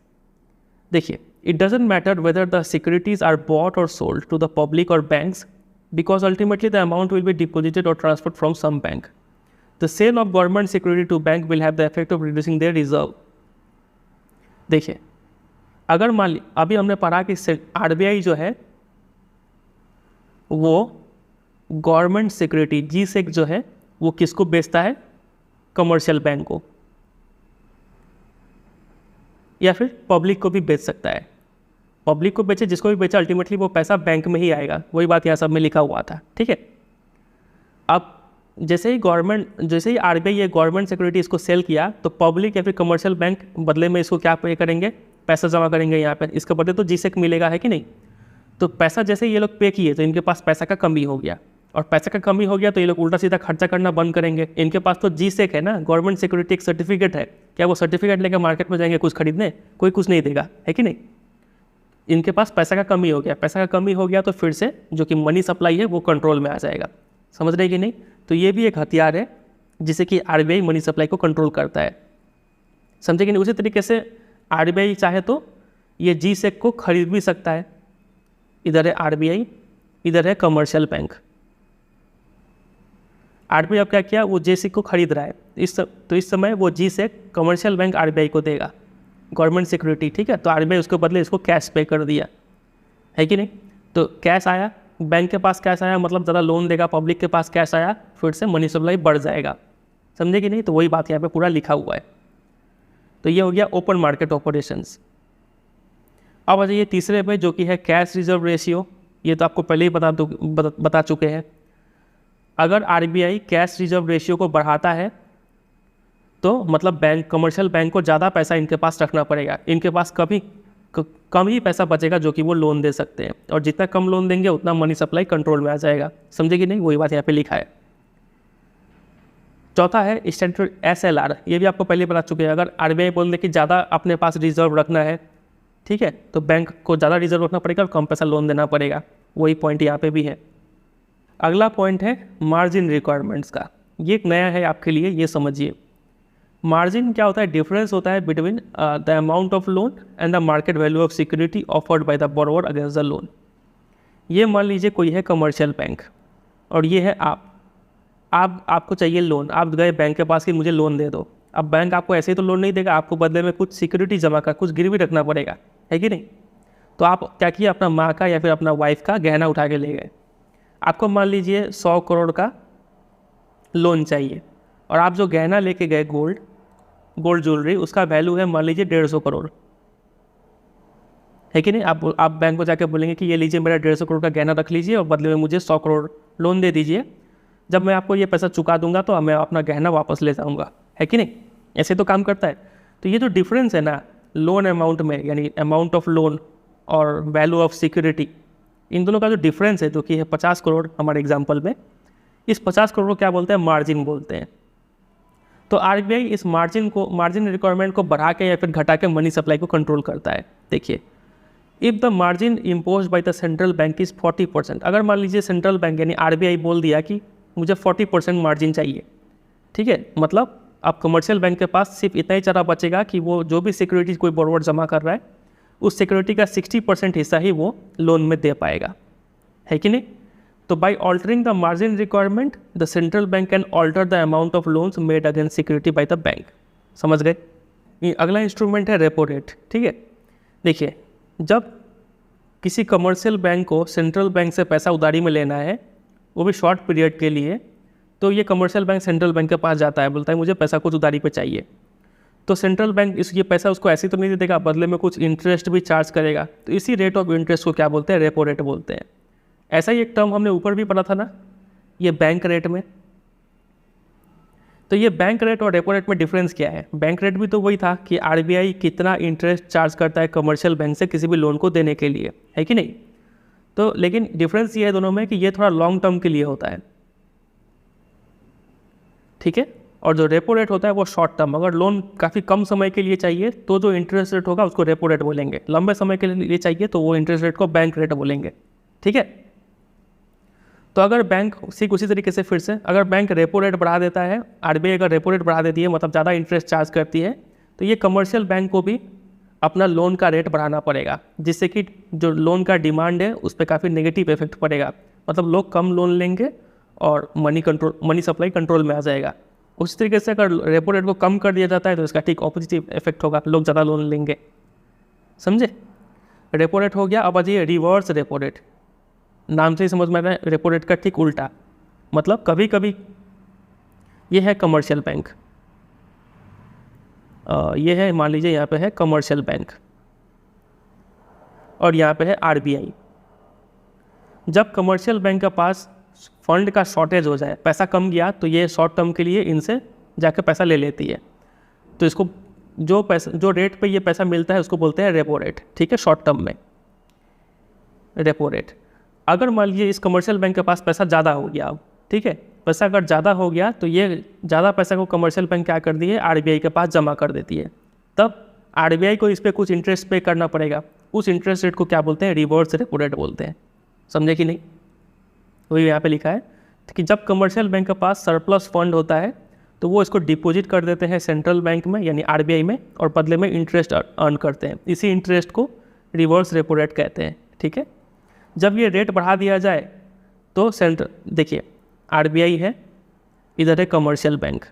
[SPEAKER 1] देखिए, it doesn't matter whether the securities are bought और सोल्ड टू द पब्लिक और banks, because ultimately the amount will be deposited और transferred from some bank. The sale of government security to bank will have the effect of reducing their reserve. देखिए, अगर मान ली अभी हमने पढ़ा कि RBI जो है वो गवर्नमेंट सिक्योरिटी जी-सेक जो है वो किसको बेचता है, कमर्शियल बैंक को, या फिर पब्लिक को भी बेच सकता है। पब्लिक को बेचे, जिसको भी बेचा, अल्टीमेटली वो पैसा बैंक में ही आएगा। वही बात यहाँ सब में लिखा हुआ था, ठीक है। अब जैसे ही आरबीआई ये गवर्नमेंट सिक्योरिटी इसको सेल किया, तो पब्लिक या फिर कमर्शियल बैंक बदले में इसको क्या पे करेंगे, पैसा जमा करेंगे यहाँ पे। इसके बदले तो जी-सेक मिलेगा, है कि नहीं। तो पैसा जैसे ये लोग पे किए तो इनके पास पैसा का कमी हो गया, और पैसा का कमी हो गया तो ये लोग उल्टा सीधा खर्चा करना बंद करेंगे। इनके पास तो जी-सेक है ना, गवर्नमेंट सिक्योरिटी एक सर्टिफिकेट है। क्या वो सर्टिफिकेट लेकर मार्केट में जाएंगे कुछ खरीदने? कोई कुछ नहीं देगा, है कि नहीं। इनके पास पैसा का कमी हो गया, पैसा का कमी हो गया तो फिर से जो कि मनी सप्लाई है वो कंट्रोल में आ जाएगा। समझ रहे कि नहीं। तो ये भी एक हथियार है जिससे कि आरबीआई मनी सप्लाई को कंट्रोल करता है, समझे कि नहीं। उसी तरीके से आरबीआई चाहे तो ये जी-सेक को खरीद भी सकता है। इधर है आरबीआई, इधर है कमर्शियल बैंक। आरबीआई अब क्या किया, वो जी-सेक को खरीद रहा है, तो इस समय वो जी-सेक कमर्शियल बैंक आरबीआई को देगा, गवर्नमेंट सिक्योरिटी, ठीक है। तो आरबीआई उसके बदले इसको कैश पे कर दिया, है कि नहीं। तो कैश आया, बैंक के पास कैश आया, मतलब ज़्यादा लोन देगा, पब्लिक के पास कैश आया, फिर से मनी सप्लाई बढ़ जाएगा, समझे कि नहीं। तो वही बात यहाँ पे पूरा लिखा हुआ है। तो ये हो गया ओपन मार्केट ऑपरेशंस। अब आ जाइए तीसरे पे, जो कि है कैश रिजर्व रेशियो। ये तो आपको पहले ही बता चुके हैं। अगर आरबीआई कैश रिजर्व रेशियो को बढ़ाता है तो मतलब कमर्शियल बैंक को ज़्यादा पैसा इनके पास रखना पड़ेगा। इनके पास कम ही पैसा बचेगा जो कि वो लोन दे सकते हैं, और जितना कम लोन देंगे उतना मनी सप्लाई कंट्रोल में आ जाएगा, समझे कि नहीं। वही बात यहाँ पे लिखा है। चौथा है स्टैंडर्ड SLR। ये भी आपको पहले बता चुके हैं। अगर आरबीआई बोल दे कि ज़्यादा अपने पास रिजर्व रखना है, ठीक है, तो बैंक को ज़्यादा रिजर्व रखना पड़ेगा और कम पैसा लोन देना पड़ेगा। वही पॉइंट यहाँ पे भी है। अगला पॉइंट है मार्जिन रिक्वायरमेंट्स का। ये एक नया है आपके लिए, ये समझिए। मार्जिन क्या होता है, डिफरेंस होता है between the amount of loan and the market value of security offered by the borrower against the loan. ये मान लीजिए कोई है कमर्शियल बैंक और ये है आपको चाहिए लोन। आप गए बैंक के पास कि मुझे लोन दे दो। अब बैंक आपको ऐसे ही तो लोन नहीं देगा, आपको बदले में कुछ सिक्योरिटी जमा कर, कुछ गिरवी रखना पड़ेगा, है कि नहीं। तो आप क्या किए, अपना माँ का या फिर अपना वाइफ का गहना उठा के ले गए। आपको मान लीजिए 100 करोड़ का लोन चाहिए, और आप जो गहना लेके गए गोल्ड ज्वेलरी, उसका वैल्यू है मान लीजिए 150 करोड़, है कि नहीं। आप बैंक को जाकर बोलेंगे कि ये लीजिए मेरा 150 करोड़ का गहना रख लीजिए और बदले में मुझे 100 करोड़ लोन दे दीजिए। जब मैं आपको ये पैसा चुका दूंगा तो मैं अपना गहना वापस ले जाऊंगा, है कि नहीं। ऐसे तो काम करता है। तो ये जो डिफरेंस है ना लोन अमाउंट में, यानी अमाउंट ऑफ लोन और वैल्यू ऑफ सिक्योरिटी, इन दोनों का जो डिफरेंस है, जो कि है 50 करोड़ हमारे एग्जाम्पल में, इस 50 करोड़ को क्या बोलते हैं, मार्जिन बोलते हैं। तो आरबीआई इस मार्जिन रिक्वायरमेंट को बढ़ा के या फिर घटा के मनी सप्लाई को कंट्रोल करता है। देखिए, if the margin impose by the central bank is 40%। अगर मान लीजिए सेंट्रल बैंक यानी आरबीआई बोल दिया कि मुझे 40% मार्जिन चाहिए, ठीक है, मतलब अब कमर्शियल बैंक के पास सिर्फ इतना ही चारा बचेगा कि वो जो भी सिक्योरिटी कोई बोरोवर जमा कर रहा है, उस सिक्योरिटी का 60% हिस्सा ही वो लोन में दे पाएगा, है कि नहीं। तो by altering the margin requirement the central bank can alter the amount of loans made against security by the bank. समझ गए। अगला इंस्ट्रूमेंट है रेपो रेट, ठीक है। देखिए, जब किसी कमर्शियल बैंक को सेंट्रल बैंक से पैसा उधारी में लेना है, वो भी शॉर्ट पीरियड के लिए, तो ये कमर्शियल बैंक सेंट्रल बैंक के पास जाता है, बोलता है मुझे पैसा कुछ उधारी पे चाहिए। तो सेंट्रल बैंक ये पैसा उसको ऐसे तो नहीं दे देगा, बदले में कुछ इंटरेस्ट भी चार्ज करेगा। तो इसी रेट ऑफ इंटरेस्ट को क्या बोलते हैं, रेपो रेट बोलते हैं। ऐसा ही एक टर्म हमने ऊपर भी पढ़ा था ना, ये बैंक रेट में। तो ये बैंक रेट और रेपो रेट में डिफरेंस क्या है। बैंक रेट भी तो वही था कि आरबीआई कितना इंटरेस्ट चार्ज करता है कमर्शियल बैंक से किसी भी लोन को देने के लिए, है कि नहीं। तो लेकिन डिफरेंस ये है दोनों में कि ये थोड़ा लॉन्ग टर्म के लिए होता है, ठीक है, और जो रेपो रेट होता है वो शॉर्ट टर्म। अगर लोन काफ़ी कम समय के लिए चाहिए तो जो इंटरेस्ट रेट होगा उसको रेपो रेट बोलेंगे, लंबे समय के लिए चाहिए तो वो इंटरेस्ट रेट को बैंक रेट बोलेंगे, ठीक है। तो अगर बैंक उसी तरीके से फिर से अगर बैंक रेपो रेट बढ़ा देता है, आरबीआई अगर रेपो रेट बढ़ा देती है, मतलब ज़्यादा इंटरेस्ट चार्ज करती है, तो ये कमर्शियल बैंक को भी अपना लोन का रेट बढ़ाना पड़ेगा, जिससे कि जो लोन का डिमांड है उस पर काफ़ी नेगेटिव इफेक्ट पड़ेगा। मतलब लोग कम लोन लेंगे और मनी सप्लाई कंट्रोल में आ जाएगा। उस तरीके से अगर रेपो रेट को कम कर दिया जाता है तो इसका ठीक ऑपोजिट इफेक्ट होगा, लोग ज़्यादा लोन लेंगे। समझे? रेपो रेट हो गया। अब आ जाइए रिवर्स रेपो रेट। नाम से ही समझ में आ रहा है, रेपो रेट का ठीक उल्टा। मतलब कभी कभी ये है कमर्शियल बैंक, ये है मान लीजिए यहाँ पे है कमर्शियल बैंक और यहाँ पे है आरबीआई। जब कमर्शियल बैंक के पास फंड का शॉर्टेज हो जाए, पैसा कम गया, तो ये शॉर्ट टर्म के लिए इनसे जाकर पैसा ले लेती है। तो इसको जो रेट पे ये पैसा मिलता है उसको बोलते हैं रेपो रेट। ठीक है, शॉर्ट टर्म में रेपो रेट। अगर मान लीजिए इस कमर्शियल बैंक के पास पैसा ज़्यादा हो गया, अब ठीक है, पैसा अगर ज़्यादा हो गया तो ये ज़्यादा पैसा को कमर्शियल बैंक क्या कर दी है, आरबीआई के पास जमा कर देती है। तब आरबीआई को इस पर कुछ इंटरेस्ट पे करना पड़ेगा। उस इंटरेस्ट रेट को क्या बोलते हैं, रिवर्स रेपो रेट बोलते हैं। समझे कि नहीं? वही यहाँ पे लिखा है कि जब कमर्शियल बैंक के पास सरप्लस फंड होता है तो वो इसको डिपॉजिट कर देते हैं सेंट्रल बैंक में यानी आरबीआई में, और बदले में इंटरेस्ट अर्न करते हैं। इसी इंटरेस्ट को रिवर्स रेपो रेट कहते हैं। ठीक है, जब ये रेट बढ़ा दिया जाए तो देखिए आरबीआई है, इधर है कमर्शियल बैंक।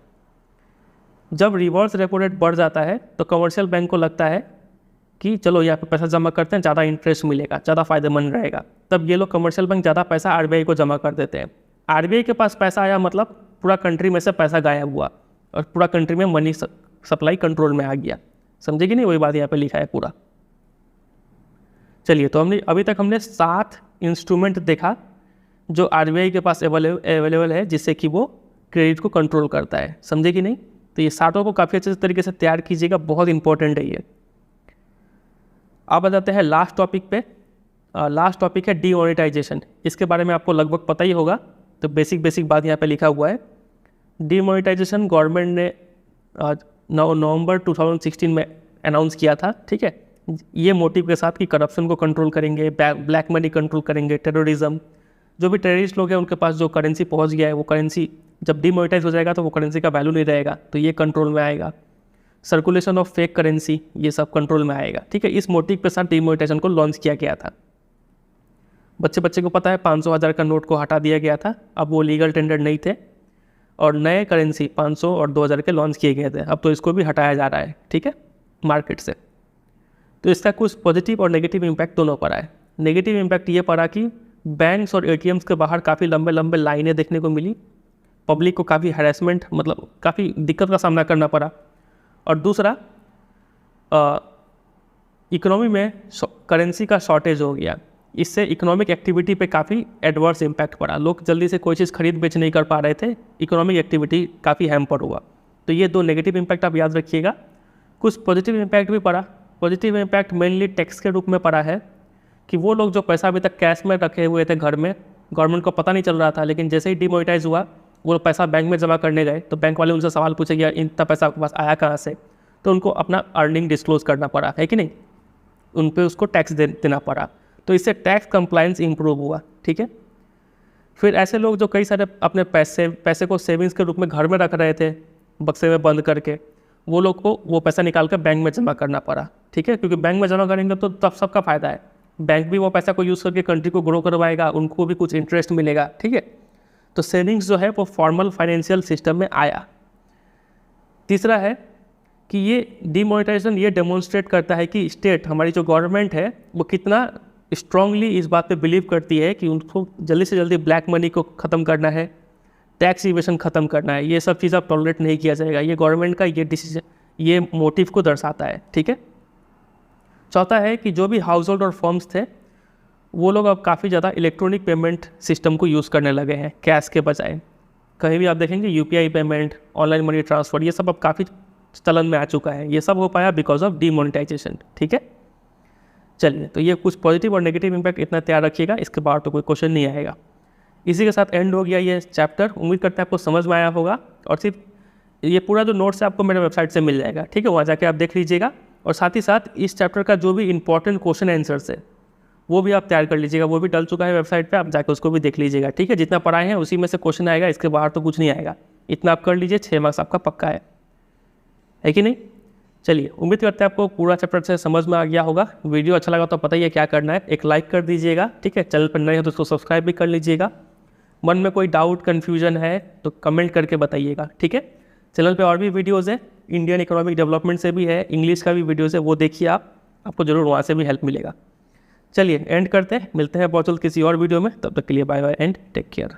[SPEAKER 1] जब रिवर्स रेपो रेट बढ़ जाता है तो कमर्शियल बैंक को लगता है कि चलो यहाँ पे पैसा जमा करते हैं, ज़्यादा इंटरेस्ट मिलेगा, ज़्यादा फायदेमंद रहेगा। तब ये लोग कमर्शियल बैंक ज़्यादा पैसा आरबीआई को जमा कर देते हैं। आरबीआई के पास पैसा आया मतलब पूरा कंट्री में से पैसा गायब हुआ और पूरा कंट्री में मनी सप्लाई कंट्रोल में आ गया। समझे कि नहीं? वही बात यहाँ पे लिखा है पूरा। चलिए, तो अभी तक हमने 7 इंस्ट्रूमेंट देखा जो आरबीआई के पास अवेलेबल है, जिससे कि वो क्रेडिट को कंट्रोल करता है। समझे कि नहीं? तो ये 7 को काफ़ी अच्छे तरीके से तैयार कीजिएगा, बहुत इंपॉर्टेंट है ये। अब आ जाते हैं लास्ट टॉपिक पे। लास्ट टॉपिक है डीमोनेटाइजेशन। इसके बारे में आपको लगभग पता ही होगा, तो बेसिक बात यहाँ पे लिखा हुआ है। डीमोनेटाइजेशन गवर्नमेंट ने नवंबर 2016 में अनाउंस किया था। ठीक है, ये मोटिव के साथ कि करप्शन को कंट्रोल करेंगे, ब्लैक मनी कंट्रोल करेंगे, टेररिज्म, जो भी टेररिस्ट लोग हैं उनके पास जो करेंसी पहुँच गया है वो करेंसी जब डीमोनेटाइज हो जाएगा तो वो करेंसी का वैल्यू नहीं रहेगा, तो ये कंट्रोल में आएगा। सर्कुलेशन ऑफ फेक करेंसी, ये सब कंट्रोल में आएगा। ठीक है, इस मोटिव के साथ डीमोनेटाइजेशन को लॉन्च किया गया था। बच्चे को पता है 500,000 का नोट को हटा दिया गया था, अब वो लीगल टेंडर नहीं थे और नए करेंसी 500 और 2000 के लॉन्च किए गए थे। अब तो इसको भी हटाया जा रहा है। ठीक है, मार्केट से। तो इसका कुछ पॉजिटिव और नेगेटिव इम्पैक्ट दोनों पड़ा है। नेगेटिव इम्पैक्ट ये पड़ा कि बैंक्स और एटीएम्स के बाहर काफ़ी लंबे लाइनें देखने को मिली, पब्लिक को काफ़ी हैरेसमेंट, मतलब काफ़ी दिक्कत का सामना करना पड़ा। और दूसरा, इकोनॉमी में करेंसी का शॉर्टेज हो गया, इससे इकोनॉमिक एक्टिविटी पे काफ़ी एडवर्स इम्पैक्ट पड़ा। लोग जल्दी से कोई चीज़ खरीद बेच नहीं कर पा रहे थे, इकोनॉमिक एक्टिविटी काफ़ी हैम्पर हुआ। तो ये 2 नेगेटिव इम्पैक्ट आप याद रखिएगा। कुछ पॉजिटिव इम्पैक्ट भी पड़ा। पॉजिटिव इम्पैक्ट मेनली टैक्स के रूप में पड़ा है कि वो लोग जो पैसा अभी तक कैश में रखे हुए थे घर में, गवर्नमेंट को पता नहीं चल रहा था, लेकिन जैसे ही डीमोनेटाइज हुआ वो पैसा बैंक में जमा करने गए तो बैंक वाले उनसे सवाल पूछेंगे इतना पैसा आपके पास आया कहाँ से, तो उनको अपना अर्निंग डिस्क्लोज करना पड़ा, है कि नहीं? उन पर उसको टैक्स देना पड़ा, तो इससे टैक्स कंप्लायंस इंप्रूव हुआ। ठीक है, फिर ऐसे लोग जो कई सारे अपने पैसे को सेविंग्स के रूप में घर में रख रहे थे बक्से में बंद करके, वो लोग को वो पैसा निकाल कर बैंक में जमा करना पड़ा। ठीक है, क्योंकि बैंक में जमा करेंगे तो तब सबका फ़ायदा है, बैंक भी वो पैसा को यूज़ करके कंट्री को ग्रो करवाएगा, उनको भी कुछ इंटरेस्ट मिलेगा। ठीक है, तो सेविंग्स जो है वो फॉर्मल फाइनेंशियल सिस्टम में आया। तीसरा है कि ये डीमोनेटाइजेशन ये डेमोन्स्ट्रेट करता है कि स्टेट, हमारी जो गवर्नमेंट है, वो कितना स्ट्रांगली इस बात पे बिलीव करती है कि उनको जल्दी से जल्दी ब्लैक मनी को ख़त्म करना है, टैक्स इवेशन ख़त्म करना है। ये सब चीज़ अब टॉलरेट नहीं किया जाएगा। ये गवर्नमेंट का ये डिसीजन, ये मोटिव को दर्शाता है। ठीक है, चौथा है कि जो भी हाउस होल्ड और फर्म्स थे वो लोग अब काफ़ी ज़्यादा इलेक्ट्रॉनिक पेमेंट सिस्टम को यूज़ करने लगे हैं कैश के बजाय। कहीं भी आप देखेंगे UPI payment, online money transfer, ये सब अब काफ़ी चलन में आ चुका है। ये सब हो पाया बिकॉज ऑफ डीमोनेटाइजेशन। ठीक है, चलिए, तो ये कुछ पॉजिटिव और नेगेटिव इम्पैक्ट इतना तैयार रखिएगा, इसके बाद तो कोई क्वेश्चन नहीं आएगा। इसी के साथ एंड हो गया ये चैप्टर। उम्मीद करते हैं आपको समझ में आया होगा, और सिर्फ ये पूरा जो नोट्स है आपको मेरे वेबसाइट से मिल जाएगा। ठीक है, वहाँ जाके आप देख लीजिएगा, और साथ ही साथ इस चैप्टर का जो भी इंपॉर्टेंट क्वेश्चन आंसर्स है वो भी आप तैयार कर लीजिएगा, वो भी डल चुका है वेबसाइट पे, आप जाके उसको भी देख लीजिएगा। ठीक है, जितना पढ़ाए हैं उसी में से क्वेश्चन आएगा, इसके बाहर तो कुछ नहीं आएगा। इतना आप कर लीजिए, 6 मार्क्स आपका पक्का है कि नहीं? चलिए, उम्मीद करते हैं आपको पूरा चैप्टर से समझ में आ गया होगा। वीडियो अच्छा लगा तो पता ही है क्या करना है, एक लाइक कर दीजिएगा। ठीक है, चैनल पर नए हो तो उसको सब्सक्राइब भी कर लीजिएगा। मन में कोई डाउट कन्फ्यूजन है तो कमेंट करके बताइएगा। ठीक है, चैनल पे और भी वीडियोज़ हैं, इंडियन इकोनॉमिक डेवलपमेंट से भी है, इंग्लिश का भी वीडियोज़ है, वो देखिए आपको ज़रूर वहाँ से भी हेल्प मिलेगा। चलिए एंड करते हैं, मिलते हैं बहुत जल्द किसी और वीडियो में, तब तक के लिए bye bye and take care.